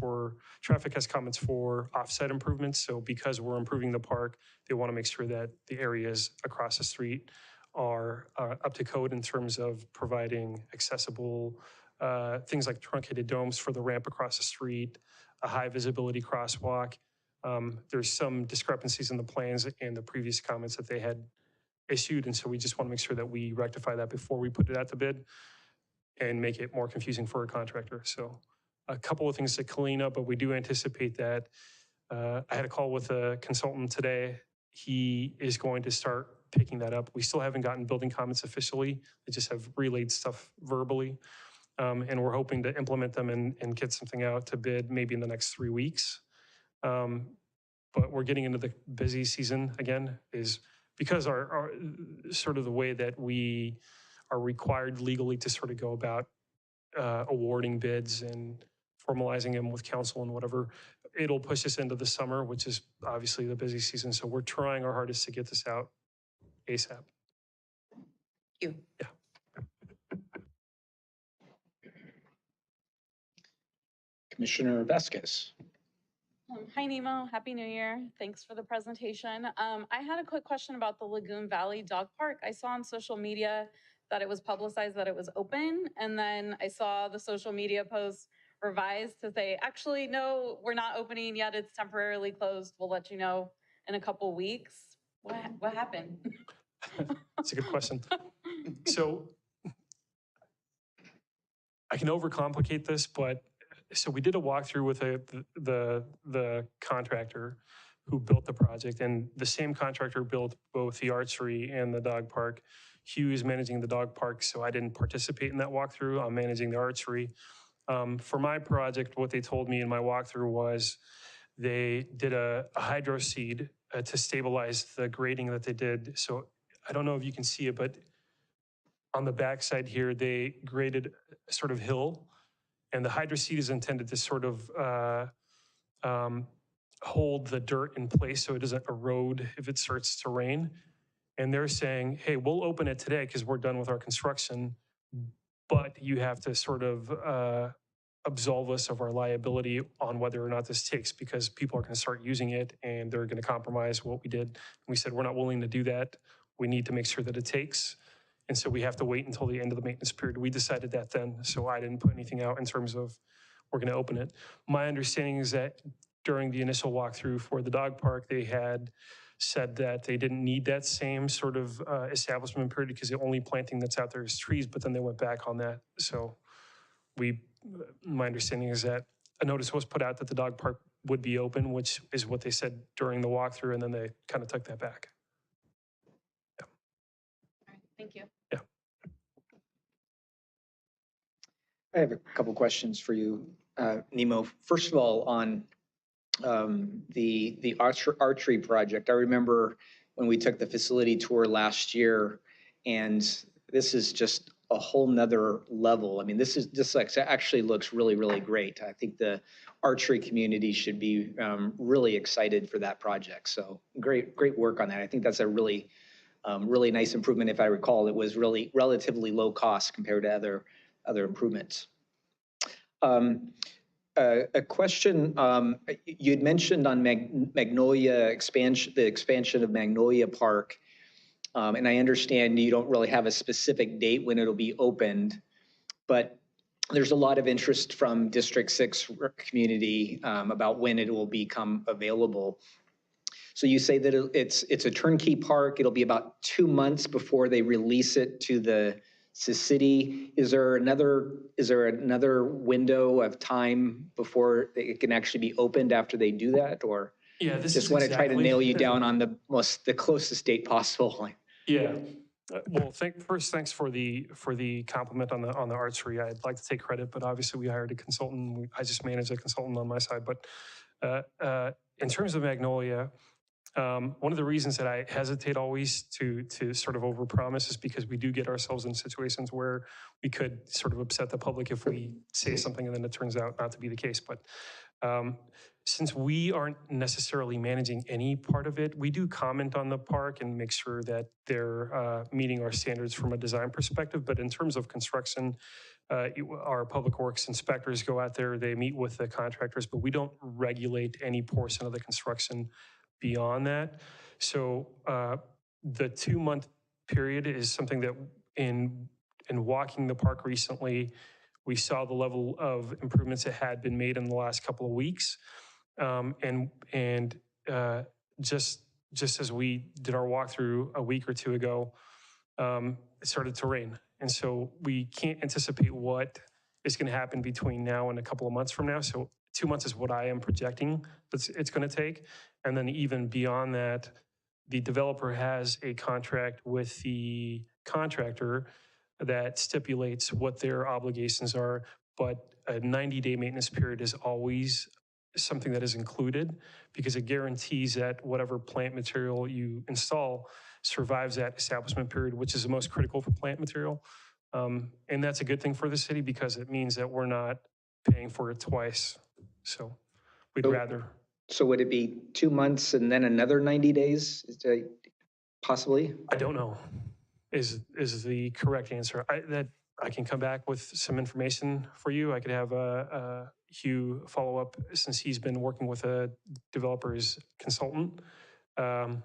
traffic has comments for offsite improvements. So because we're improving the park, they want to make sure that the areas across the street are up to code in terms of providing accessible things like truncated domes for the ramp across the street, a high visibility crosswalk. There's some discrepancies in the plans and the previous comments that they had issued. And so we just want to make sure that we rectify that before we put it out to bid and make it more confusing for a contractor. So a couple of things to clean up, but we do anticipate that. I had a call with a consultant today. He is going to start picking that up. We still haven't gotten building comments officially. They just have relayed stuff verbally. And we're hoping to implement them and get something out to bid maybe in the next 3 weeks. But we're getting into the busy season again, is because our sort of the way that we are required legally to sort of go about awarding bids and formalizing them with council and whatever, it'll push us into the summer, which is obviously the busy season. So we're trying our hardest to get this out ASAP. Thank you. Yeah. Commissioner Vasquez. Hi, Nemo. Happy New Year. Thanks for the presentation. I had a quick question about the Lagoon Valley Dog Park. I saw on social media that it was publicized that it was open, and then I saw the social media post revised to say, actually, no, we're not opening yet. It's temporarily closed. We'll let you know in a couple weeks. What happened? That's a good question. So I can overcomplicate this, but so we did a walkthrough with the contractor who built the project, and the same contractor built both the archery and the dog park. Hugh is managing the dog park, so I didn't participate in that walkthrough. I'm managing the archery. For my project, what they told me in my walkthrough was they did a hydro seed to stabilize the grading that they did. So I don't know if you can see it, but on the backside here, they graded a sort of hill, and the hydro seed is intended to sort of hold the dirt in place so it doesn't erode if it starts to rain. And they're saying, hey, we'll open it today because we're done with our construction, but you have to sort of absolve us of our liability on whether or not this takes, because people are going to start using it and they're going to compromise what we did. And we said, we're not willing to do that. We need to make sure that it takes. And so we have to wait until the end of the maintenance period. We decided that then, so I didn't put anything out in terms of we're going to open it. My understanding is that during the initial walkthrough for the dog park, they had said that they didn't need that same sort of establishment period because the only planting that's out there is trees, but then they went back on that. So my understanding is that a notice was put out that the dog park would be open, which is what they said during the walkthrough, and then they kind of took that back. Thank you. Yeah. I have a couple questions for you, Nemo. First of all, on the archery project, I remember when we took the facility tour last year, and this is just a whole nother level. I mean, this actually looks really, really great. I think the archery community should be really excited for that project. So great work on that. I think that's a really nice improvement. If I recall, it was really relatively low cost compared to other improvements. A question, you'd mentioned on Magnolia expansion, the expansion of Magnolia Park, and I understand you don't really have a specific date when it'll be opened, but there's a lot of interest from District 6 community about when it will become available. So you say that it's a turnkey park. It'll be about 2 months before they release it to the city. Is there another window of time before it can actually be opened after they do that, or yeah, this just want to try to nail you down on the closest date possible? Yeah. Well, thanks for the compliment on the archery. I'd like to take credit, but obviously we hired a consultant. I just manage a consultant on my side. But in terms of Magnolia, one of the reasons that I hesitate always to sort of overpromise is because we do get ourselves in situations where we could sort of upset the public if we say something and then it turns out not to be the case. But since we aren't necessarily managing any part of it, we do comment on the park and make sure that they're meeting our standards from a design perspective. But in terms of construction, our public works inspectors go out there, they meet with the contractors, but we don't regulate any portion of the construction beyond that. So the 2-month period is something that in walking the park recently, we saw the level of improvements that had been made in the last couple of weeks. Just as we did our walkthrough a week or two ago, it started to rain. And so we can't anticipate what is going to happen between now and a couple of months from now. So 2 months is what I am projecting it's going to take. And then even beyond that, the developer has a contract with the contractor that stipulates what their obligations are, but a 90-day maintenance period is always something that is included because it guarantees that whatever plant material you install survives that establishment period, which is the most critical for plant material. And that's a good thing for the city because it means that we're not paying for it twice. So we'd rather. So would it be 2 months and then another 90 days, possibly? I don't know, is the correct answer. I can come back with some information for you. I could have Hugh follow up since he's been working with a developer's consultant. Yeah,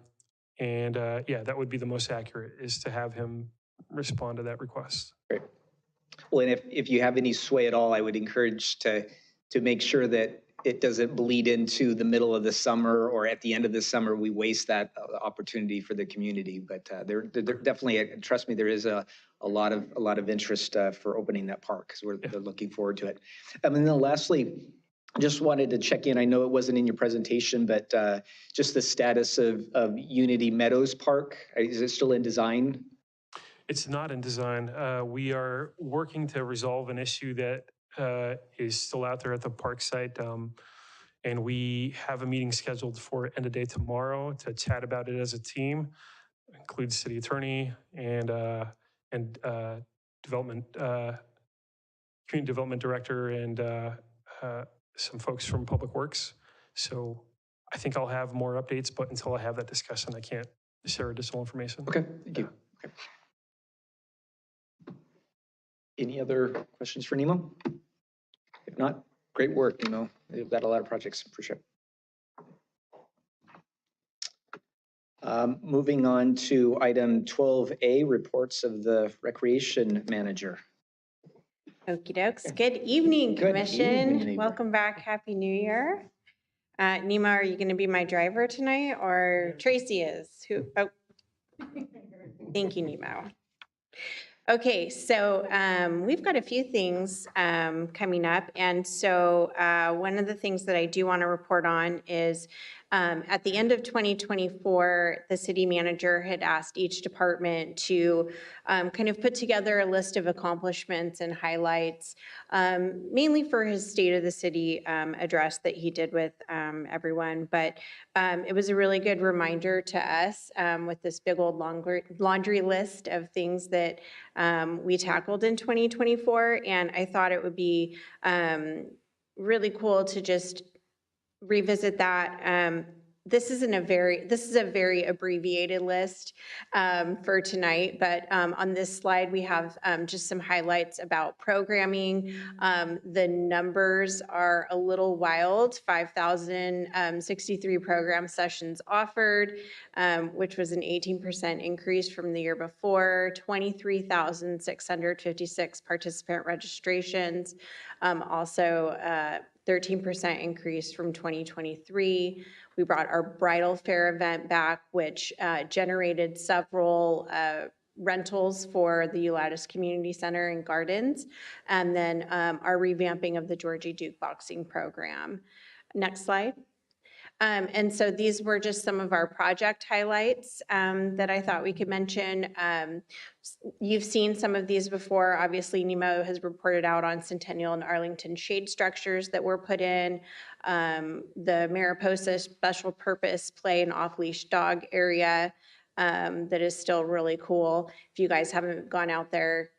that would be the most accurate, is to have him respond to that request. Great. Well, and if you have any sway at all, I would encourage to make sure that it doesn't bleed into the middle of the summer or at the end of the summer, we waste that opportunity for the community. But they're definitely, trust me, there is a lot of interest for opening that park, because they're looking forward to it. And then lastly, I just wanted to check in. I know it wasn't in your presentation, but just the status of Unity Meadows Park. Is it still in design? It's not in design. We are working to resolve an issue that is still out there at the park site. And we have a meeting scheduled for end of day tomorrow to chat about it as a team, include city attorney and development, community development director, and some folks from Public Works. So I think I'll have more updates, but until I have that discussion, I can't share additional information. Okay, thank you. Okay. Any other questions for Nemo? If not, great work, Nemo. You've got a lot of projects, for sure. Moving on to item 12A, reports of the recreation manager. Okie dokes. Good evening, Good Commission. evening. Welcome back. Happy New Year. Nima, are you going to be my driver tonight, or Tracy is? Who? Oh, thank you, Nemo. Okay, so we've got a few things coming up. And so one of the things that I do want to report on is at the end of 2024, the city manager had asked each department to kind of put together a list of accomplishments and highlights, mainly for his State of the City address that he did with everyone. But it was a really good reminder to us with this big old laundry list of things that we tackled in 2024. And I thought it would be really cool to just revisit that. This is a very abbreviated list for tonight, but on this slide we have just some highlights about programming. The numbers are a little wild. 5,063 program sessions offered, which was an 18% increase from the year before. 23,656 participant registrations, also 13% increase from 2023. We brought our Bridal Fair event back, which generated several rentals for the Ulatis Community Center and Gardens, and then our revamping of the Georgie Duke boxing program. Next slide. And so these were just some of our project highlights that I thought we could mention. You've seen some of these before. Obviously, Nemo has reported out on Centennial and Arlington shade structures that were put in. The Mariposa special purpose play and off-leash dog area that is still really cool. If you guys haven't gone out there,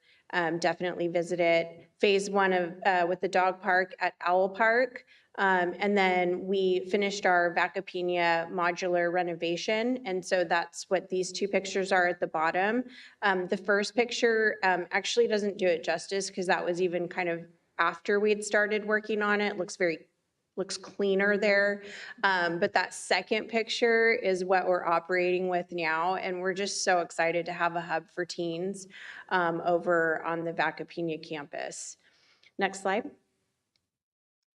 definitely visit it. Phase 1 of with the dog park at Owl Park. And then we finished our Vacapina modular renovation. And so that's what these two pictures are at the bottom. The first picture actually doesn't do it justice, because that was even kind of after we'd started working on it. Looks cleaner there. But that second picture is what we're operating with now. And we're just so excited to have a hub for teens over on the Vacapina campus. Next slide.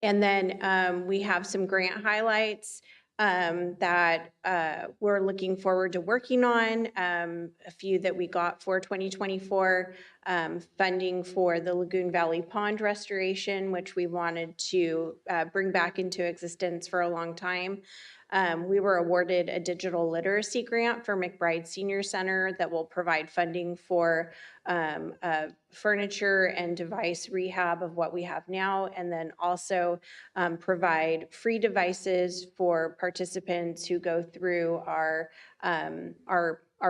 And then we have some grant highlights that we're looking forward to working on. A few that we got for 2024, funding for the Lagoon Valley Pond restoration, which we wanted to bring back into existence for a long time. We were awarded a digital literacy grant for McBride Senior Center that will provide funding for furniture and device rehab of what we have now, and then also provide free devices for participants who go through our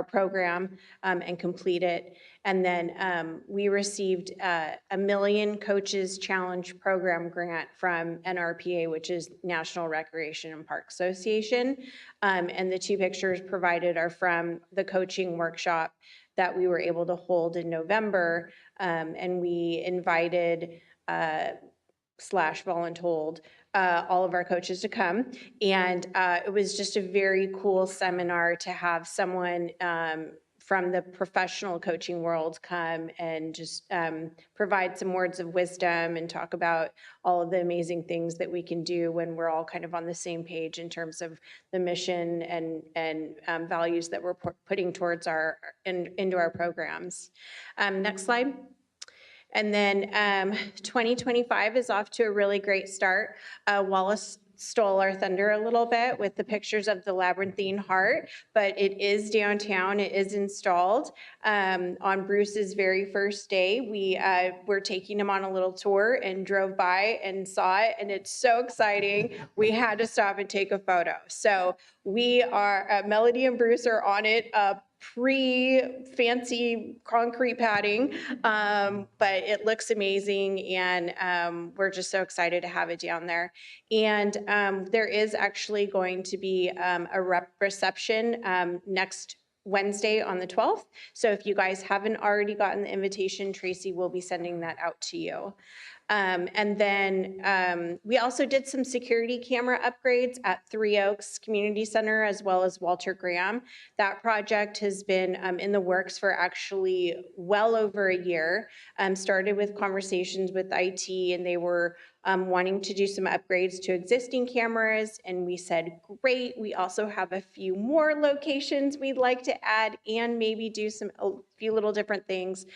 program and complete it. And then we received a $1 Million Coaches Challenge Program grant from NRPA, which is National Recreation and Park Association. And the two pictures provided are from the coaching workshop that we were able to hold in November. And we invited voluntold all of our coaches to come. And it was just a very cool seminar to have someone from the professional coaching world come and just provide some words of wisdom and talk about all of the amazing things that we can do when we're all kind of on the same page in terms of the mission and values that we're putting towards into our programs. Next slide. And then 2025 is off to a really great start. Wallace stole our thunder a little bit with the pictures of the labyrinthine heart, but it is downtown. It is installed. On Bruce's very first day, we were taking him on a little tour and drove by and saw it, and it's so exciting. We had to stop and take a photo. So we are, Melody and Bruce are on it pre-fancy concrete padding, but it looks amazing, and we're just so excited to have it down there. And there is actually going to be a reception next Wednesday on the 12th. So if you guys haven't already gotten the invitation, Tracy will be sending that out to you. And then we also did some security camera upgrades at Three Oaks Community Center as well as Walter Graham. That project has been in the works for actually well over a year. Started with conversations with IT, and they were wanting to do some upgrades to existing cameras, and we said, great, we also have a few more locations we'd like to add and maybe do a few little different things.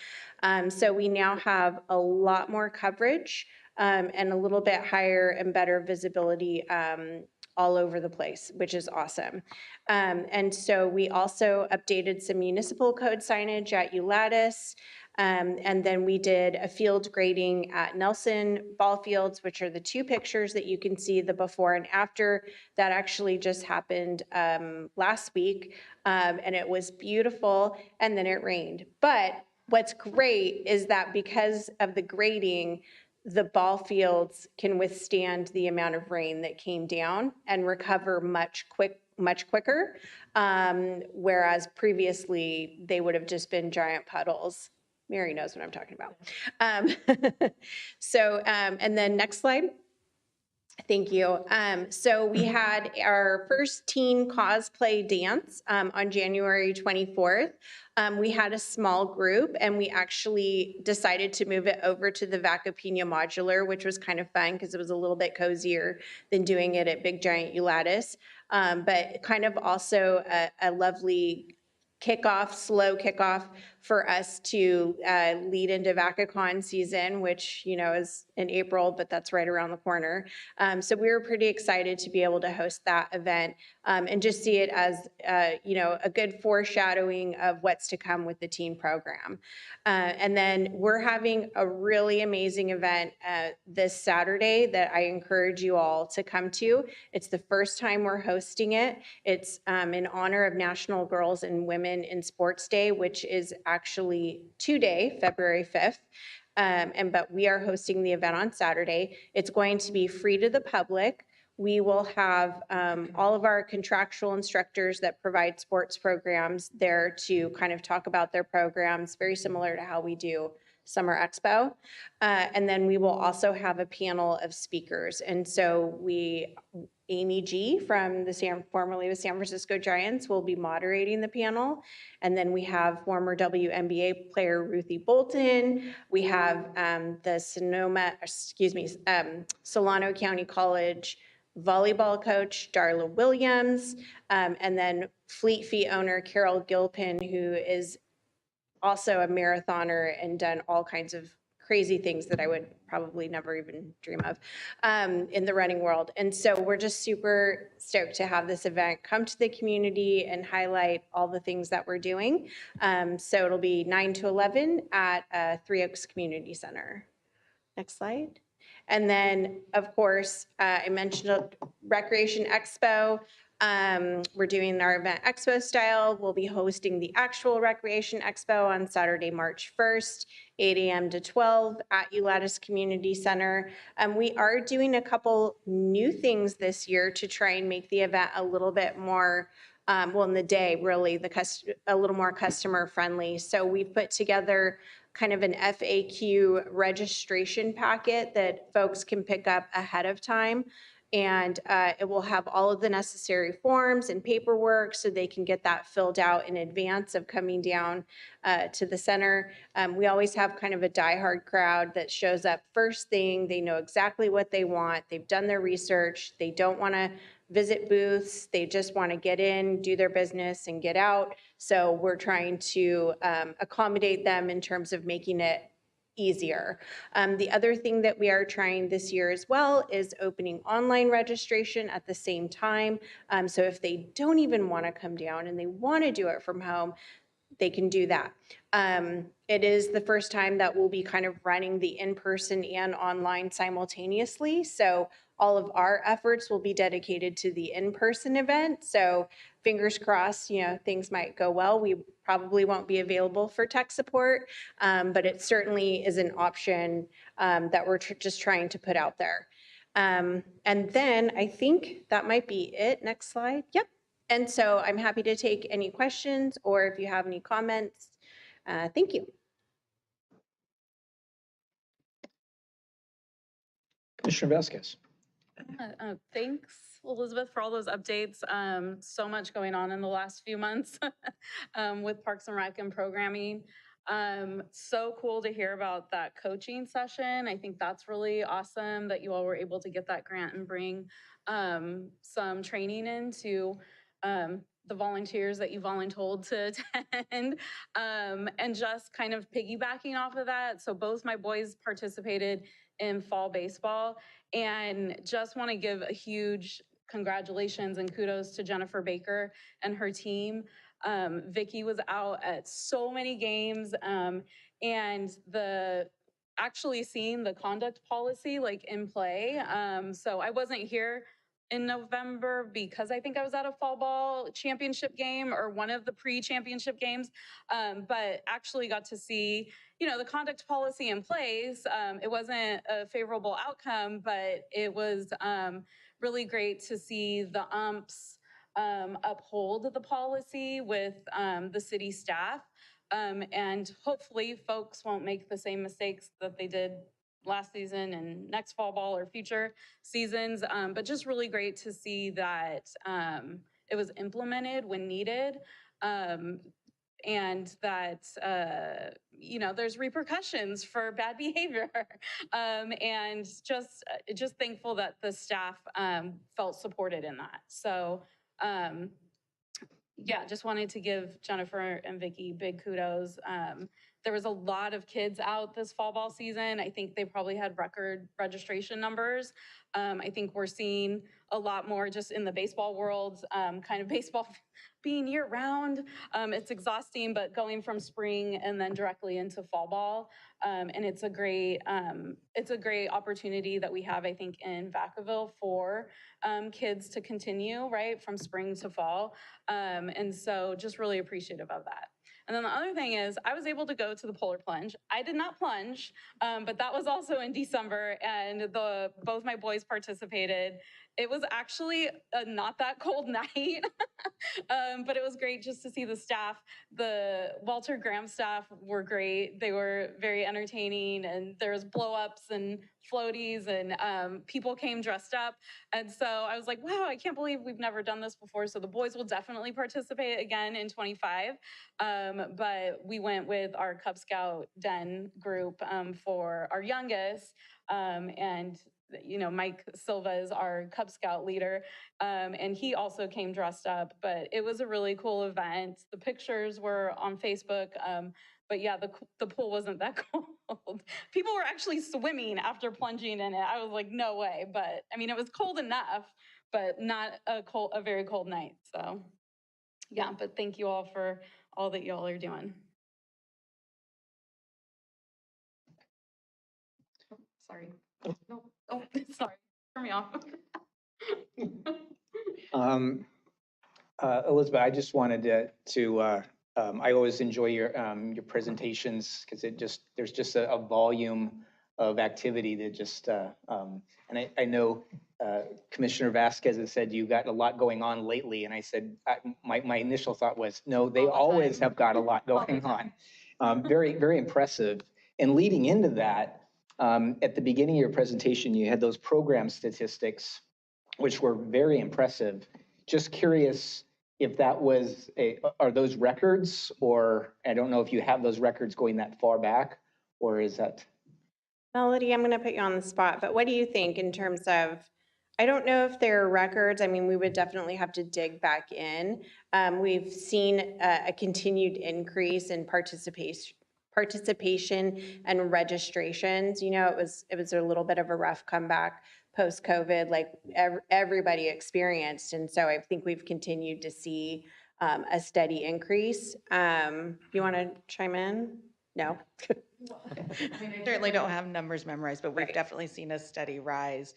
So we now have a lot more coverage and a little bit higher and better visibility all over the place, which is awesome. And so we also updated some municipal code signage at Ulatis. And then we did a field grading at Nelson Ball Fields, which are the two pictures that you can see, the before and after. That actually just happened last week, and it was beautiful, and then it rained. But what's great is that because of the grading, the ball fields can withstand the amount of rain that came down and recover much quicker, whereas previously they would have just been giant puddles. Mary knows what I'm talking about. And then next slide. Thank you. So we had our first teen cosplay dance on January 24th. We had a small group, and we actually decided to move it over to the Vacapina modular, which was kind of fun because it was a little bit cozier than doing it at Big Giant Ulatis. But kind of also a lovely slow kickoff for us to lead into VacaCon season, which, is in April, but that's right around the corner. So we were pretty excited to be able to host that event and just see it as, a good foreshadowing of what's to come with the teen program. And then we're having a really amazing event this Saturday that I encourage you all to come to. It's the first time we're hosting it. It's in honor of National Girls and Women in Sports Day, which is actually today, February 5th. But we are hosting the event on Saturday. It's going to be free to the public. We will have all of our contractual instructors that provide sports programs there to kind of talk about their programs, very similar to how we do Summer Expo. And then we will also have a panel of speakers. And so Amy G from formerly the San Francisco Giants will be moderating the panel. And then we have former WNBA player Ruthie Bolton. We have the Solano County College volleyball coach Darla Williams, and then Fleet Feet owner Carol Gilpin, who is also a marathoner and done all kinds of crazy things that I would probably never even dream of in the running world. And so we're just super stoked to have this event come to the community and highlight all the things that we're doing. So it'll be 9 to 11 at Three Oaks Community Center. Next slide. And then, of course, I mentioned a Recreation Expo. We're doing our event expo style. We'll be hosting the actual Recreation Expo on Saturday, March 1st, 8 a.m. to 12 at Ulatis Community Center. We are doing a couple new things this year to try and make the event a little bit more, in the day, really, a little more customer friendly. So we've put together kind of an FAQ registration packet that folks can pick up ahead of time. And it will have all of the necessary forms and paperwork so they can get that filled out in advance of coming down to the center. We always have kind of a diehard crowd that shows up first thing. They know exactly what they want. They've done their research. They don't want to visit booths. They just want to get in, do their business, and get out. So we're trying to accommodate them in terms of making it easier. The other thing that we are trying this year as well is opening online registration at the same time. So if they don't even want to come down and they want to do it from home, they can do that. It is the first time that we'll be kind of running the in-person and online simultaneously. So all of our efforts will be dedicated to the in-person event. So fingers crossed, things might go well. We probably won't be available for tech support, but it certainly is an option that we're just trying to put out there. And then I think that might be it. Next slide. Yep. And so I'm happy to take any questions or if you have any comments. Thank you. Commissioner Vasquez. Thanks, Elizabeth, for all those updates. So much going on in the last few months with Parks and Rec and programming. So cool to hear about that coaching session. I think that's really awesome that you all were able to get that grant and bring some training into the volunteers that you volunteered to attend, and just kind of piggybacking off of that. So both my boys participated in fall baseball, and just want to give a huge congratulations and kudos to Jennifer Baker and her team. Vicky was out at so many games, and actually seeing the conduct policy like in play. So I wasn't here in November because I think I was at a fall ball championship game or one of the pre-championship games, but actually got to see, the conduct policy in place. It wasn't a favorable outcome, but it was really great to see the umps uphold the policy with the city staff. And hopefully folks won't make the same mistakes that they did last season and next fall ball or future seasons, but just really great to see that it was implemented when needed, and that there's repercussions for bad behavior, and just thankful that the staff felt supported in that. So yeah, just wanted to give Jennifer and Vicky big kudos. There was a lot of kids out this fall ball season. I think they probably had record registration numbers. I think we're seeing a lot more just in the baseball world, kind of baseball being year round. It's exhausting, but going from spring and then directly into fall ball. And it's a great opportunity that we have, I think, in Vacaville for kids to continue, right, from spring to fall. And so just really appreciative of that. And then the other thing is I was able to go to the polar plunge. I did not plunge, but that was also in December, and both my boys participated. It was actually a not that cold night, but it was great just to see the staff. The Walter Graham staff were great. They were very entertaining, and there was blow-ups and floaties, and people came dressed up. And so I was like, wow, I can't believe we've never done this before. So the boys will definitely participate again in 25. But we went with our Cub Scout Den group for our youngest, and Mike Silva is our Cub Scout leader, and he also came dressed up. But it was a really cool event. The pictures were on Facebook, but yeah, the pool wasn't that cold. People were actually swimming after plunging in it. I was like, no way. But I mean, it was cold enough, but not a very cold night. So yeah, but thank you all for all that y'all are doing. Oh, sorry. No. Oh, sorry. Turn me off. Elizabeth, I just wanted to I always enjoy your presentations because there's just a volume of activity that just, and I know Commissioner Vasquez has said you've got a lot going on lately, and I said, my initial thought was, no, they always have got a lot going on. Very, very impressive. And leading into that, at the beginning of your presentation, you had those program statistics, which were very impressive. Just curious if that was are those records, or I don't know if you have those records going that far back, or is that? Melody, I'm going to put you on the spot, but what do you think in terms of, I don't know if there are records. I mean, we would definitely have to dig back in. We've seen a continued increase in participation and registrations. You know, it was a little bit of a rough comeback post-COVID, like everybody experienced. And so I think we've continued to see a steady increase. You want to chime in? No? I mean, I certainly don't have numbers memorized, but we've definitely seen a steady rise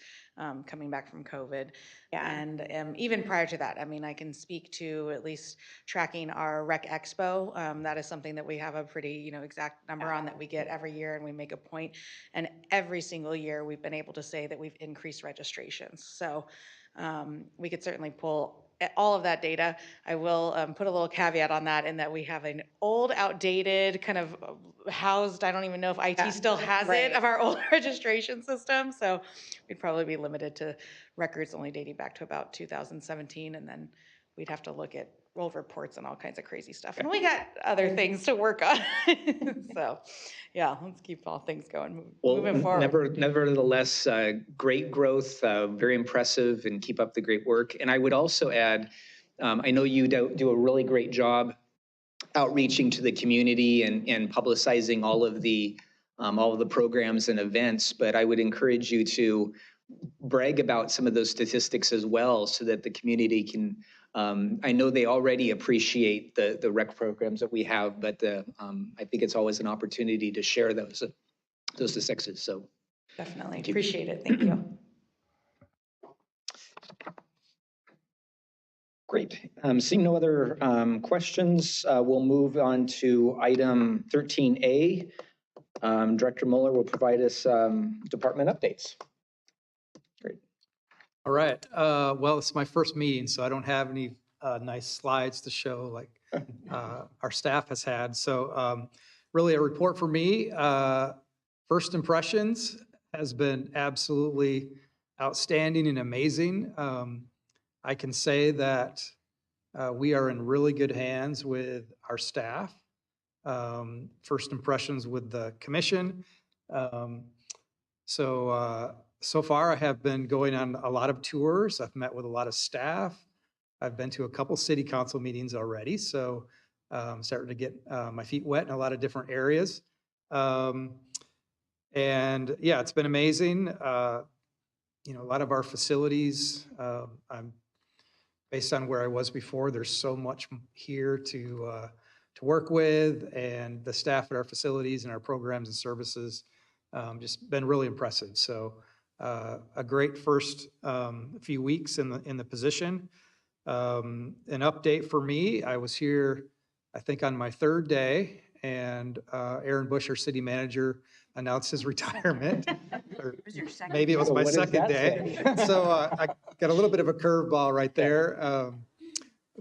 coming back from COVID. Yeah. And even prior to that, I mean, I can speak to at least tracking our Rec Expo. That is something that we have a pretty, exact number on that we get every year, and we make a point. And every single year, we've been able to say that we've increased registrations. So we could certainly pull all of that data. I will put a little caveat on that in that we have an old, outdated kind of housed, I don't even know if IT still has it, of our old registration system. So we'd probably be limited to records only dating back to about 2017. And then we'd have to look at old reports and all kinds of crazy stuff. And we got other things to work on. So yeah, let's keep all things going, moving forward. Nevertheless, great growth, very impressive, and keep up the great work. And I would also add, I know you do a really great job outreaching to the community and publicizing all of the programs and events, but I would encourage you to brag about some of those statistics as well so that the community can, I know they already appreciate the rec programs that we have, but I think it's always an opportunity to share those statistics. So definitely appreciate it. Thank you. Great. Seeing no other questions, we'll move on to item 13A. Director Mueller will provide us department updates. Great. All right. Well, it's my first meeting, so I don't have any nice slides to show like our staff has had. So really a report for me. First impressions has been absolutely outstanding and amazing. I can say that we are in really good hands with our staff. First impressions with the commission. So far I have been going on a lot of tours. I've met with a lot of staff. I've been to a couple city council meetings already. So I'm starting to get my feet wet in a lot of different areas. And yeah, it's been amazing. A lot of our facilities, I'm based on where I was before, there's so much here to work with, and the staff at our facilities and our programs and services just been really impressive. So a great first few weeks in the position. An update for me, I was here, I think on my third day, and Aaron Bush, our city manager, announced his retirement. Or maybe it was my second day. So I got a little bit of a curveball right there.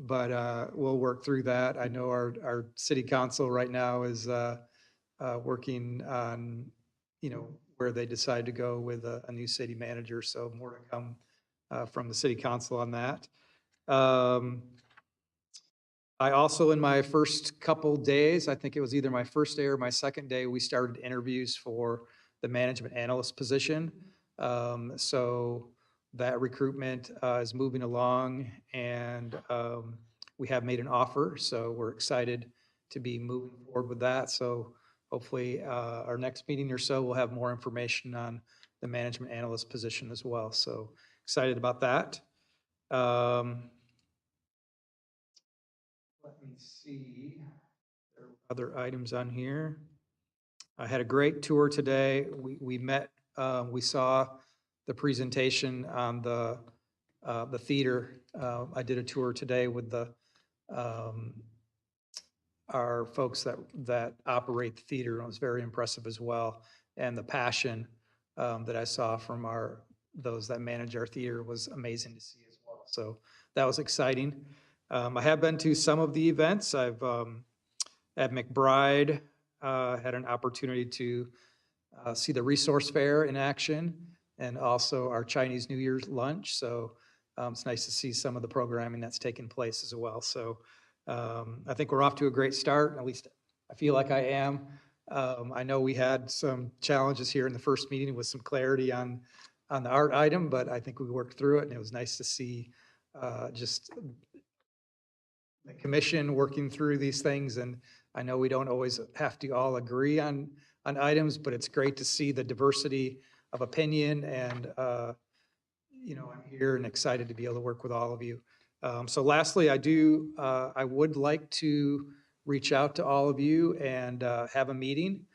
But we'll work through that. I know our city council right now is working on, where they decide to go with a new city manager. So more to come from the city council on that. I also, in my first couple days, I think it was either my first day or my second day, we started interviews for the management analyst position. So that recruitment is moving along, and we have made an offer. So we're excited to be moving forward with that. So hopefully our next meeting or so, we'll have more information on the management analyst position as well. So excited about that. Let me see. There are other items on here. I had a great tour today. We met, we saw the presentation on the theater. I did a tour today with our folks that operate the theater, and it was very impressive as well. And the passion that I saw from those that manage our theater was amazing to see as well. So that was exciting. I have been to some of the events. I've at McBride, had an opportunity to see the resource fair in action and also our Chinese New Year's lunch. So it's nice to see some of the programming that's taken place as well. So I think we're off to a great start. At least I feel like I am. I know we had some challenges here in the first meeting with some clarity on the art item, but I think we worked through it, and it was nice to see just the commission working through these things. And I know we don't always have to all agree on items, but it's great to see the diversity of opinion. And I'm here and excited to be able to work with all of you. So lastly, I would like to reach out to all of you and have a meeting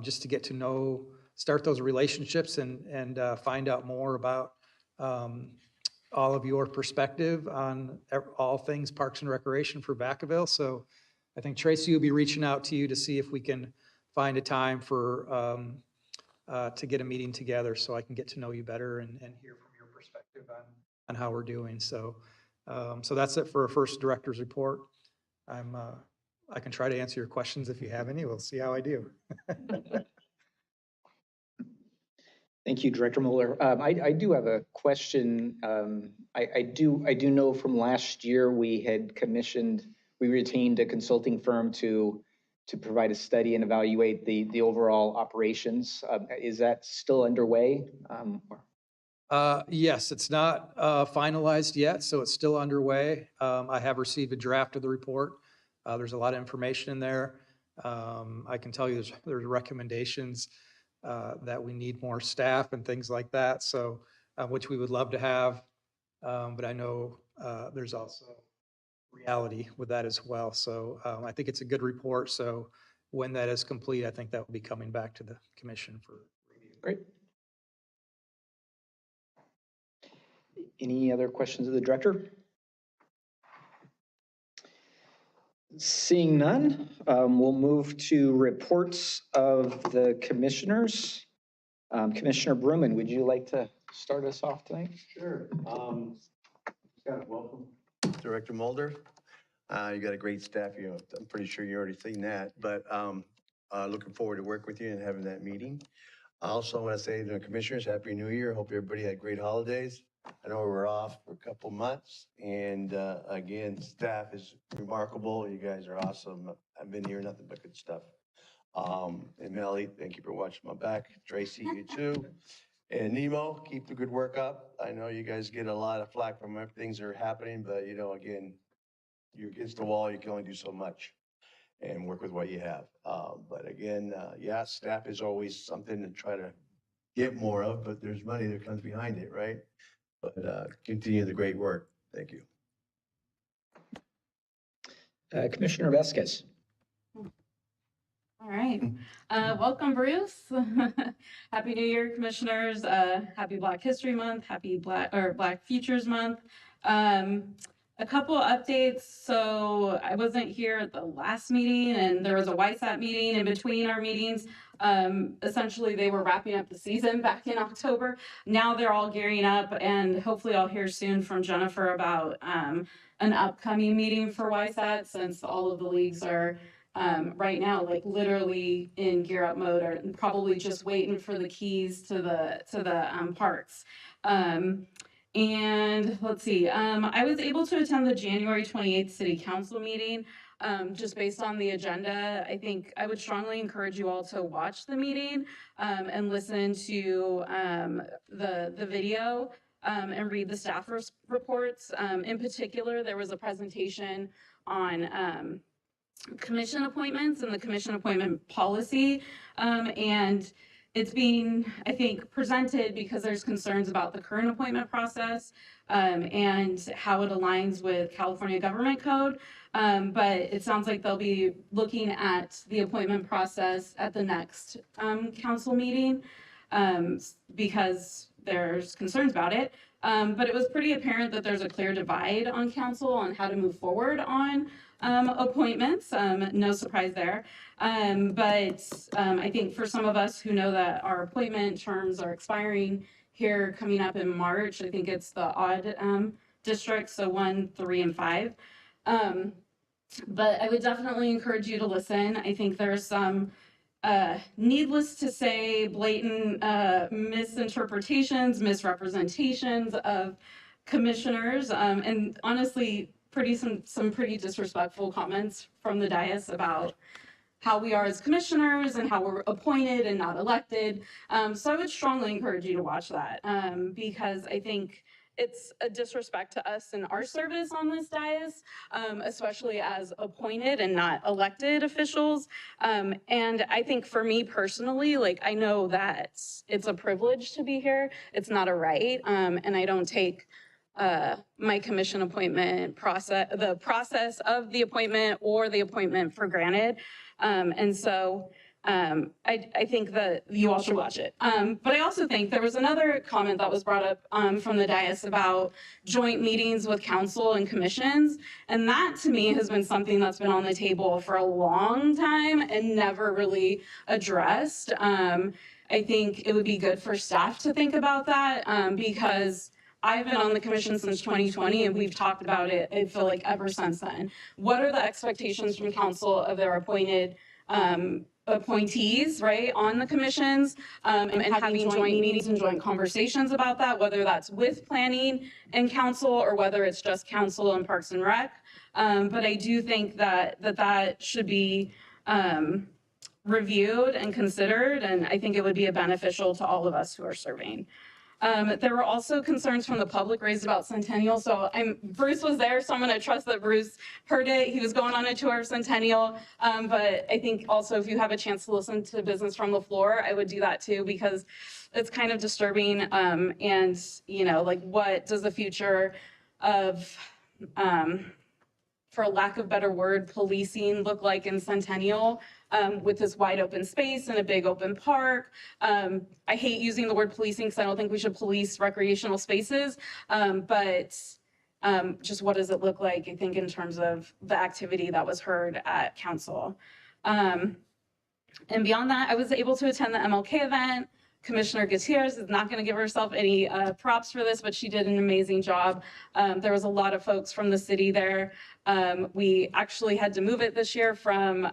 just to get to know, start those relationships and find out more about all of your perspective on all things Parks and Recreation for Vacaville. So I think Tracy will be reaching out to you to see if we can find a time for to get a meeting together so I can get to know you better and hear from your perspective on how we're doing. So so that's it for a first director's report. I can try to answer your questions if you have any. We'll see how I do. Thank you, Director Mueller. I do have a question. I do know from last year we retained a consulting firm to provide a study and evaluate the overall operations. Is that still underway? Yes, it's not finalized yet, so it's still underway. I have received a draft of the report. There's a lot of information in there. I can tell you there's recommendations that we need more staff and things like that, so which we would love to have. But I know there's also reality with that as well. So I think it's a good report. So when that is complete, I think that will be coming back to the commission for review. Great. Any other questions of the director? Seeing none, we'll move to reports of the commissioners. Commissioner Bruman, would you like to start us off tonight? Sure. Scott, welcome. Director Mulder. You got a great staff. I'm pretty sure you already seen that, but looking forward to work with you and having that meeting. I also want to say to the commissioners, Happy New Year. Hope everybody had great holidays. I know we were off for a couple months, and again, staff is remarkable. You guys are awesome. I've been hearing nothing but good stuff. And Melly, thank you for watching my back. Tracy, you too. And Nemo, keep the good work up. I know you guys get a lot of flack from things that are happening, but again, you're against the wall. You can only do so much and work with what you have. But again, yeah, staff is always something to try to get more of, but there's money that comes behind it, right? But continue the great work. Thank you. Commissioner Vasquez. All right. Welcome, Bruce. Happy New Year, commissioners. Happy Black History Month. Happy Black Futures Month. A couple updates. So I wasn't here at the last meeting, and there was a YSAT meeting in between our meetings. Essentially, they were wrapping up the season back in October. Now they're all gearing up, and hopefully I'll hear soon from Jennifer about an upcoming meeting for YSAT, since all of the leagues are right now, like literally in gear up mode, or probably just waiting for the keys to the parks. And let's see, I was able to attend the January 28th City Council meeting. Just based on the agenda, I think I would strongly encourage you all to watch the meeting and listen to the video and read the staff reports. In particular, there was a presentation on commission appointments and the commission appointment policy. And it's being, I think, presented because there's concerns about the current appointment process and how it aligns with California Government Code. But it sounds like they'll be looking at the appointment process at the next council meeting because there's concerns about it. But it was pretty apparent that there's a clear divide on council on how to move forward on appointments. No surprise there. But I think for some of us who know that our appointment terms are expiring here coming up in March, I think it's the odd districts, so 1, 3, and 5. but I would definitely encourage you to listen. I think there's some, needless to say, blatant misinterpretations, misrepresentations of commissioners, and honestly, some pretty disrespectful comments from the dais about how we are as commissioners and how we're appointed and not elected. So I would strongly encourage you to watch that, because I think it's a disrespect to us and our service on this dais, especially as appointed and not elected officials. And I think for me personally, like, I know that it's a privilege to be here. It's not a right. And I don't take my commission appointment process, the process of the appointment or the appointment for granted. And so I think that you all should watch it. But I also think there was another comment that was brought up from the dais about joint meetings with council and commissions. And that to me has been something that's been on the table for a long time and never really addressed. I think it would be good for staff to think about that, because I've been on the commission since 2020 and we've talked about it, I feel like, ever since then. What are the expectations from council of their appointed appointees, right, on the commissions, and having joint meetings and joint conversations about that, whether that's with planning and council or whether it's just council and Parks and Rec. But I do think that should be reviewed and considered, and I think it would be beneficial to all of us who are serving. There were also concerns from the public raised about Centennial. So Bruce was there, so I'm going to trust that Bruce heard it. He was going on a tour of Centennial. But I think also if you have a chance to listen to Business from the Floor, I would do that too, because it's kind of disturbing. And, you know, like, what does the future of, for lack of a better word, policing look like in Centennial? With this wide open space and a big open park. I hate using the word policing because I don't think we should police recreational spaces, but just what does it look like, I think, in terms of the activity that was heard at council. And beyond that, I was able to attend the MLK event. Commissioner Gutierrez is not going to give herself any props for this, but she did an amazing job. There was a lot of folks from the city there. We actually had to move it this year from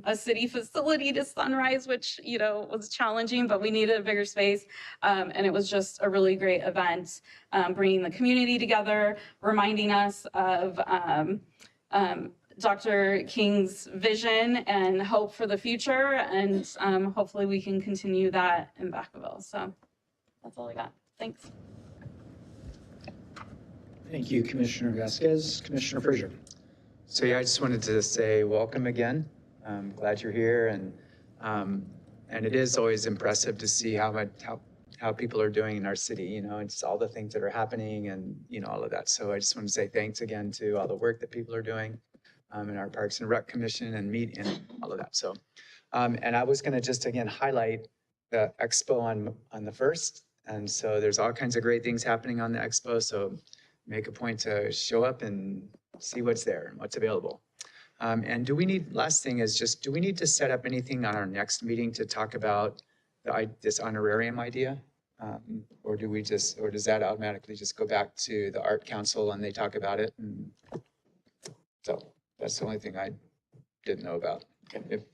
a city facility to Sunrise, which, you know, was challenging, but we needed a bigger space. And it was just a really great event, bringing the community together, reminding us of Dr. King's vision and hope for the future, and hopefully we can continue that in Vacaville. So that's all I got. Thanks. Thank you, Commissioner Vasquez. Commissioner Frazier. So yeah, I just wanted to say welcome again. I'm glad you're here, and it is always impressive to see how people are doing in our city. You know, it's all the things that are happening, and you know, all of that. So I just want to say thanks again to all the work that people are doing in our Parks and Rec Commission and meet and all of that. So, and I was going to just again highlight the expo on the 1st, and so there's all kinds of great things happening on the expo. So make a point to show up and see what's there and what's available. And last thing is just, do we need to set up anything on our next meeting to talk about this honorarium idea? Or does that automatically just go back to the Art Council and they talk about it? And so that's the only thing I didn't know about.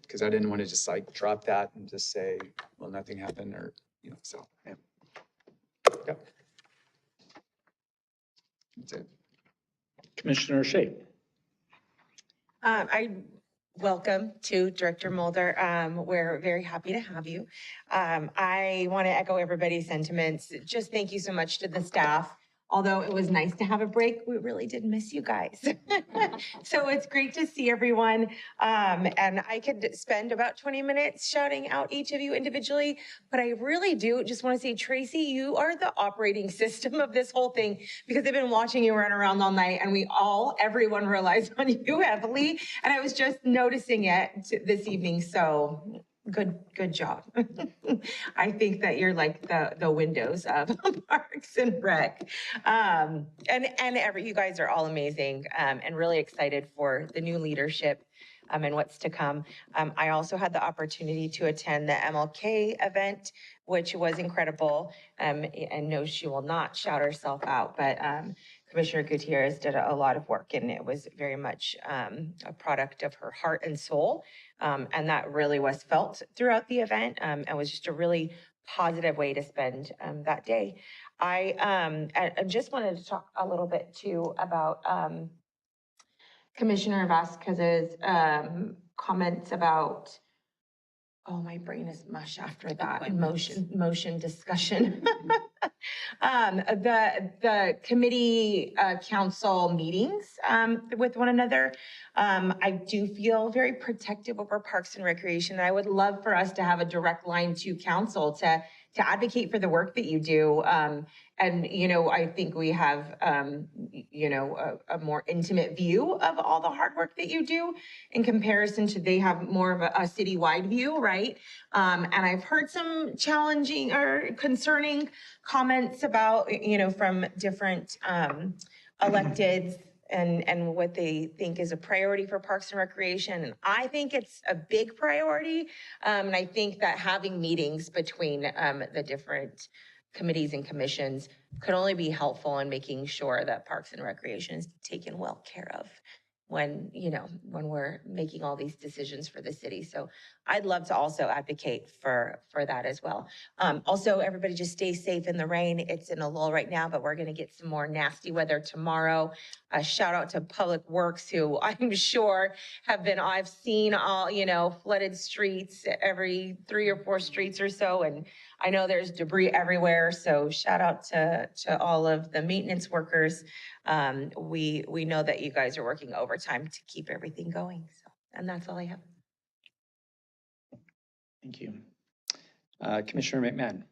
Because I didn't want to just like drop that and just say, well, nothing happened, or, you know, so, yeah. Yep. That's it. Commissioner Shea. Welcome to Director Mulder. We're very happy to have you. I want to echo everybody's sentiments. Just thank you so much to the staff. Although it was nice to have a break, we really did miss you guys. So it's great to see everyone. And I could spend about 20 minutes shouting out each of you individually, but I really do just want to say, Tracy, you are the operating system of this whole thing, because I've been watching you run around all night, and everyone relies on you heavily. And I was just noticing it this evening. So good job. I think that you're like the Windows of Parks and Rec. You guys are all amazing, and really excited for the new leadership and what's to come. I also had the opportunity to attend the MLK event, which was incredible. And no, she will not shout herself out, but Commissioner Gutierrez did a lot of work, and it was very much a product of her heart and soul. And that really was felt throughout the event, and was just a really positive way to spend that day. I just wanted to talk a little bit too about Commissioner Vasquez's comments about, oh, my brain is mush after that, motion discussion. The committee council meetings with one another. I do feel very protective over Parks and Recreation. I would love for us to have a direct line to council to advocate for the work that you do. And, you know, I think we have, you know, a more intimate view of all the hard work that you do in comparison to they have more of a citywide view, right? And I've heard some challenging or concerning comments about, you know, from different electeds and what they think is a priority for Parks and Recreation. And I think it's a big priority. And I think that having meetings between the different committees and commissions could only be helpful in making sure that Parks and Recreation is taken well care of when, you know, when we're making all these decisions for the city. So I'd love to also advocate for that as well. Also, everybody just stay safe in the rain. It's in a lull right now, but we're going to get some more nasty weather tomorrow. A shout out to Public Works, who I'm sure I've seen all, you know, flooded streets every 3 or 4 streets or so. And I know there's debris everywhere. So shout out to all of the maintenance workers. We know that you guys are working overtime to keep everything going. So, and that's all I have. Thank you. Commissioner McMahon.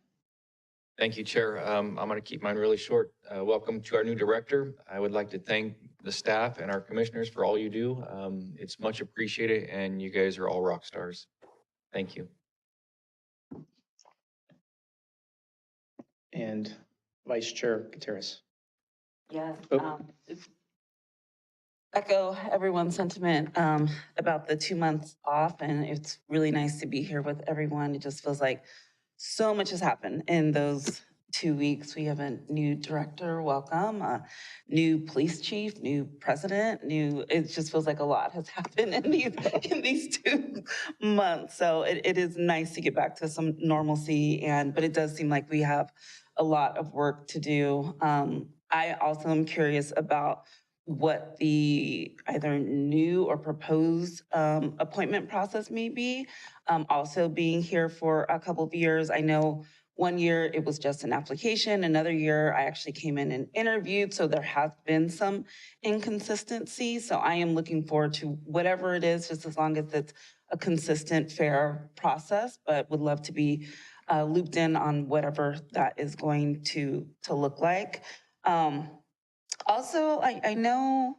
Thank you, Chair. I'm going to keep mine really short. Welcome to our new director. I would like to thank the staff and our commissioners for all you do. It's much appreciated, and you guys are all rock stars. Thank you. And Vice Chair Gutierrez. Yes. Oh. Echo everyone's sentiment about the 2 months off, and it's really nice to be here with everyone. It just feels like so much has happened in those 2 weeks. We have a new director, welcome, a new police chief, new president, it just feels like a lot has happened in these 2 months. So it is nice to get back to some normalcy, but it does seem like we have a lot of work to do. I also am curious about what the either new or proposed appointment process may be. Also being here for a couple of years, I know 1 year it was just an application, another year I actually came in and interviewed, so there has been some inconsistency. So I am looking forward to whatever it is, just as long as it's a consistent, fair process, but would love to be looped in on whatever that is going to look like. Also, I know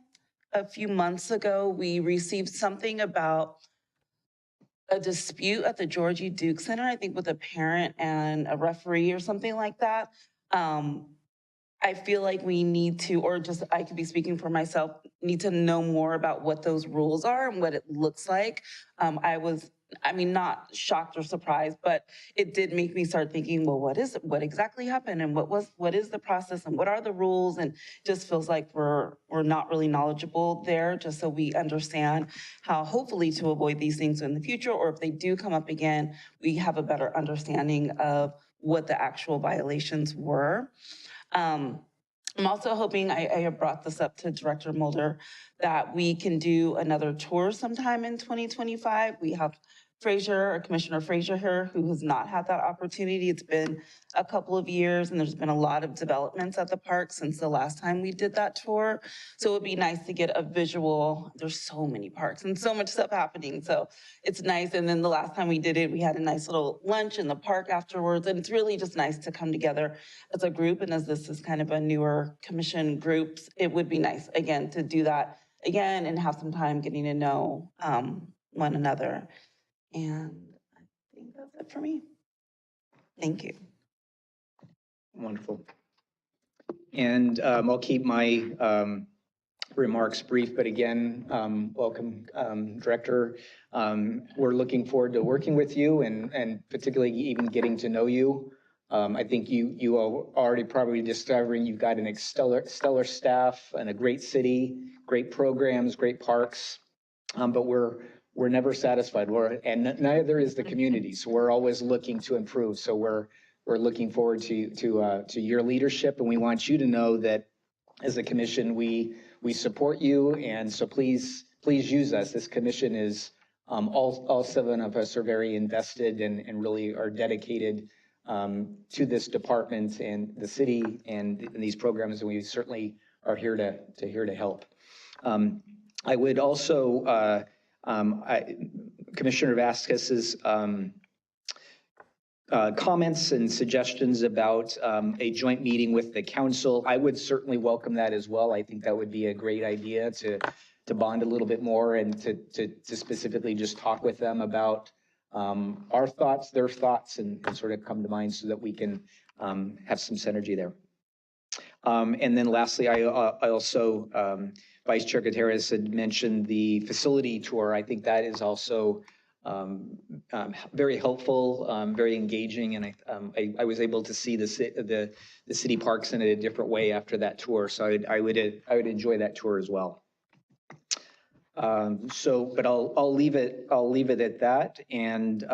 a few months ago, we received something about a dispute at the George E. Duke Center, I think with a parent and a referee or something like that. I feel like we need to, or just I could be speaking for myself, need to know more about what those rules are and what it looks like. I mean, not shocked or surprised, but it did make me start thinking, well, what exactly happened, and what is the process, and what are the rules? And just feels like we're not really knowledgeable there, just so we understand how hopefully to avoid these things in the future, or if they do come up again, we have a better understanding of what the actual violations were. I'm also hoping, I have brought this up to Director Mulder, that we can do another tour sometime in 2025. We have Commissioner Frazier here, who has not had that opportunity. It's been a couple of years, and there's been a lot of developments at the park since the last time we did that tour. So it would be nice to get a visual. There's so many parks and so much stuff happening. So it's nice. And then the last time we did it, we had a nice little lunch in the park afterwards. And it's really just nice to come together as a group. And as this is kind of a newer commission group, it would be nice, again, to do that again and have some time getting to know one another. And I think that's it for me. Thank you. Wonderful. And I'll keep my remarks brief, but again, welcome, Director. We're looking forward to working with you and particularly even getting to know you I think you are already probably discovering you've got an stellar staff and a great city, great programs, great parks. But we're never satisfied. And neither is the community. So we're always looking to improve. So we're looking forward to your leadership, and we want you to know that as a commission, we support you, and so please use us. This commission is all 7 of us are very invested and really are dedicated to this department and the city and these programs, and we certainly are here to help. I would also Commissioner Vasquez's comments and suggestions about a joint meeting with the council. I would certainly welcome that as well. I think that would be a great idea to bond a little bit more and to specifically just talk with them about our thoughts, their thoughts, and sort of come to mind so that we can have some synergy there. And then lastly, I also, Vice Chair Gutierrez had mentioned the facility tour. I think that is also very helpful, very engaging, and I was able to see the city parks in a different way after that tour. So I would enjoy that tour as well. But I'll leave it at that. And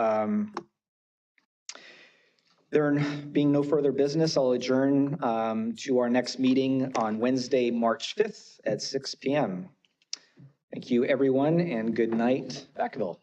there being no further business, I'll adjourn to our next meeting on Wednesday, March 5th at 6 p.m. Thank you, everyone, and good night, Vacaville.